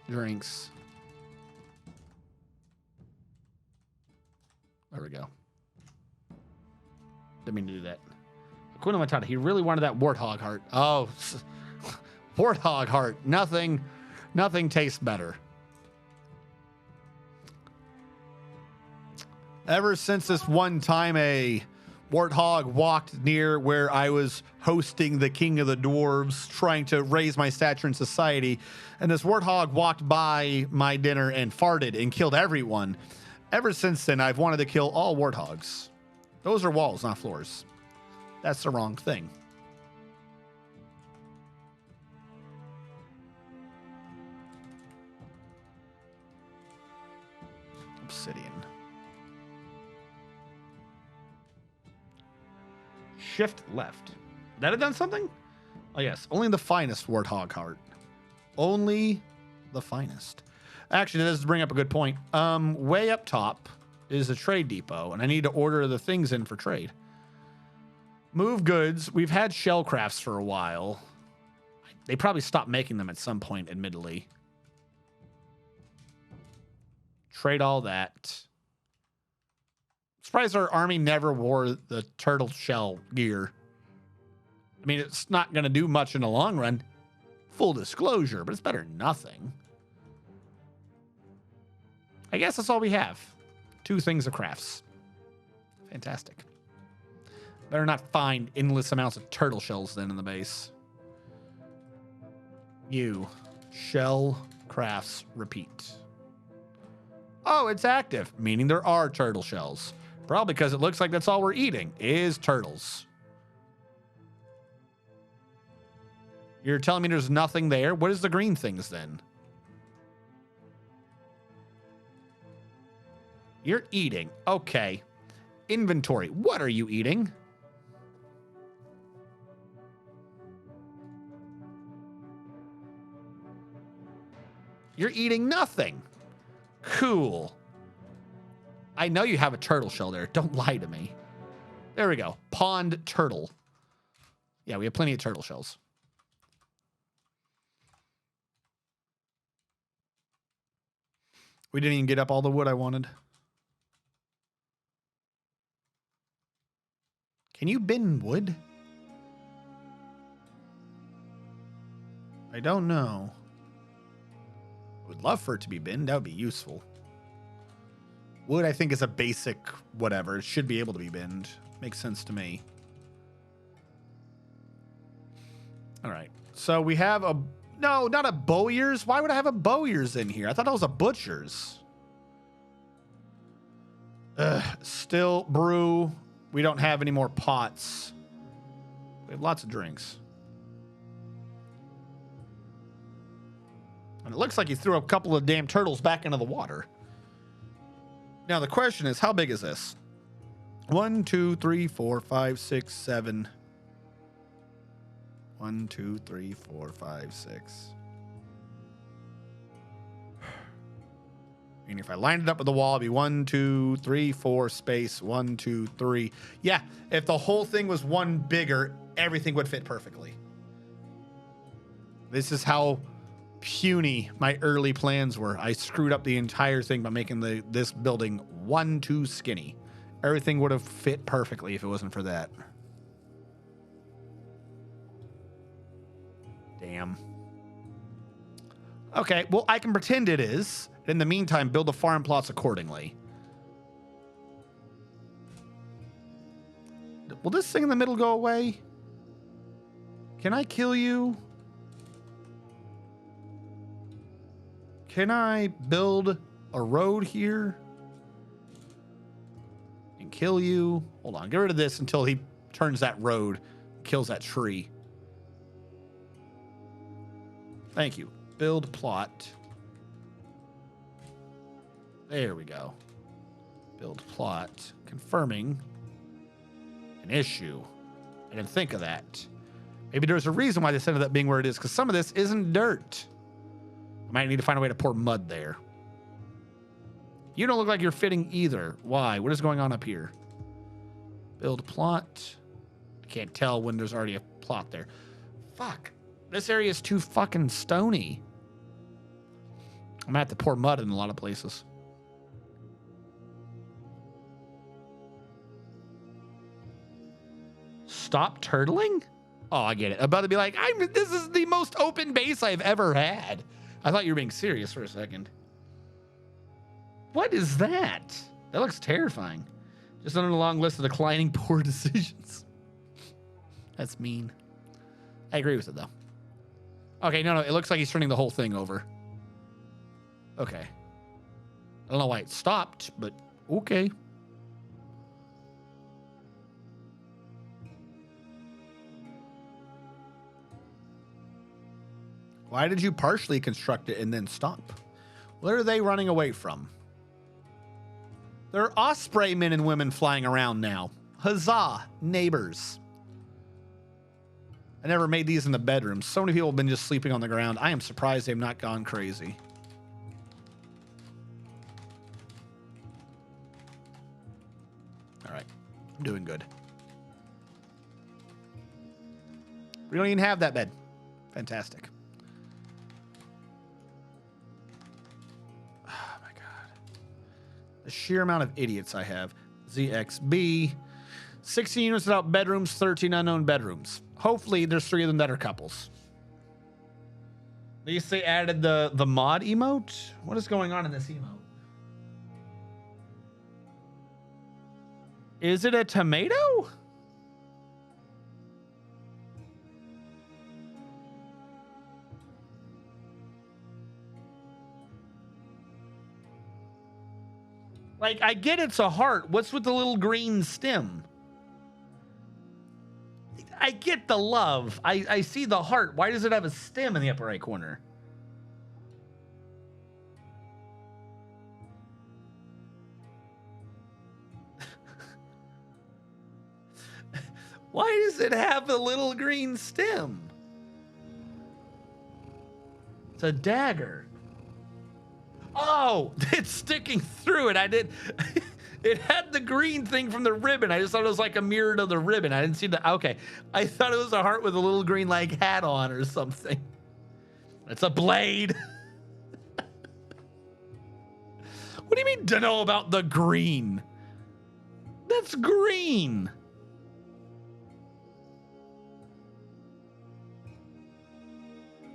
Drinks. There we go. Didn't mean to do that. Quinn Matata, he really wanted that warthog heart. Oh, warthog heart. Nothing tastes better. Ever since this one time a warthog walked near where I was hosting the King of the Dwarves, trying to raise my stature in society, and this warthog walked by my dinner and farted and killed everyone. Ever since then, I've wanted to kill all warthogs. Those are walls, not floors. That's the wrong thing. Obsidian. Shift left. That had done something? Oh, yes. Only the finest warthog heart. Only the finest. Actually, that does bring up a good point. Way up top is a trade depot, and I need to order the things in for trade. Move goods. We've had shell crafts for a while. They probably stopped making them at some point, admittedly. Trade all that. Surprised our army never wore the turtle shell gear. I mean, it's not going to do much in the long run. Full disclosure, but it's better than nothing. I guess that's all we have. 2 things of crafts. Fantastic. Better not find endless amounts of turtle shells then in the base. You. Shell crafts repeat. Oh, it's active, meaning there are turtle shells. Probably because it looks like that's all we're eating is turtles. You're telling me there's nothing there? What is the green things then? You're eating. Okay. Inventory. What are you eating? You're eating nothing. Cool. I know you have a turtle shell there. Don't lie to me. There we go. Pond turtle. Yeah, we have plenty of turtle shells. We didn't even get up all the wood I wanted. Can you bin wood? I don't know. Would love for it to be binned. That would be useful. Wood, I think, is a basic whatever. It should be able to be binned. Makes sense to me. All right. So we have a... No, not a Bowyer's. Why would I have a Bowyer's in here? I thought that was a Butcher's. Still brew. We don't have any more pots. We have lots of drinks. And it looks like he threw a couple of damn turtles back into the water. Now the question is, how big is this? 1, 2, 3, 4, 5, 6, 7. 1, 2, 3, 4, 5, 6. And if I lined it up with the wall, it'd be 1, 2, 3, 4 space 1, 2, 3. Yeah, if the whole thing was one bigger, everything would fit perfectly. This is how puny my early plans were. I screwed up the entire thing by making this building one too skinny. Everything would have fit perfectly if it wasn't for that. Damn. Okay, well, I can pretend it is. In the meantime, build the farm plots accordingly. Will this thing in the middle go away? Can I kill you? Can I build a road here? And kill you? Hold on, get rid of this until he turns that road, kills that tree. Thank you. Build plot. There we go. Build plot. Confirming an issue. I didn't think of that. Maybe there's a reason why this ended up being where it is, because some of this isn't dirt. I might need to find a way to pour mud there. You don't look like you're fitting either. Why? What is going on up here? Build plot. I can't tell when there's already a plot there. Fuck. This area is too fucking stony. I'm gonna have to pour mud in a lot of places. Stop turtling? Oh, I get it. I'm about to be like, this is the most open base I've ever had. I thought you were being serious for a second. What is that? That looks terrifying. Just on a long list of declining poor decisions. That's mean. I agree with it, though. Okay, no, it looks like he's turning the whole thing over. Okay. I don't know why it stopped, but okay. Why did you partially construct it and then stop? What are they running away from? There are osprey men and women flying around now. Huzzah, neighbors. I never made these in the bedroom. So many people have been just sleeping on the ground. I am surprised they've not gone crazy. All right, I'm doing good. We don't even have that bed. Fantastic. The sheer amount of idiots I have. ZXB. 16 units without bedrooms, 13 unknown bedrooms. Hopefully there's 3 of them that are couples. At least they added the mod emote. What is going on in this emote? Is it a tomato? Like, I get it's a heart. What's with the little green stem? I get the love. I see the heart. Why does it have a stem in the upper right corner? Why does it have a little green stem? It's a dagger. Oh, it's sticking through it. I did. It had the green thing from the ribbon. I just thought it was like a mirror to the ribbon. I didn't see the. Okay. I thought it was a heart with a little green like hat on or something. It's a blade. What do you mean, don't know about the green? That's green.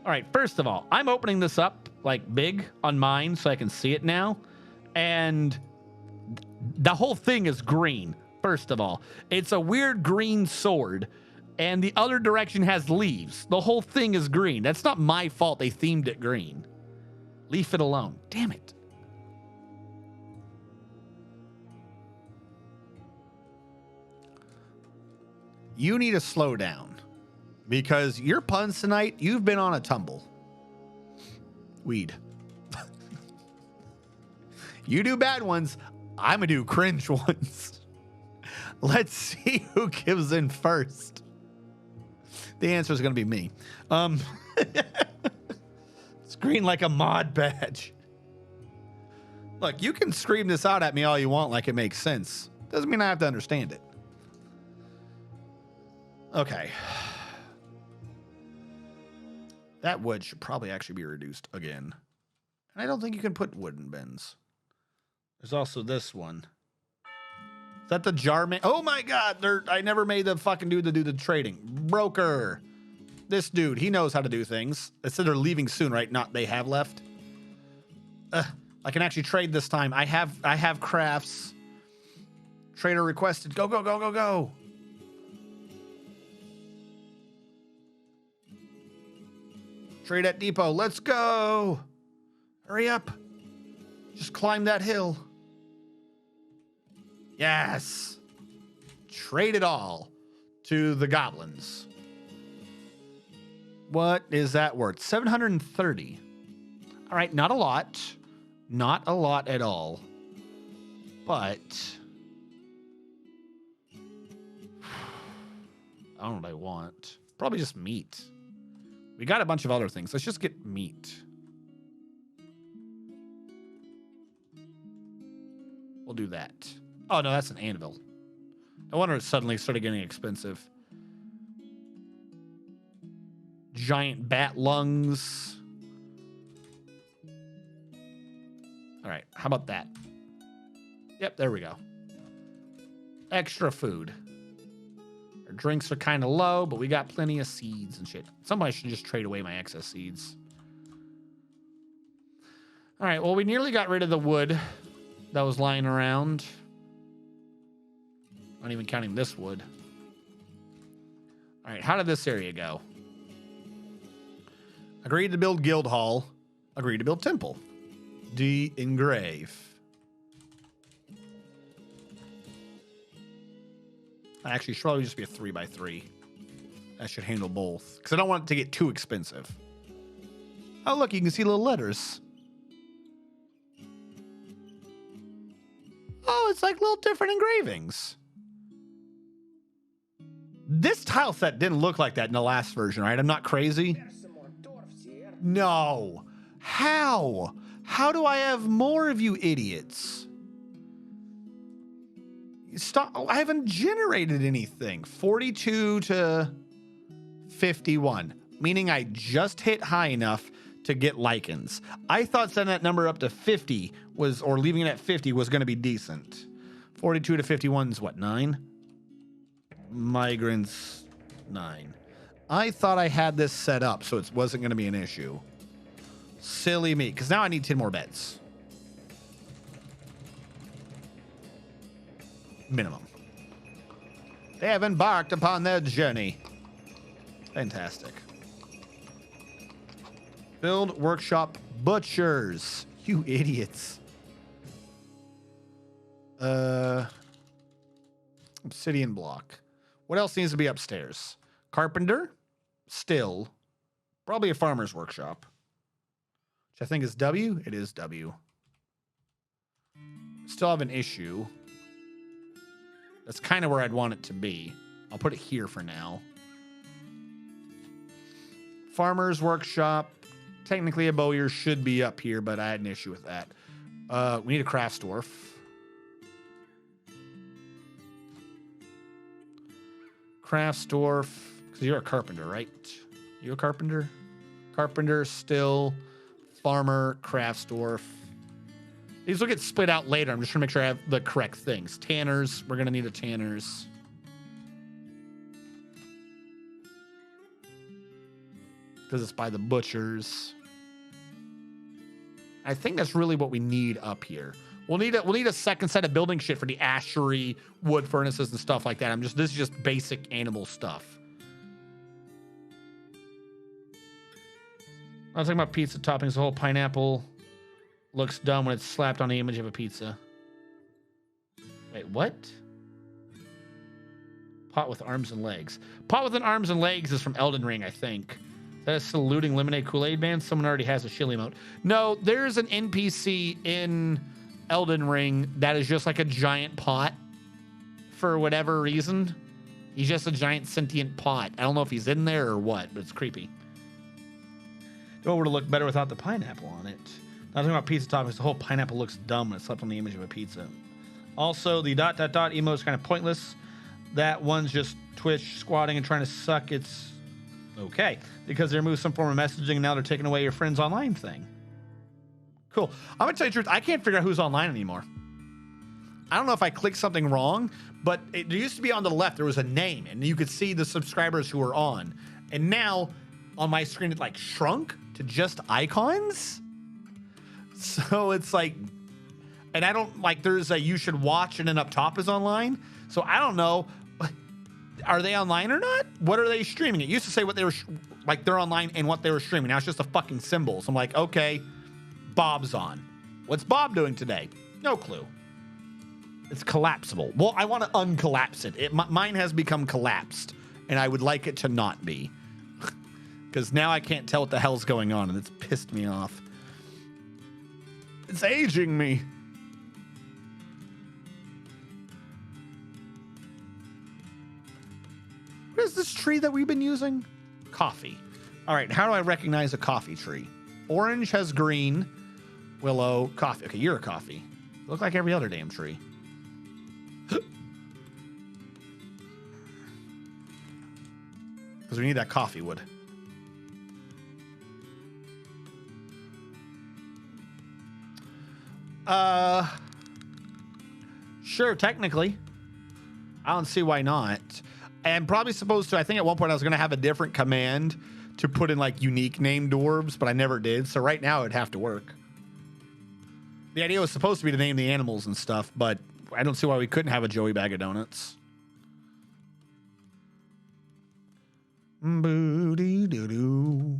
All right. First of all, I'm opening this up like big on mine so I can see it now. And the whole thing is green. First of all, it's a weird green sword and the other direction has leaves. The whole thing is green. That's not my fault. They themed it green. Leave it alone. Damn it. you need to slow down because your puns tonight, you've been on a tumble. Weed. You do bad ones. I'm going to do cringe ones. Let's see who gives in first. The answer is going to be me. Screen like a mod badge. Look, you can scream this out at me all you want like it makes sense. Doesn't mean I have to understand it. Okay. That wood should probably actually be reduced again. And I don't think you can put wooden bins. There's also this one. Is that the jar man? Oh my God. I never made the fucking dude to do the trading. Broker. This dude, he knows how to do things. It said they're leaving soon, right? Not they have left. I can actually trade this time. I have crafts. Trader requested. Go, go, go, go, go. Trade at depot. Let's go. Hurry up. Just climb that hill. Yes. Trade it all to the goblins. What is that worth? 730. All right, not a lot. Not a lot at all. But I don't know what I want. Probably just meat. We got a bunch of other things. Let's just get meat. We'll do that. Oh, no, that's an anvil. No wonder it suddenly started getting expensive. Giant bat lungs. All right, how about that? Yep, there we go. Extra food. Our drinks are kind of low, but we got plenty of seeds and shit. Somebody should just trade away my excess seeds. All right, well, we nearly got rid of the wood that was lying around. Not even counting this wood. All right, how did this area go? Agreed to build guild hall. Agreed to build temple. De-engrave. Actually, should probably just be a 3x3. That should handle both. Because I don't want it to get too expensive. Oh, look, you can see little letters. Oh, it's like little different engravings. This tile set didn't look like that in the last version, right? I'm not crazy. There's some more dwarfs here. No. How? How do I have more of you idiots? Stop. I haven't generated anything. 42 to 51, meaning I just hit high enough to get lichens. I thought setting that number up to 50 was, or leaving it at 50 was going to be decent. 42 to 51 is what, 9? Migrants, 9. I thought I had this set up so it wasn't going to be an issue. Silly me, because now I need 10 more beds. Minimum. They have embarked upon their journey. Fantastic. Build workshop butchers. You idiots. Obsidian block. What else needs to be upstairs? Carpenter. Still. Probably a farmer's workshop. Which I think is W. It is W. Still have an issue. That's kind of where I'd want it to be. I'll put it here for now. Farmer's workshop. Technically a bowyer should be up here, but I had an issue with that. We need a crafts dwarf. Crafts dwarf. Because you're a carpenter, right? You a carpenter? Carpenter, still. Farmer, crafts dwarf. These will get split out later. I'm just trying to make sure I have the correct things. Tanners. We're going to need a tanners. Because it's by the butchers. I think that's really what we need up here. We'll need a second set of building shit for the ashery, wood furnaces, and stuff like that. This is just basic animal stuff. I was talking about pizza toppings. The whole pineapple looks dumb when it's slapped on the image of a pizza. Wait, what? Pot with arms and legs. Pot with an arms and legs is from Elden Ring, I think. That's saluting Lemonade Kool-Aid Man. Someone already has a shilly emote. No, there's an NPC in Elden Ring that is just like a giant pot for whatever reason. He's just a giant sentient pot. I don't know if he's in there or what, but it's creepy. It would have looked better without the pineapple on it. Not talking about pizza toppings. The whole pineapple looks dumb when it's left on the image of a pizza. Also, the ... emote is kind of pointless. That one's just Twitch squatting and trying to suck. It's okay because they removed some form of messaging and now they're taking away your friends online thing. Cool. I'm gonna tell you the truth. I can't figure out who's online anymore. I don't know if I clicked something wrong, but it used to be on the left. There was a name and you could see the subscribers who were on. And now on my screen, it like shrunk to just icons. So it's like, and I don't like, there's a you should watch and then up top is online. So I don't know, are they online or not? What are they streaming? It used to say what they were, like they're online and what they were streaming. Now it's just a fucking symbol. So I'm like, okay, Bob's on. What's Bob doing today? No clue. It's collapsible. Well, I want to uncollapse it. Mine has become collapsed and I would like it to not be. Because now I can't tell what the hell's going on and it's pissed me off. It's aging me. What is this tree that we've been using? Coffee. All right, how do I recognize a coffee tree? Orange has green, willow, coffee. Okay, you're a coffee. You look like every other damn tree. Because we need that coffee wood. Sure, technically. I don't see why not. I'm probably supposed to, I think at one point I was going to have a different command to put in like unique name dwarves, but I never did. So right now it'd have to work. The idea was supposed to be to name the animals and stuff, but I don't see why we couldn't have a Joey Bag of Donuts. Boo-dee-doo-doo.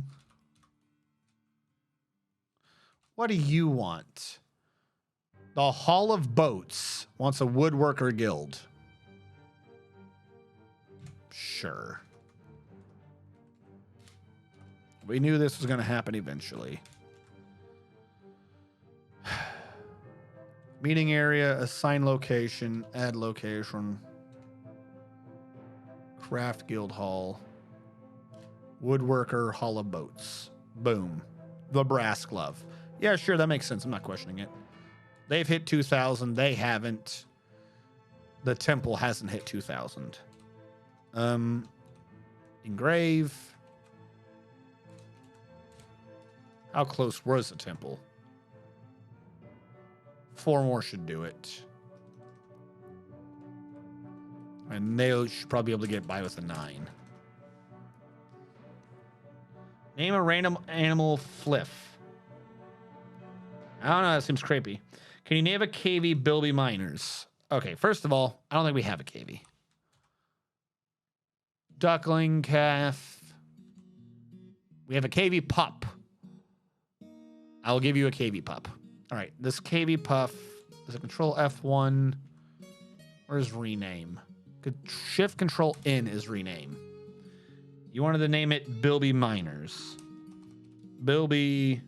What do you want? The Hall of Boats wants a woodworker guild. Sure. We knew this was going to happen eventually. Meeting area, assign location, add location. Craft guild hall. Woodworker, Hall of Boats. Boom. The brass glove. Yeah, sure, that makes sense. I'm not questioning it. They've hit 2,000. They haven't. The temple hasn't hit 2,000. Engrave. How close was the temple? 4 more should do it. And they should probably be able to get by with a 9. Name a random animal fliff. I don't know, that seems creepy. Can you name a KV Bilby Miners? Okay, first of all, I don't think we have a KV. Duckling, calf. We have a KV pup. I'll give you a KV pup. All right, this KV pup is a control F1. Where's rename? Shift control N is rename. You wanted to name it Bilby Miners. Bilby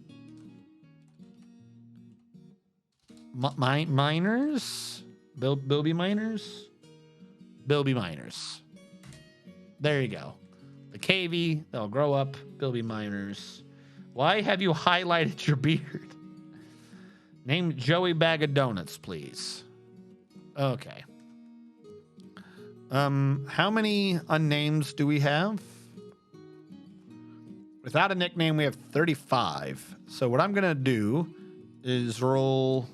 Miners? Bilby Miners? Bilby Miners. There you go. The KV, they'll grow up. Bilby Miners. Why have you highlighted your beard? Name Joey Bag of Donuts, please. Okay. How many unnames do we have? Without a nickname, we have 35. So what I'm going to do is roll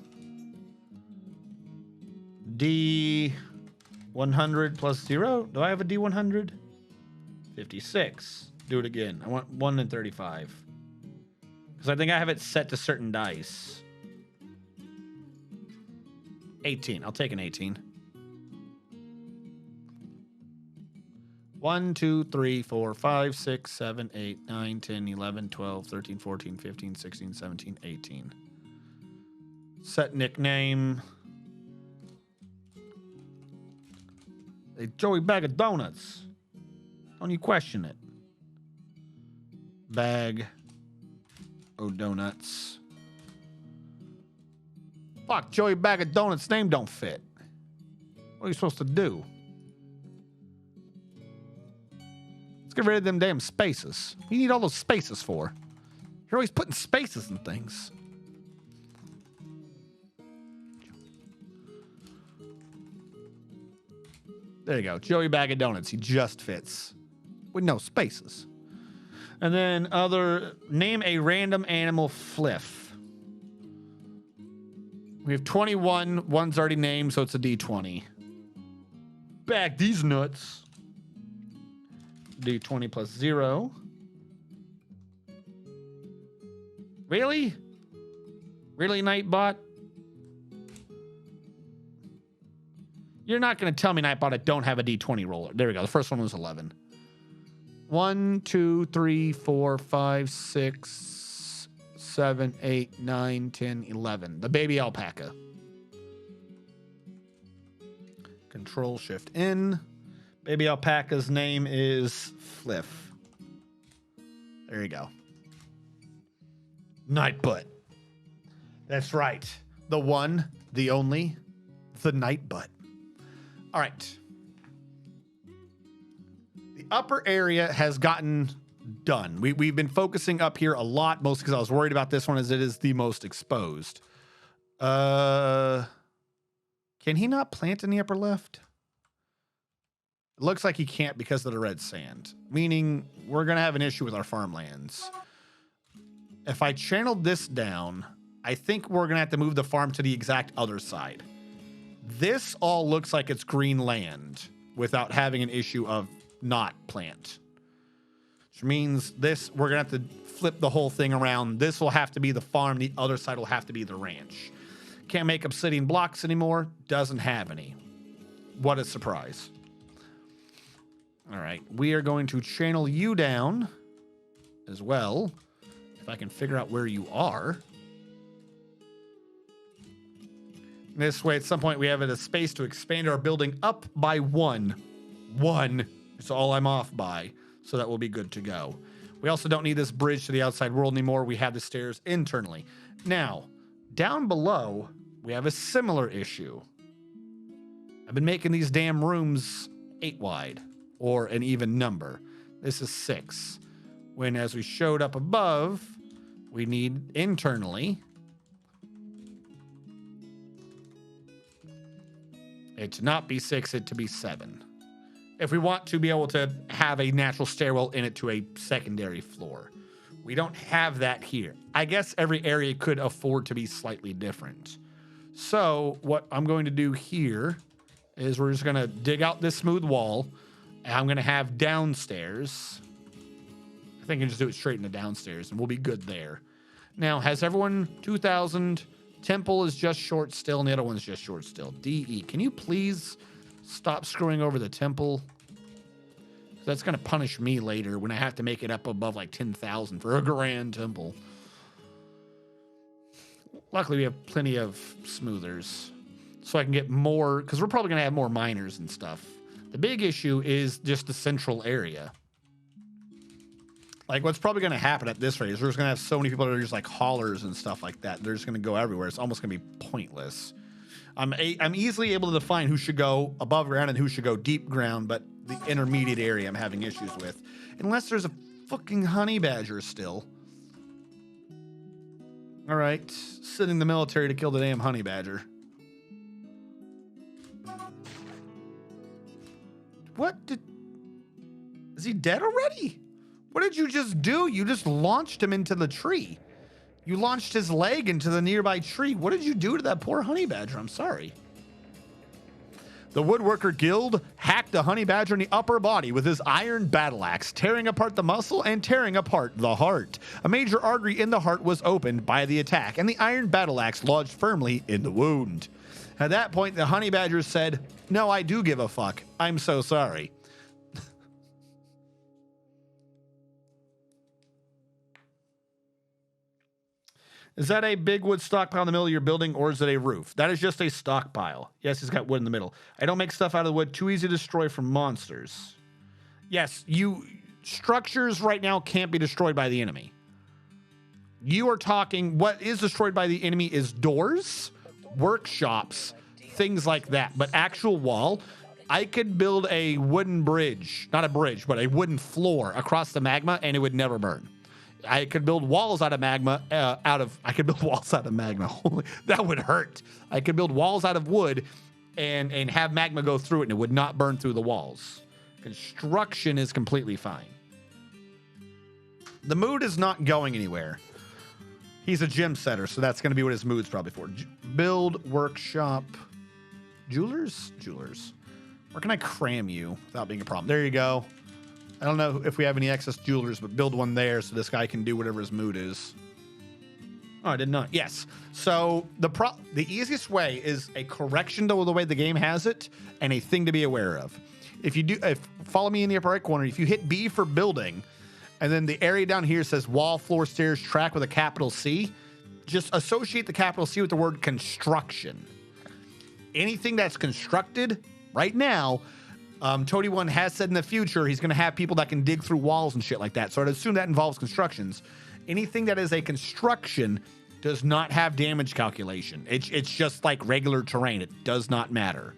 D100 plus 0. Do I have a D100? 56. Do it again. I want 1 and 35. Because I think I have it set to certain dice. 18. I'll take an 18. 1, 2, 3, 4, 5, 6, 7, 8, 9, 10, 11, 12, 13, 14, 15, 16, 17, 18. Set nickname. Hey, Joey, bag of donuts. Don't you question it. Bag of donuts. Fuck, Joey, bag of donuts name don't fit. What are you supposed to do? Let's get rid of them damn spaces. What do you need all those spaces for? You're always putting spaces in things. There you go. Joey bag of donuts. He just fits. With no spaces. And then name a random animal fliff. We have 21. One's already named, so it's a D20. Bag these nuts. D20 plus 0. Really? Really, Nightbot? You're not going to tell me, Nightbot, I don't have a D20 roller. There we go. The first one was 11. 1, 2, 3, 4, 5, 6, 7, 8, 9, 10, 11. The baby alpaca. Control Shift in. Baby alpaca's name is Fliff. There you go. Nightbutt. That's right. The one, the only, the Nightbutt. All right. The upper area has gotten done. We've been focusing up here a lot, mostly because I was worried about this one as it is the most exposed. Can he not plant in the upper left? It looks like he can't because of the red sand, meaning we're going to have an issue with our farmlands. If I channeled this down, I think we're going to have to move the farm to the exact other side. This all looks like it's green land without having an issue of not plant. Which means this, we're going to have to flip the whole thing around. This will have to be the farm. The other side will have to be the ranch. Can't make obsidian blocks anymore. Doesn't have any. What a surprise. All right. We are going to channel you down as well. If I can figure out where you are. This way, at some point, we have a space to expand our building up by 1. 1 is all I'm off by. So that will be good to go. We also don't need this bridge to the outside world anymore. We have the stairs internally. Now, down below, we have a similar issue. I've been making these damn rooms 8 wide, or an even number. This is 6. When, as we showed up above, we need internally it to not be 6, it to be 7. If we want to be able to have a natural stairwell in it to a secondary floor. We don't have that here. I guess every area could afford to be slightly different. So what I'm going to do here is we're just going to dig out this smooth wall. And I'm going to have downstairs. I think I can just do it straight in the downstairs and we'll be good there. Now, has everyone 2,000? Temple is just short still, and the other one's just short still. DE, can you please stop screwing over the temple? That's going to punish me later when I have to make it up above like 10,000 for a grand temple. Luckily, we have plenty of smoothers. So I can get more, because we're probably going to have more miners and stuff. The big issue is just the central area. Like, what's probably going to happen at this rate is we're just going to have so many people that are just like haulers and stuff like that. They're just going to go everywhere. It's almost going to be pointless. I'm easily able to define who should go above ground and who should go deep ground, but the intermediate area I'm having issues with. Unless there's a fucking honey badger still. All right. Sending the military to kill the damn honey badger. Is he dead already? What did you just do? You just launched him into the tree. You launched his leg into the nearby tree. What did you do to that poor honey badger? I'm sorry. The Woodworker Guild hacked the honey badger in the upper body with his iron battle axe, tearing apart the muscle and tearing apart the heart. A major artery in the heart was opened by the attack, and the iron battle axe lodged firmly in the wound. At that point, the honey badger said, "No, I do give a fuck. I'm so sorry." Is that a big wood stockpile in the middle of your building, or is it a roof? That is just a stockpile. Yes, it's got wood in the middle. I don't make stuff out of the wood. Too easy to destroy from monsters. Yes, structures right now can't be destroyed by the enemy. You are talking, what is destroyed by the enemy is doors, workshops, things like that. But actual wall, I could build a wooden bridge, not a bridge, but a wooden floor across the magma, and it would never burn. I could build walls out of magma, I could build walls out of magma. Holy, that would hurt. I could build walls out of wood and have magma go through it, and it would not burn through the walls. Construction is completely fine. The mood is not going anywhere. He's a gym setter, so that's going to be what his mood's probably for. Build, workshop, jewelers? Jewelers. Where can I cram you without being a problem? There you go. I don't know if we have any excess jewelers, but build one there so this guy can do whatever his mood is. Oh, I did not. Yes. So the easiest way is a correction to the way the game has it and a thing to be aware of. Follow me in the upper right corner. If you hit B for building, and then the area down here says wall, floor, stairs, track with a capital C, just associate the capital C with the word construction. Anything that's constructed right now, Toady One has said in the future he's going to have people that can dig through walls and shit like that. So I'd assume that involves constructions. Anything that is a construction does not have damage calculation. It's just like regular terrain. It does not matter.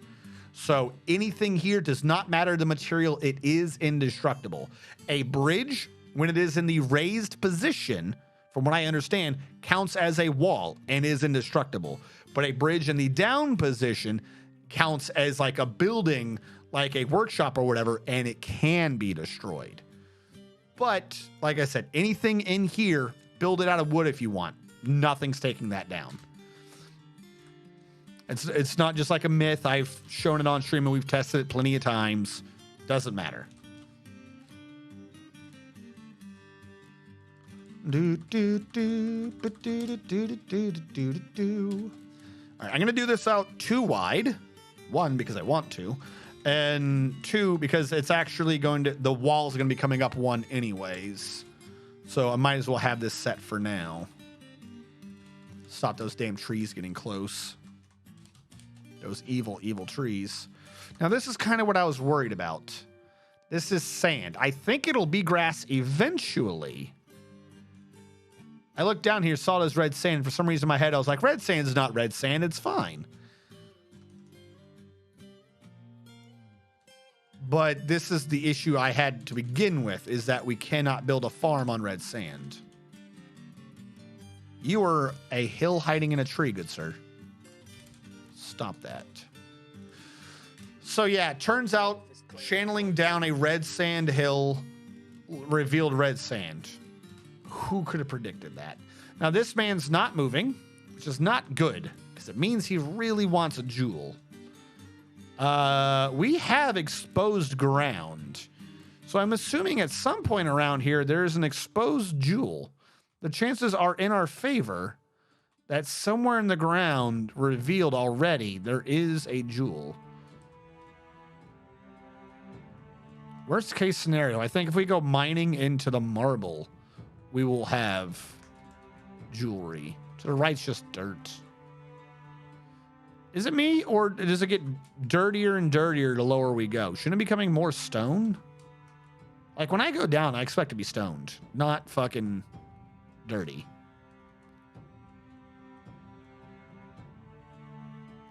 So anything here does not matter the material. It is indestructible. A bridge, when it is in the raised position, from what I understand, counts as a wall and is indestructible. But a bridge in the down position counts as like a building, like a workshop or whatever, and it can be destroyed. But like I said, anything in here, build it out of wood if you want. Nothing's taking that down. It's not just like a myth. I've shown it on stream and we've tested it plenty of times. Doesn't matter. All right, I'm going to do this out too wide. One, because I want to. And two, because it's actually the walls are going to be coming up one anyways. So I might as well have this set for now. Stop those damn trees getting close. Those evil, evil trees. Now, this is kind of what I was worried about. This is sand. I think it'll be grass eventually. I looked down here, saw it as red sand. For some reason in my head, I was like, red sand is not red sand. It's fine. But this is the issue I had to begin with, is that we cannot build a farm on red sand. You are a hill hiding in a tree, good sir. Stop that. So yeah, it turns out channeling down a red sand hill revealed red sand. Who could have predicted that? Now this man's not moving, which is not good, because it means he really wants a jewel. We have exposed ground. So I'm assuming at some point around here, there's an exposed jewel. The chances are in our favor that somewhere in the ground revealed already, there is a jewel. Worst case scenario, I think if we go mining into the marble, we will have jewelry. To the right's just dirt. Is it me, or does it get dirtier and dirtier the lower we go? Shouldn't it be becoming more stone? Like when I go down, I expect to be stoned, not fucking dirty.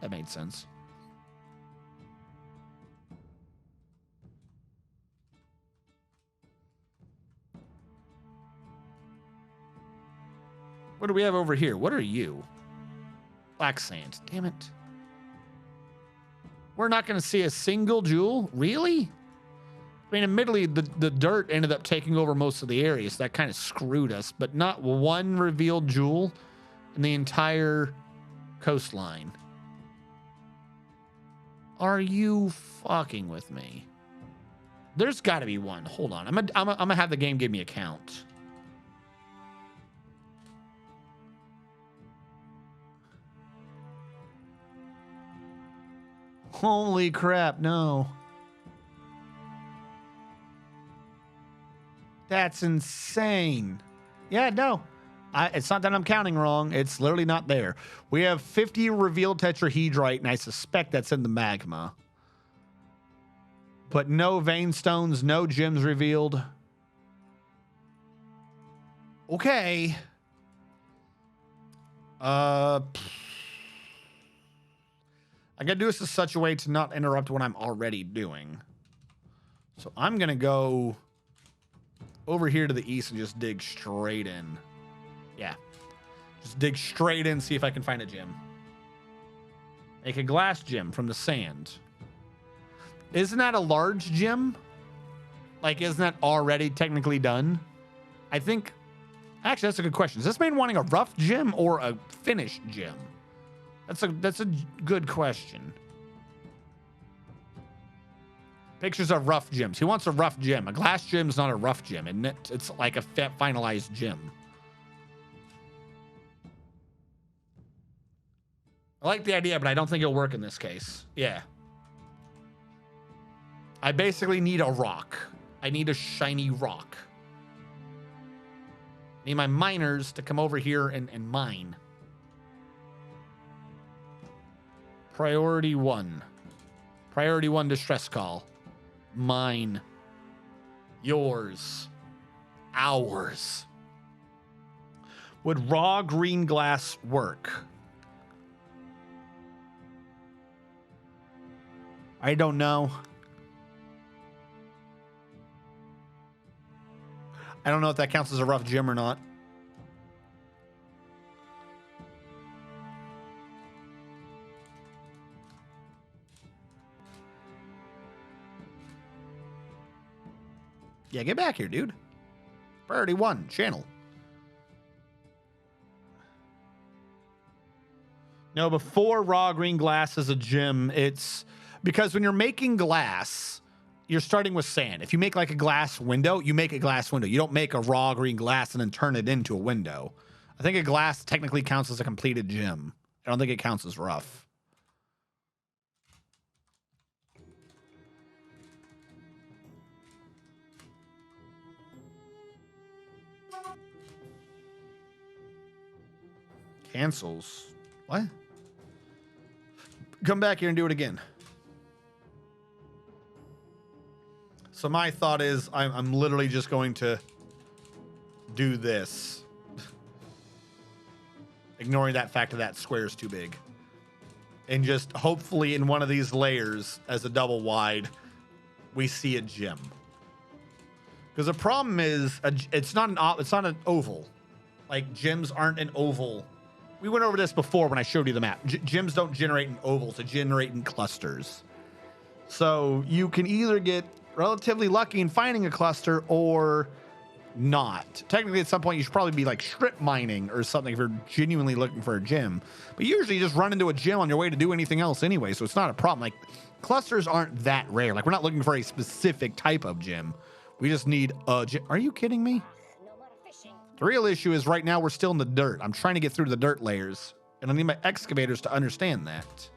That made sense. What do we have over here? What are you? Black sand. Damn it. We're not going to see a single jewel? Really? I mean, admittedly, the dirt ended up taking over most of the area, so that kind of screwed us. But not one revealed jewel in the entire coastline. Are you fucking with me? There's got to be one. Hold on. I'm gonna have the game give me a count. Holy crap, no. That's insane. Yeah, no. It's not that I'm counting wrong. It's literally not there. We have 50 revealed tetrahedrite, and I suspect that's in the magma. But no vein stones, no gems revealed. Okay. I gotta do this in such a way to not interrupt what I'm already doing. So I'm gonna go over here to the east and just dig straight in. Yeah. Just dig straight in, see if I can find a gem. Make a glass gem from the sand. Isn't that a large gem? Like, isn't that already technically done? I think... Actually, that's a good question. Is this man wanting a rough gem or a finished gem? That's a good question. Pictures of rough gems. He wants a rough gem. A glass gem is not a rough gem, isn't it? It's like a finalized gem. I like the idea, but I don't think it'll work in this case. Yeah. I basically need a rock. I need a shiny rock. I need my miners to come over here and mine. Priority 1. Priority 1 distress call. Mine. Yours. Ours. Would raw green glass work? I don't know. I don't know if that counts as a rough gem or not. Yeah, get back here, dude. Priority 1, channel. No, before raw green glass is a gem, it's because when you're making glass, you're starting with sand. If you make like a glass window, you make a glass window. You don't make a raw green glass and then turn it into a window. I think a glass technically counts as a completed gem. I don't think it counts as rough. Cancels. What? Come back here and do it again. So my thought is I'm literally just going to do this. Ignoring that fact that square is too big. And just hopefully in one of these layers as a double wide, we see a gem. Because the problem is it's not an oval. Like gems aren't an oval. We went over this before when I showed you the map. Gems don't generate in ovals, they generate in clusters. So you can either get relatively lucky in finding a cluster or not. Technically, at some point, you should probably be like strip mining or something if you're genuinely looking for a gem. But usually you just run into a gem on your way to do anything else anyway, so it's not a problem. Like, clusters aren't that rare. Like, we're not looking for a specific type of gem. We just need a gem. Are you kidding me? The real issue is right now we're still in the dirt. I'm trying to get through the dirt layers, and I need my excavators to understand that.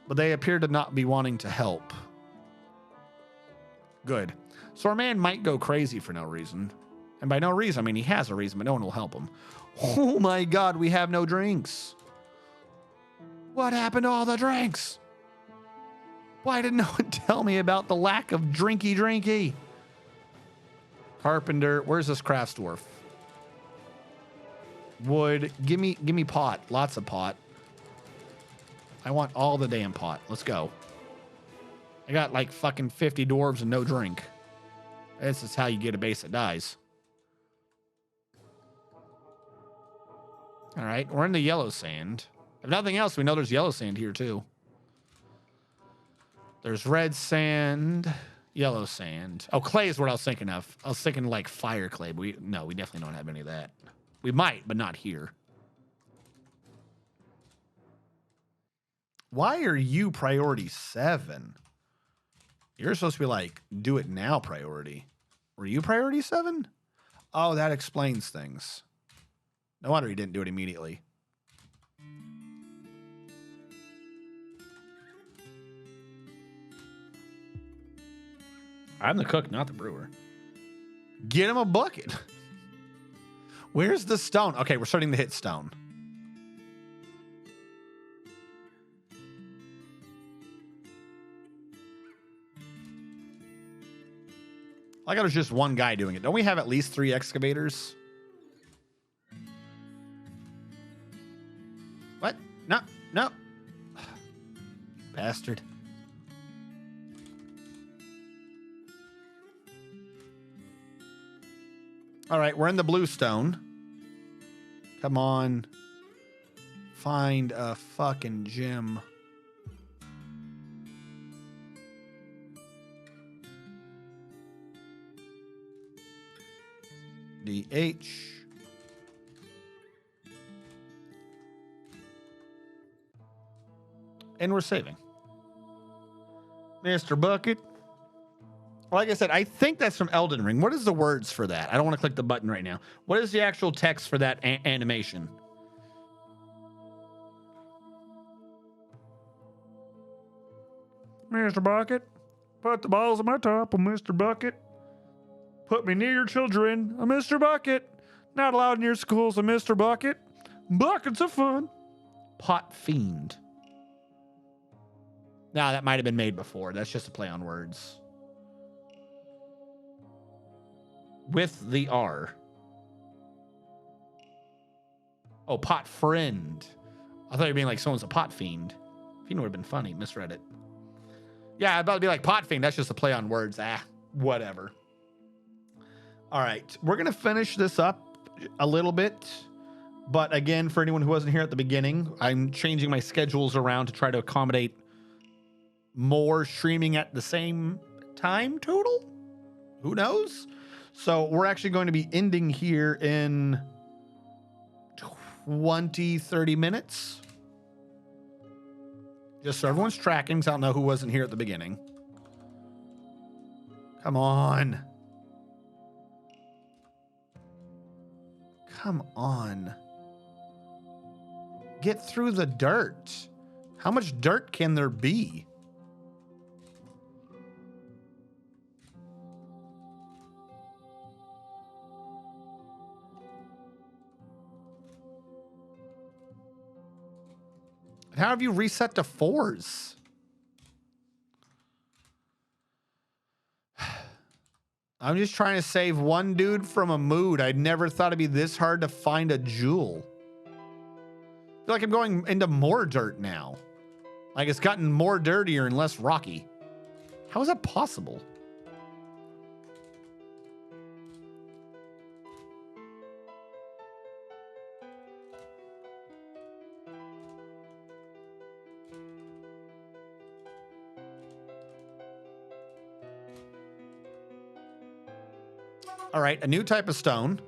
But they appear to not be wanting to help. Good. So our man might go crazy for no reason. And by no reason, I mean he has a reason, but no one will help him. Oh my God, we have no drinks. What happened to all the drinks? Why did no one tell me about the lack of drinky? Carpenter, where's this crafts dwarf? Wood, give me pot, lots of pot. I want all the damn pot. Let's go. I got like fucking 50 dwarves and no drink. This is how you get a base that dies. All right, we're in the yellow sand. If nothing else, we know there's yellow sand here too. There's red sand, yellow sand. Oh, clay is what I was thinking of. I was thinking like fire clay, but we definitely don't have any of that. We might, but not here. Why are you priority 7? You're supposed to be like, do it now priority. Were you priority 7? Oh, that explains things. No wonder he didn't do it immediately. I'm the cook, not the brewer. Get him a bucket. Where's the stone? Okay, we're starting to hit stone. I got there's just one guy doing it. Don't we have at least 3 excavators? What? No, no. Bastard. All right, we're in the bluestone. Come on. Find a fucking gem. DH. And we're saving. Mr. Bucket. Like I said, I think that's from Elden Ring. What is the words for that? I don't want to click the button right now. What is the actual text for that animation? Mr. Bucket, put the balls on my top, Mr. Bucket. Put me near your children, Mr. Bucket. Not allowed in your schools, Mr. Bucket. Buckets of fun. Pot fiend. Now, that might have been made before. That's just a play on words. With the R. Oh, pot friend. I thought you were being like someone's a pot fiend. Fiend would have been funny. Misread it. Yeah, I'm about to be like pot fiend. That's just a play on words. Whatever. All right. We're going to finish this up a little bit. But again, for anyone who wasn't here at the beginning, I'm changing my schedules around to try to accommodate more streaming at the same time total. Who knows? So we're actually going to be ending here in 20, 30 minutes. Just so everyone's tracking, so I don't know who wasn't here at the beginning. Come on. Come on. Get through the dirt. How much dirt can there be? How have you reset to 4s? I'm just trying to save one dude from a mood. I never thought it'd be this hard to find a jewel. I feel like I'm going into more dirt now. Like it's gotten more dirtier and less rocky. How is that possible? All right, a new type of stone.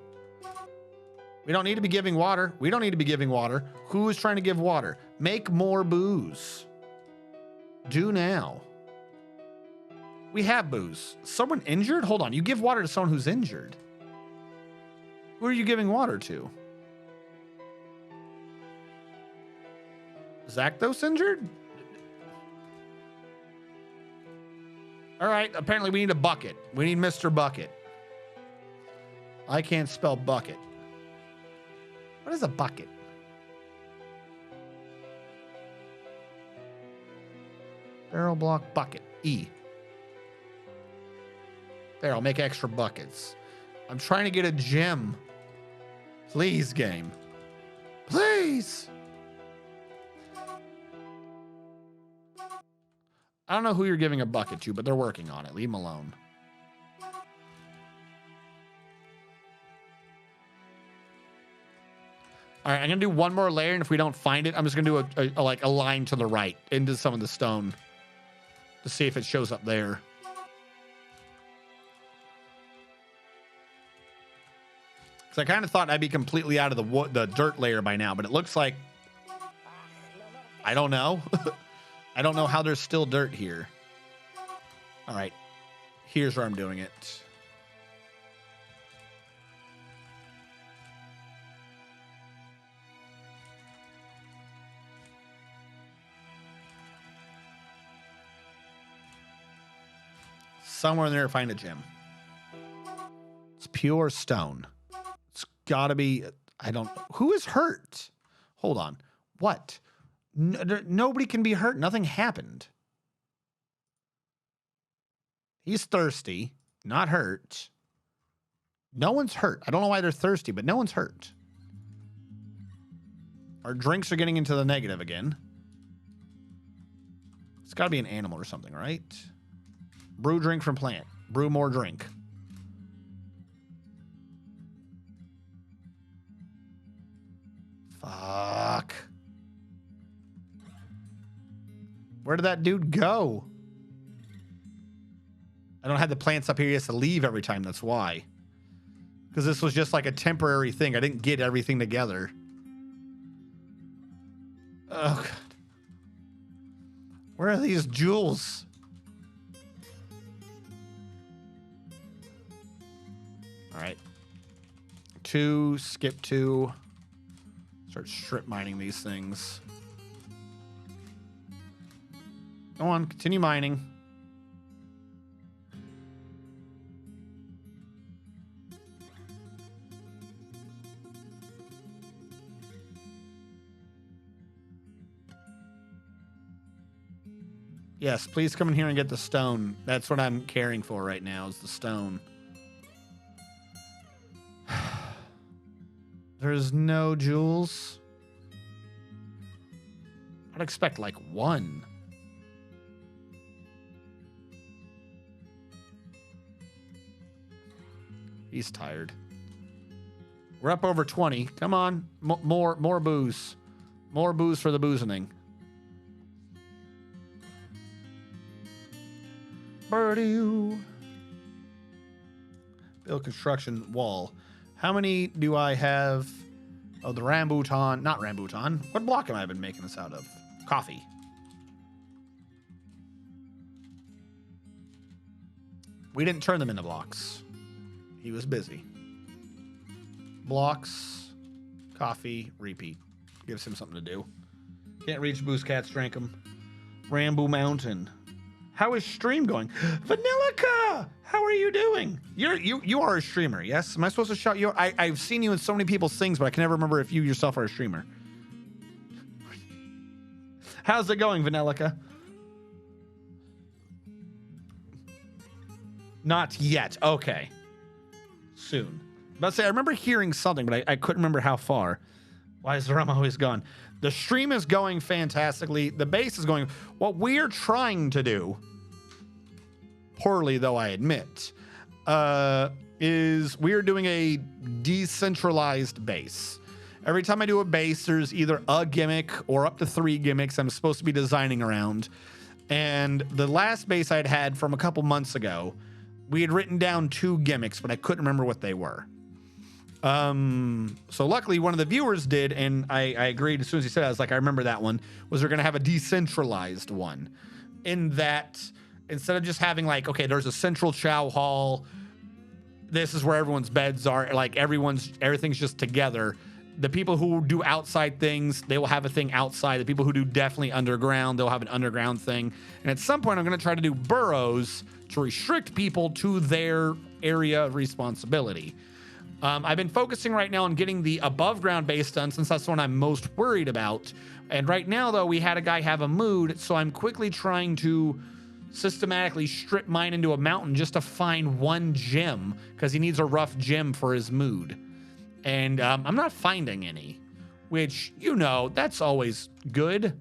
We don't need to be giving water. We don't need to be giving water. Who is trying to give water? Make more booze. Do now. We have booze. Someone injured? Hold on. You give water to someone who's injured. Who are you giving water to? Zakdos injured? All right. Apparently we need a bucket. We need Mr. Bucket. I can't spell bucket. What is a bucket? Barrel block bucket. E. There, I'll make extra buckets. I'm trying to get a gem. Please, game. Please. I don't know who you're giving a bucket to, but they're working on it. Leave them alone. All right, I'm going to do one more layer, and if we don't find it, I'm just going to do a line to the right into some of the stone to see if it shows up there. Because I kind of thought I'd be completely out of the dirt layer by now, but it looks like... I don't know. I don't know how there's still dirt here. All right, here's where I'm doing it. Somewhere in there, find a gem. It's pure stone. It's gotta be, who is hurt? Hold on. What? Nobody can be hurt. Nothing happened. He's thirsty, not hurt. No one's hurt. I don't know why they're thirsty, but no one's hurt. Our drinks are getting into the negative again. It's got to be an animal or something, right? Brew drink from plant. Brew more drink. Fuck. Where did that dude go? I don't have the plants up here. He has to leave every time. That's why. Because this was just like a temporary thing. I didn't get everything together. Oh, God. Where are these jewels? All right. 2, skip 2. Start strip mining these things. Go on, continue mining. Yes, please come in here and get the stone. That's what I'm caring for right now, is the stone. There's no jewels. I'd expect like 1. He's tired. We're up over 20. Come on. More booze. More booze for the boozening. Birdie. Build construction wall. How many do I have? Oh, the rambutan. Not rambutan. What block have I been making this out of? Coffee. We didn't turn them into blocks. He was busy. Blocks. Coffee. Repeat. Gives him something to do. Can't reach boost cats. Drank them. Rambo Mountain. How is stream going? Vanillica! How are you doing? You are a streamer, yes? Am I supposed to shout you? I've seen you in so many people's things, but I can never remember if you yourself are a streamer. How's it going, Vanillica? Not yet. Okay. Soon. But say I remember hearing something, but I couldn't remember how far. Why is the rum always gone? The stream is going fantastically. The base is going. What we're trying to do, poorly though I admit, is we're doing a decentralized base. Every time I do a base, there's either a gimmick or up to 3 gimmicks I'm supposed to be designing around. And the last base I'd had from a couple months ago, we had written down 2 gimmicks, but I couldn't remember what they were. So luckily one of the viewers did, and I agreed as soon as he said it. I was like, I remember that one, was they're going to have a decentralized one, in that instead of just having like, okay, there's a central chow hall, this is where everyone's beds are, like everything's just together. The people who do outside things, they will have a thing outside. The people who do definitely underground, they'll have an underground thing. And at some point I'm going to try to do burrows to restrict people to their area of responsibility. I've been focusing right now on getting the above ground base done, since that's the one I'm most worried about. And right now, though, we had a guy have a mood, so I'm quickly trying to systematically strip mine into a mountain just to find 1 gem, because he needs a rough gem for his mood. And I'm not finding any, which, you know, that's always good.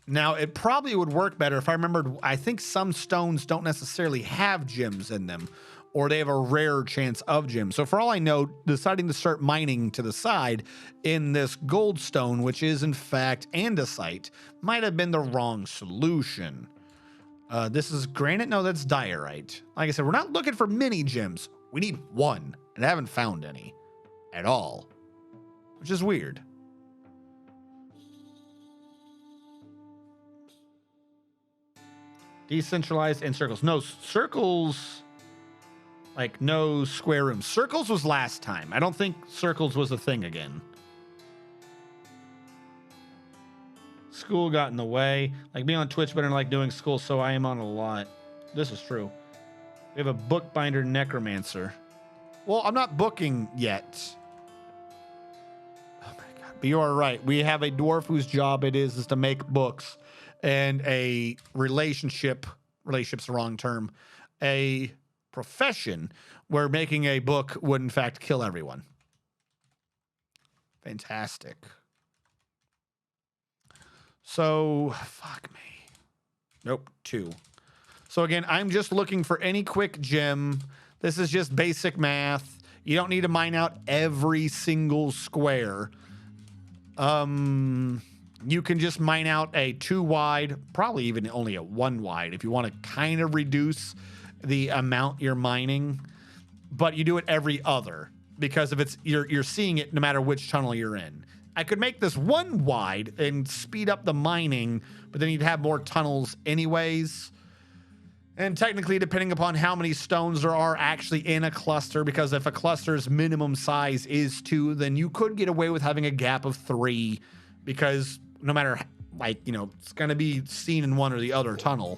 Now, it probably would work better if I remembered, I think some stones don't necessarily have gems in them, or they have a rare chance of gems. So for all I know, deciding to start mining to the side in this gold stone, which is in fact andesite, might have been the wrong solution. This is granite? No, that's diorite. Like I said, we're not looking for mini gems. We need 1, and I haven't found any at all, which is weird. Decentralized and circles. No, circles... Like, no square rooms. Circles was last time. I don't think circles was a thing again. School got in the way. Like, being on Twitch better than like doing school, so I am on a lot. This is true. We have a bookbinder necromancer. Well, I'm not booking yet. Oh my God. But you are right. We have a dwarf whose job it is to make books, and a relationship's the wrong term, a profession where making a book would in fact kill everyone. Fantastic. So, fuck me. Nope, 2. So again, I'm just looking for any quick gem. This is just basic math. You don't need to mine out every single square. You can just mine out a 2 wide, probably even only a 1 wide if you want to kind of reduce the amount you're mining. But you do it every other, because if it's you're seeing it no matter which tunnel you're in. I could make this 1 wide and speed up the mining, but then you'd have more tunnels anyways. And technically, depending upon how many stones there are actually in a cluster, because if a cluster's minimum size is 2, then you could get away with having a gap of 3, because no matter, like, you know, it's going to be seen in one or the other tunnel.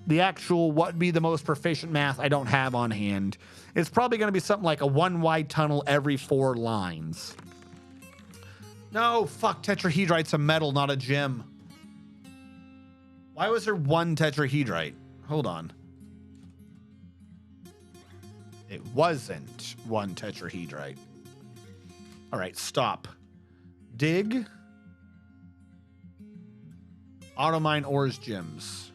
The actual what would be the most proficient math I don't have on hand. It's probably going to be something like a 1 wide tunnel every 4 lines. No, fuck, tetrahedrite's a metal, not a gem. Why was there 1 tetrahedrite? Hold on. It wasn't 1 tetrahedrite. All right, stop. Dig. Automine ores gems.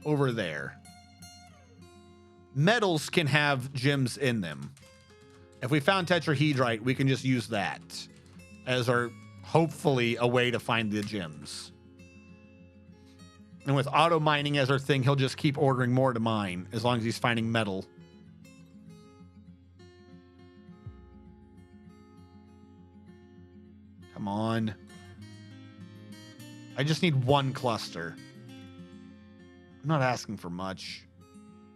Over there. Metals can have gems in them. If we found tetrahedrite, we can just use that as our, hopefully, a way to find the gems. And with auto mining as our thing, he'll just keep ordering more to mine as long as he's finding metal. Come on. I just need 1 cluster. I'm not asking for much.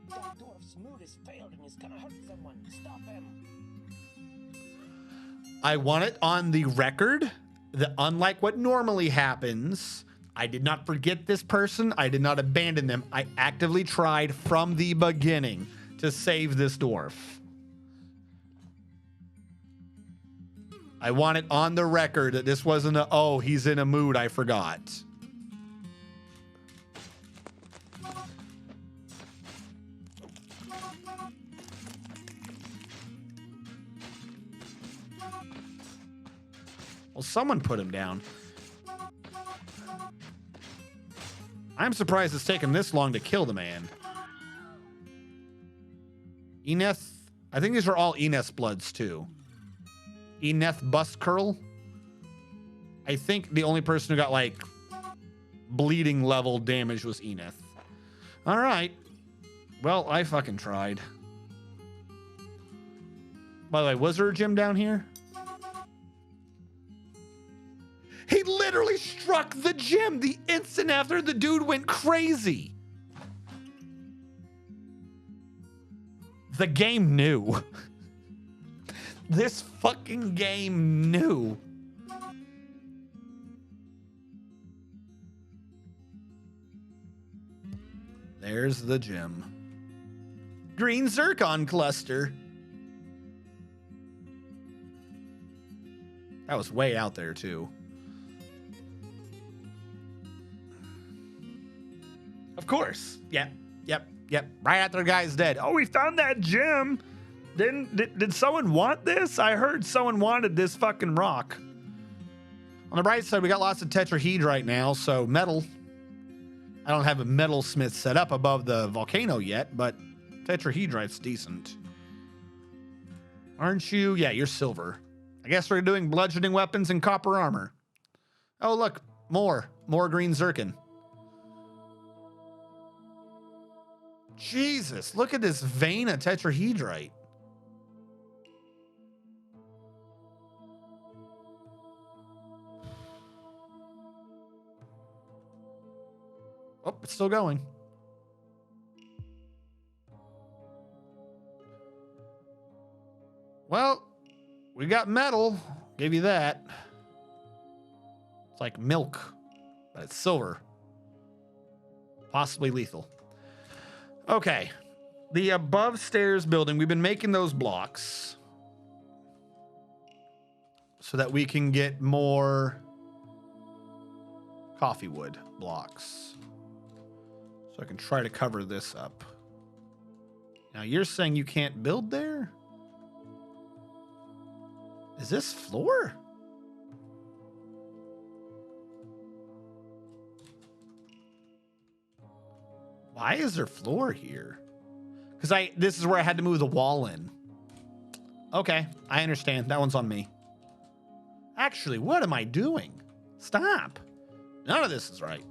That dwarf's mood has failed and he's gonna hurt someone. Stop him. I want it on the record that, unlike what normally happens, I did not forget this person. I did not abandon them. I actively tried from the beginning to save this dwarf. I want it on the record that this wasn't a, oh, he's in a mood, I forgot. Well, someone put him down. I'm surprised it's taken this long to kill the man. Eneth. I think these are all Eneth bloods too. Eneth Buscurl. I think the only person who got like bleeding level damage was Eneth. All right. Well, I fucking tried. By the way, was there a gym down here? He literally struck the gym the instant after the dude went crazy. The game knew. This fucking game knew. There's the gym. Green zircon cluster. That was way out there too. Of course. Yep. Right after the guy's dead. Oh, we found that gem. Did someone want this? I heard someone wanted this fucking rock. On the bright side, we got lots of tetrahedrite now, so metal. I don't have a metalsmith set up above the volcano yet, but tetrahedrite's decent. Aren't you? Yeah, you're silver. I guess we're doing bludgeoning weapons and copper armor. Oh, look, more green zircon. Jesus, look at this vein of tetrahedrite. Oh, it's still going. Well, we got metal. Give you that. It's like milk, but it's silver. Possibly lethal. Okay. The above stairs building, we've been making those blocks so that we can get more coffee wood blocks. So I can try to cover this up. Now you're saying you can't build there? Is this floor? Why is there floor here? Because this is where I had to move the wall in. Okay, I understand. That one's on me. Actually, what am I doing? Stop. None of this is right.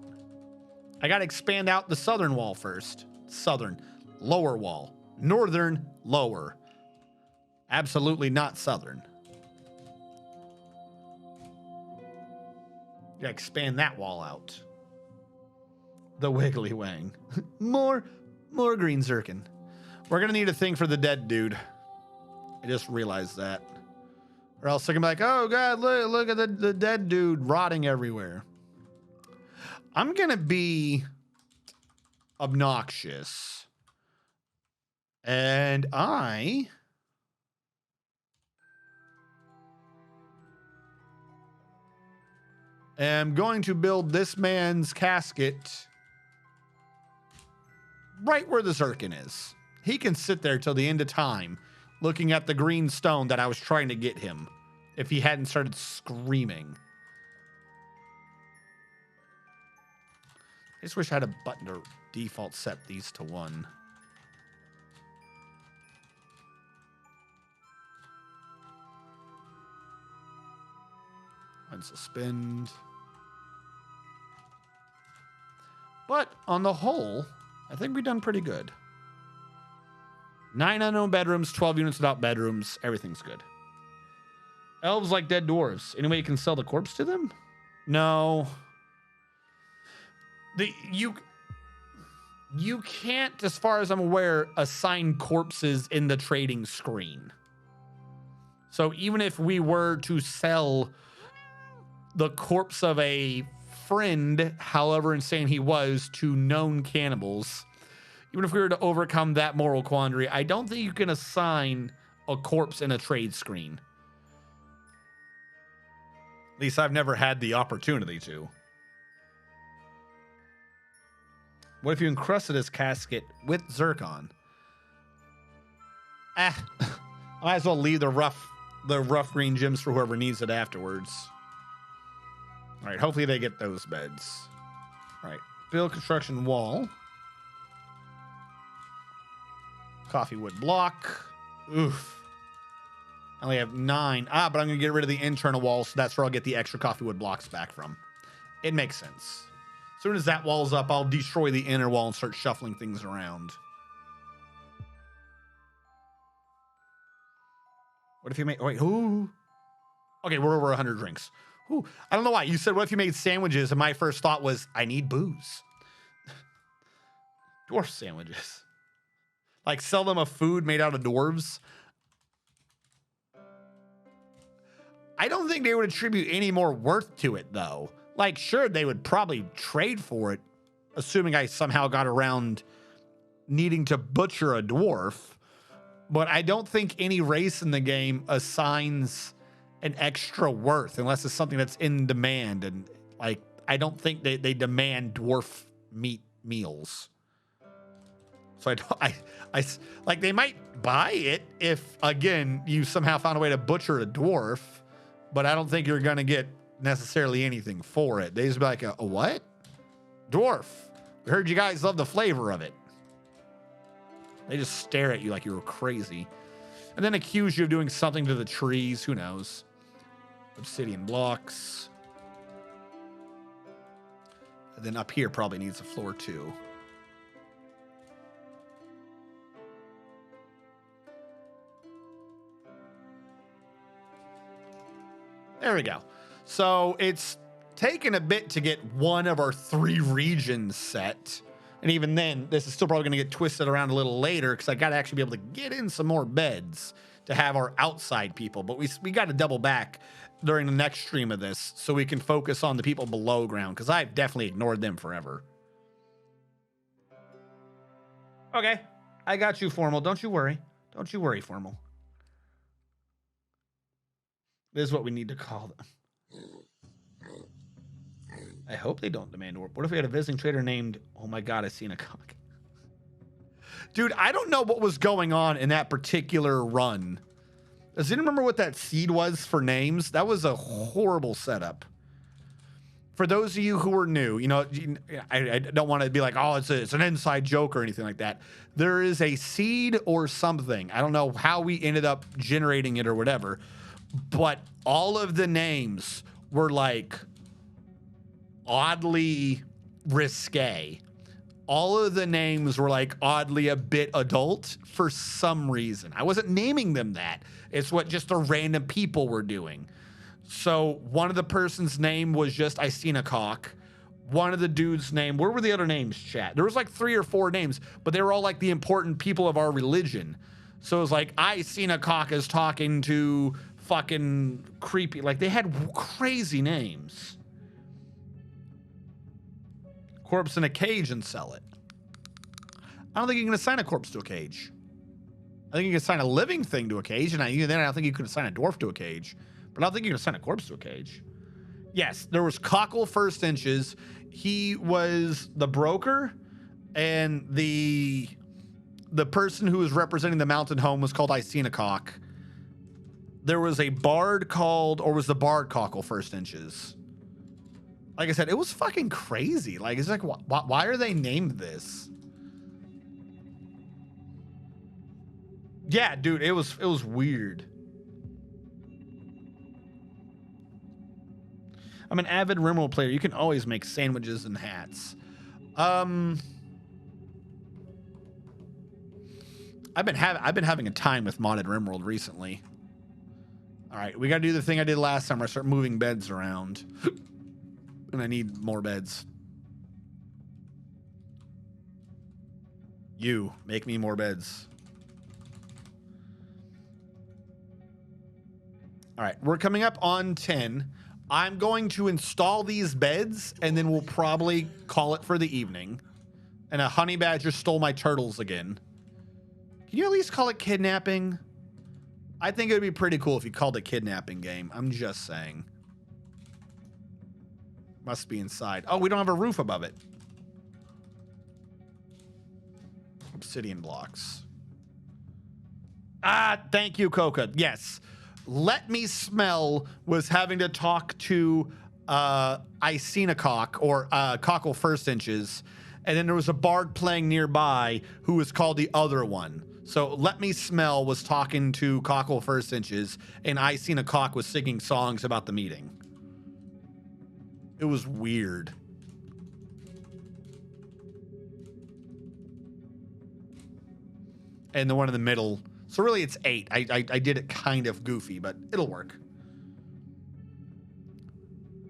I got to expand out the southern wall first. Southern. Lower wall. Northern. Lower. Absolutely not southern. Got to expand that wall out. The wiggly wang. more green zircon. We're going to need a thing for the dead dude. I just realized that. Or else they're going to be like, oh, God, look at the dead dude rotting everywhere. I'm going to be obnoxious. And I am going to build this man's casket right where the zircon is. He can sit there till the end of time looking at the green stone that I was trying to get him if he hadn't started screaming. I just wish I had a button to default set these to 1. Unsuspend. But on the whole, I think we've done pretty good. 9 unknown bedrooms, 12 units without bedrooms. Everything's good. Elves like dead dwarves. Any way you can sell the corpse to them? No. You can't, as far as I'm aware, assign corpses in the trading screen. So even if we were to sell the corpse of a friend, however insane he was, to known cannibals, even if we were to overcome that moral quandary, I don't think you can assign a corpse in a trade screen. At least I've never had the opportunity to. What if you encrusted his casket with zircon? I might as well leave the rough green gems for whoever needs it afterwards. All right, hopefully they get those beds. All right, build construction wall. Coffee wood block. Oof. I only have 9. But I'm going to get rid of the internal wall, so that's where I'll get the extra coffee wood blocks back from. It makes sense. As soon as that wall's up, I'll destroy the inner wall and start shuffling things around. What if you make... Wait, who? Okay, we're over 100 drinks. Ooh, I don't know why. You said, what if you made sandwiches? And my first thought was, I need booze. Dwarf sandwiches. Like, sell them a food made out of dwarves. I don't think they would attribute any more worth to it, though. Like, sure, they would probably trade for it, assuming I somehow got around needing to butcher a dwarf. But I don't think any race in the game assigns an extra worth unless it's something that's in demand. And, like, I don't think they demand dwarf meat meals. So I like, they might buy it if, again, you somehow found a way to butcher a dwarf, but I don't think you're going to get necessarily anything for it. They just be like, a what? Dwarf. We heard you guys love the flavor of it. They just stare at you like you were crazy and then accuse you of doing something to the trees. Who knows? Obsidian blocks. And then up here probably needs a floor too. There we go. So it's taken a bit to get one of our 3 regions set. And even then, this is still probably going to get twisted around a little later because I got to actually be able to get in some more beds to have our outside people. But we got to double back during the next stream of this so we can focus on the people below ground because I've definitely ignored them forever. Okay. I got you, Formal. Don't you worry. Don't you worry, Formal. This is what we need to call them. I hope they don't demand warp. What if we had a visiting trader named, oh my god, I seen a cock. Dude, I don't know what was going on in that particular run. Does anyone remember what that seed was for names? That was a horrible setup. For those of you who are new, you know, I don't want to be like, oh, it's an inside joke or anything like that. There is a seed or something. I don't know how we ended up generating it or whatever, but all of the names were like oddly risque. All of the names were like oddly a bit adult for some reason. I wasn't naming them that. It's what just the random people were doing. So one of the person's name was just I seen a cock. One of the dude's name, where were the other names, chat? There was like 3 or 4 names, but they were all like the important people of our religion. So it was like I seen a cock is talking to fucking creepy. Like they had crazy names. Corpse in a cage and sell it. I don't think you can assign a corpse to a cage. I think you can assign a living thing to a cage, and then I don't think you can assign a dwarf to a cage. But I don't think you can assign a corpse to a cage. Yes, there was Cockle First Inches. He was the broker, and the person who was representing the mountain home was called I Seen a Cock. There was a bard called, or was the bard Cockle First Inches? Like I said, it was fucking crazy. Like, it's like, why are they named this? Yeah, dude, it was weird. I'm an avid RimWorld player. You can always make sandwiches and hats. I've been having a time with modded RimWorld recently. All right, we got to do the thing I did last time where I start moving beds around. And I need more beds. You make me more beds. All right, we're coming up on 10. I'm going to install these beds and then we'll probably call it for the evening. And a honey badger stole my turtles again. Can you at least call it kidnapping? I think it would be pretty cool if you called it kidnapping game. I'm just saying. Must be inside. Oh, we don't have a roof above it. Obsidian blocks. Ah, thank you, Coca. Yes. Let Me Smell was having to talk to I Seen a Cock, or Cockle First Inches. And then there was a bard playing nearby who was called the other one. So Let Me Smell was talking to Cockle First Inches, and I Seen a Cock was singing songs about the meeting. It was weird. And the one in the middle. So really it's 8. I did it kind of goofy, but it'll work.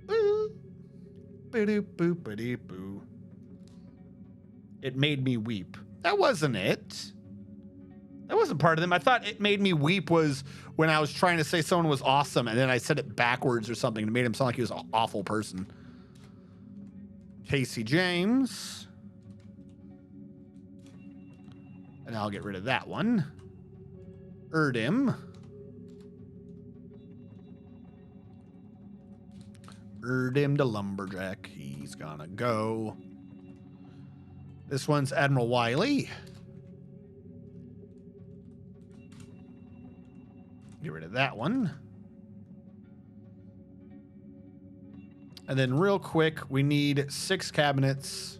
Boo. Boo-doo, boo-ba-dee-boo. It made me weep. That wasn't it. That wasn't part of them. I thought it made me weep was when I was trying to say someone was awesome, and then I said it backwards or something and made him sound like he was an awful person. Casey James. And I'll get rid of that one. Erdim. Erdim the lumberjack. He's gonna go. This one's Admiral Wiley. Get rid of that one. And then real quick, we need 6 cabinets.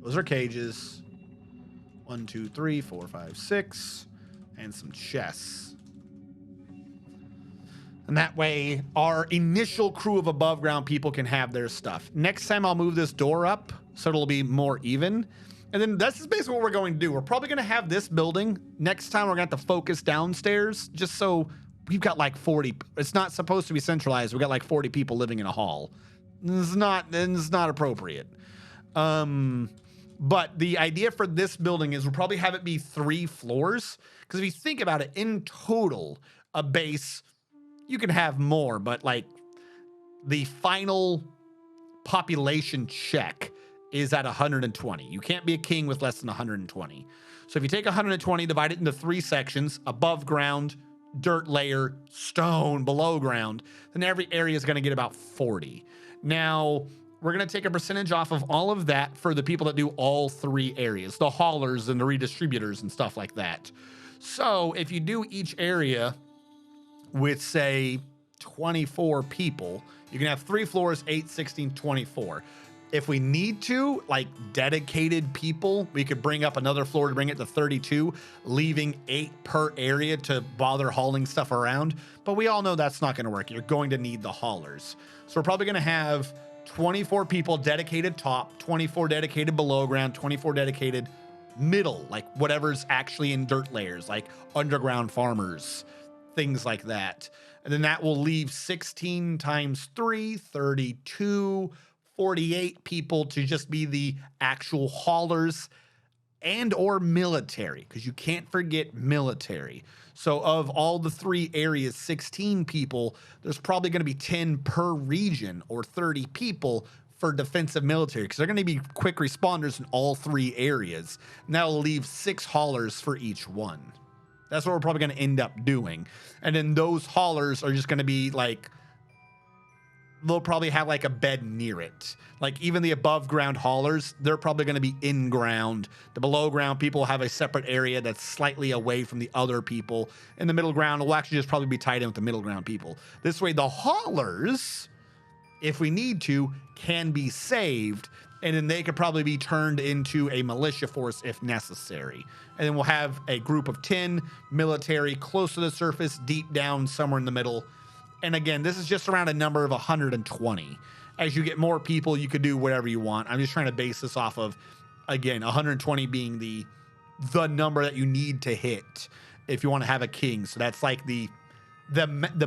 Those are cages. 1, 2, 3, 4, 5, 6. And some chests. And that way, our initial crew of above ground people can have their stuff. Next time, I'll move this door up so it'll be more even. And then this is basically what we're going to do. We're probably going to have this building. Next time, we're going to have to focus downstairs just so we've got like 40. It's not supposed to be centralized. We've got like 40 people living in a hall. It's not appropriate. But the idea for this building is we'll probably have it be 3 floors. Because if you think about it, in total, a base, you can have more. But like the final population check is at 120. You can't be a king with less than 120. So if you take 120, divide it into 3 sections, above ground, dirt layer, stone, below ground, then every area is going to get about 40. Now, we're going to take a percentage off of all of that for the people that do all 3 areas, the haulers and the redistributors and stuff like that. So if you do each area with, say, 24 people, you can have 3 floors, 8, 16, 24. If we need to, like dedicated people, we could bring up another floor to bring it to 32, leaving 8 per area to bother hauling stuff around. But we all know that's not going to work. You're going to need the haulers. So we're probably going to have 24 people dedicated top, 24 dedicated below ground, 24 dedicated middle, like whatever's actually in dirt layers, like underground farmers, things like that. And then that will leave 16 times 3, 32, 48 people to just be the actual haulers and or military, because you can't forget military. So of all the 3 areas, 16 people, there's probably going to be 10 per region or 30 people for defensive military, because they're going to be quick responders in all 3 areas. And that'll leave 6 haulers for each one. That's what we're probably going to end up doing. And then those haulers are just going to be like, they'll probably have like a bed near it. Like even the above ground haulers, they're probably going to be in ground. The below ground people have a separate area that's slightly away from the other people. And the middle ground will actually just probably be tied in with the middle ground people. This way the haulers, if we need to, can be saved. And then they could probably be turned into a militia force if necessary. And then we'll have a group of 10 military close to the surface, deep down somewhere in the middle. And again, this is just around a number of 120. As you get more people, you could do whatever you want. I'm just trying to base this off of, again, 120 being the number that you need to hit if you want to have a king. So that's like the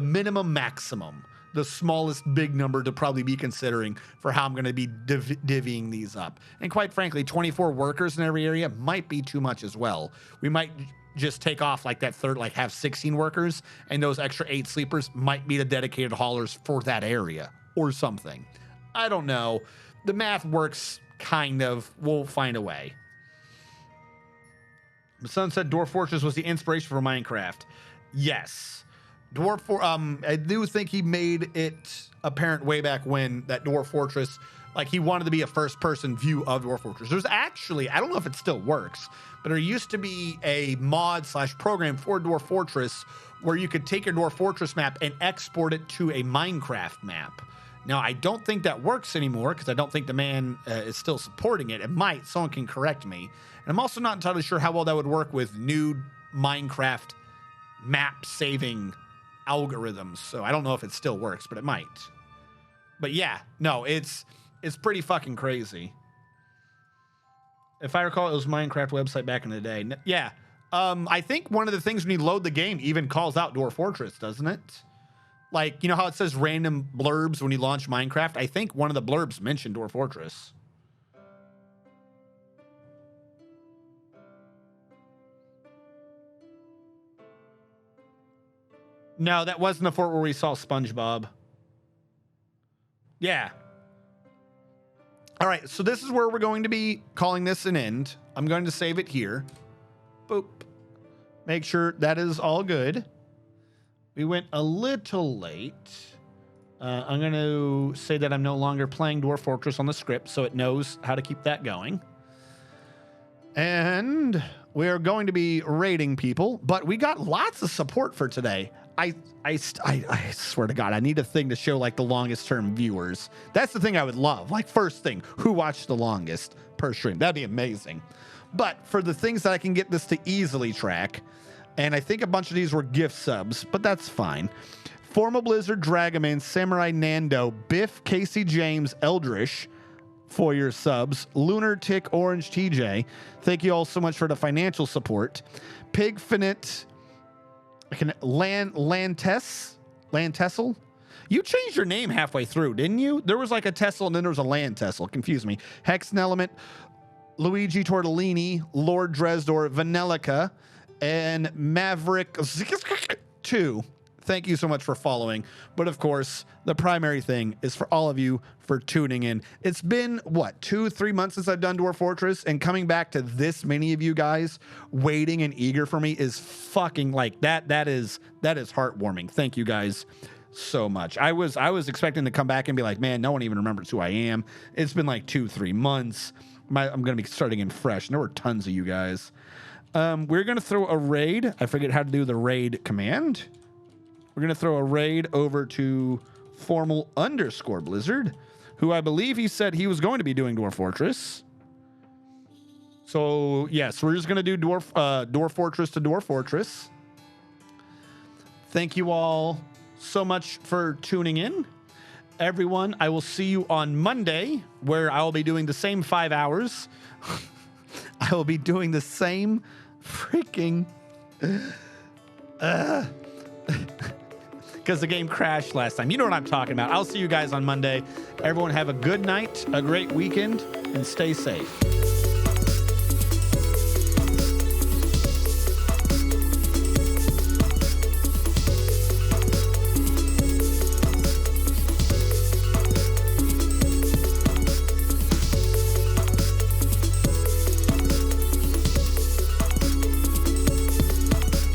minimum maximum, the smallest big number to probably be considering for how I'm going to be divvying these up. And quite frankly, 24 workers in every area might be too much as well. We might just take off like that third, like have 16 workers, and those extra 8 sleepers might be the dedicated haulers for that area or something. I don't know. The math works kind of. We'll find a way. The son said Dwarf Fortress was the inspiration for Minecraft. Yes. I do think he made it apparent way back when that Dwarf Fortress, like he wanted to be a first person view of Dwarf Fortress. There's actually, I don't know if it still works, but there used to be a mod / program for Dwarf Fortress where you could take your Dwarf Fortress map and export it to a Minecraft map. Now, I don't think that works anymore because I don't think the man is still supporting it. It might. Someone can correct me. And I'm also not entirely sure how well that would work with new Minecraft map saving algorithms. So I don't know if it still works, but it might. But yeah, no, it's pretty fucking crazy. If I recall, it was Minecraft website back in the day. Yeah. I think one of the things when you load the game even calls out Dwarf Fortress, doesn't it? Like, you know how it says random blurbs when you launch Minecraft? I think one of the blurbs mentioned Dwarf Fortress. No, that wasn't the fort where we saw SpongeBob. Yeah. All right, so this is where we're going to be calling this an end. I'm going to save it here. Boop. Make sure that is all good. We went a little late. I'm going to say that I'm no longer playing Dwarf Fortress on the script, so it knows how to keep that going. And we are going to be raiding people, but we got lots of support for today. I swear to God, I need a thing to show like the longest term viewers. That's the thing I would love. Like first thing, who watched the longest per stream? That'd be amazing. But for the things that I can get this to easily track, and I think a bunch of these were gift subs, but that's fine. Formal Blizzard, Dragaman, Samurai Nando, Biff, Casey James, Eldrish for your subs. Lunar Tick, Orange TJ. Thank you all so much for the financial support. Pig Finite, Lantessel. You changed your name halfway through, didn't you? There was like a Tessel and then there was a Lantessel. Confused me. Hexen Element, Luigi Tortellini, Lord Dresdor, Vanellica, and Maverick 2. thank you so much for following. But of course, the primary thing is for all of you for tuning in. It's been, what, 2-3 months since I've done Dwarf Fortress, and coming back to this many of you guys waiting and eager for me is fucking like that is heartwarming. Thank you guys so much. I was expecting to come back and be like, man, no one even remembers who I am. It's been like 2-3 months. I'm going to be starting in fresh. And there were tons of you guys. We're going to throw a raid. I forget how to do the raid command. We're going to throw a raid over to formal_Blizzard, who I believe he said he was going to be doing Dwarf Fortress. So, yes, we're just going to do Dwarf Fortress to Dwarf Fortress. Thank you all so much for tuning in. Everyone, I will see you on Monday, where I will be doing the same 5 hours. I will be doing the same freaking... because the game crashed last time. You know what I'm talking about. I'll see you guys on Monday. Everyone have a good night, a great weekend, and stay safe.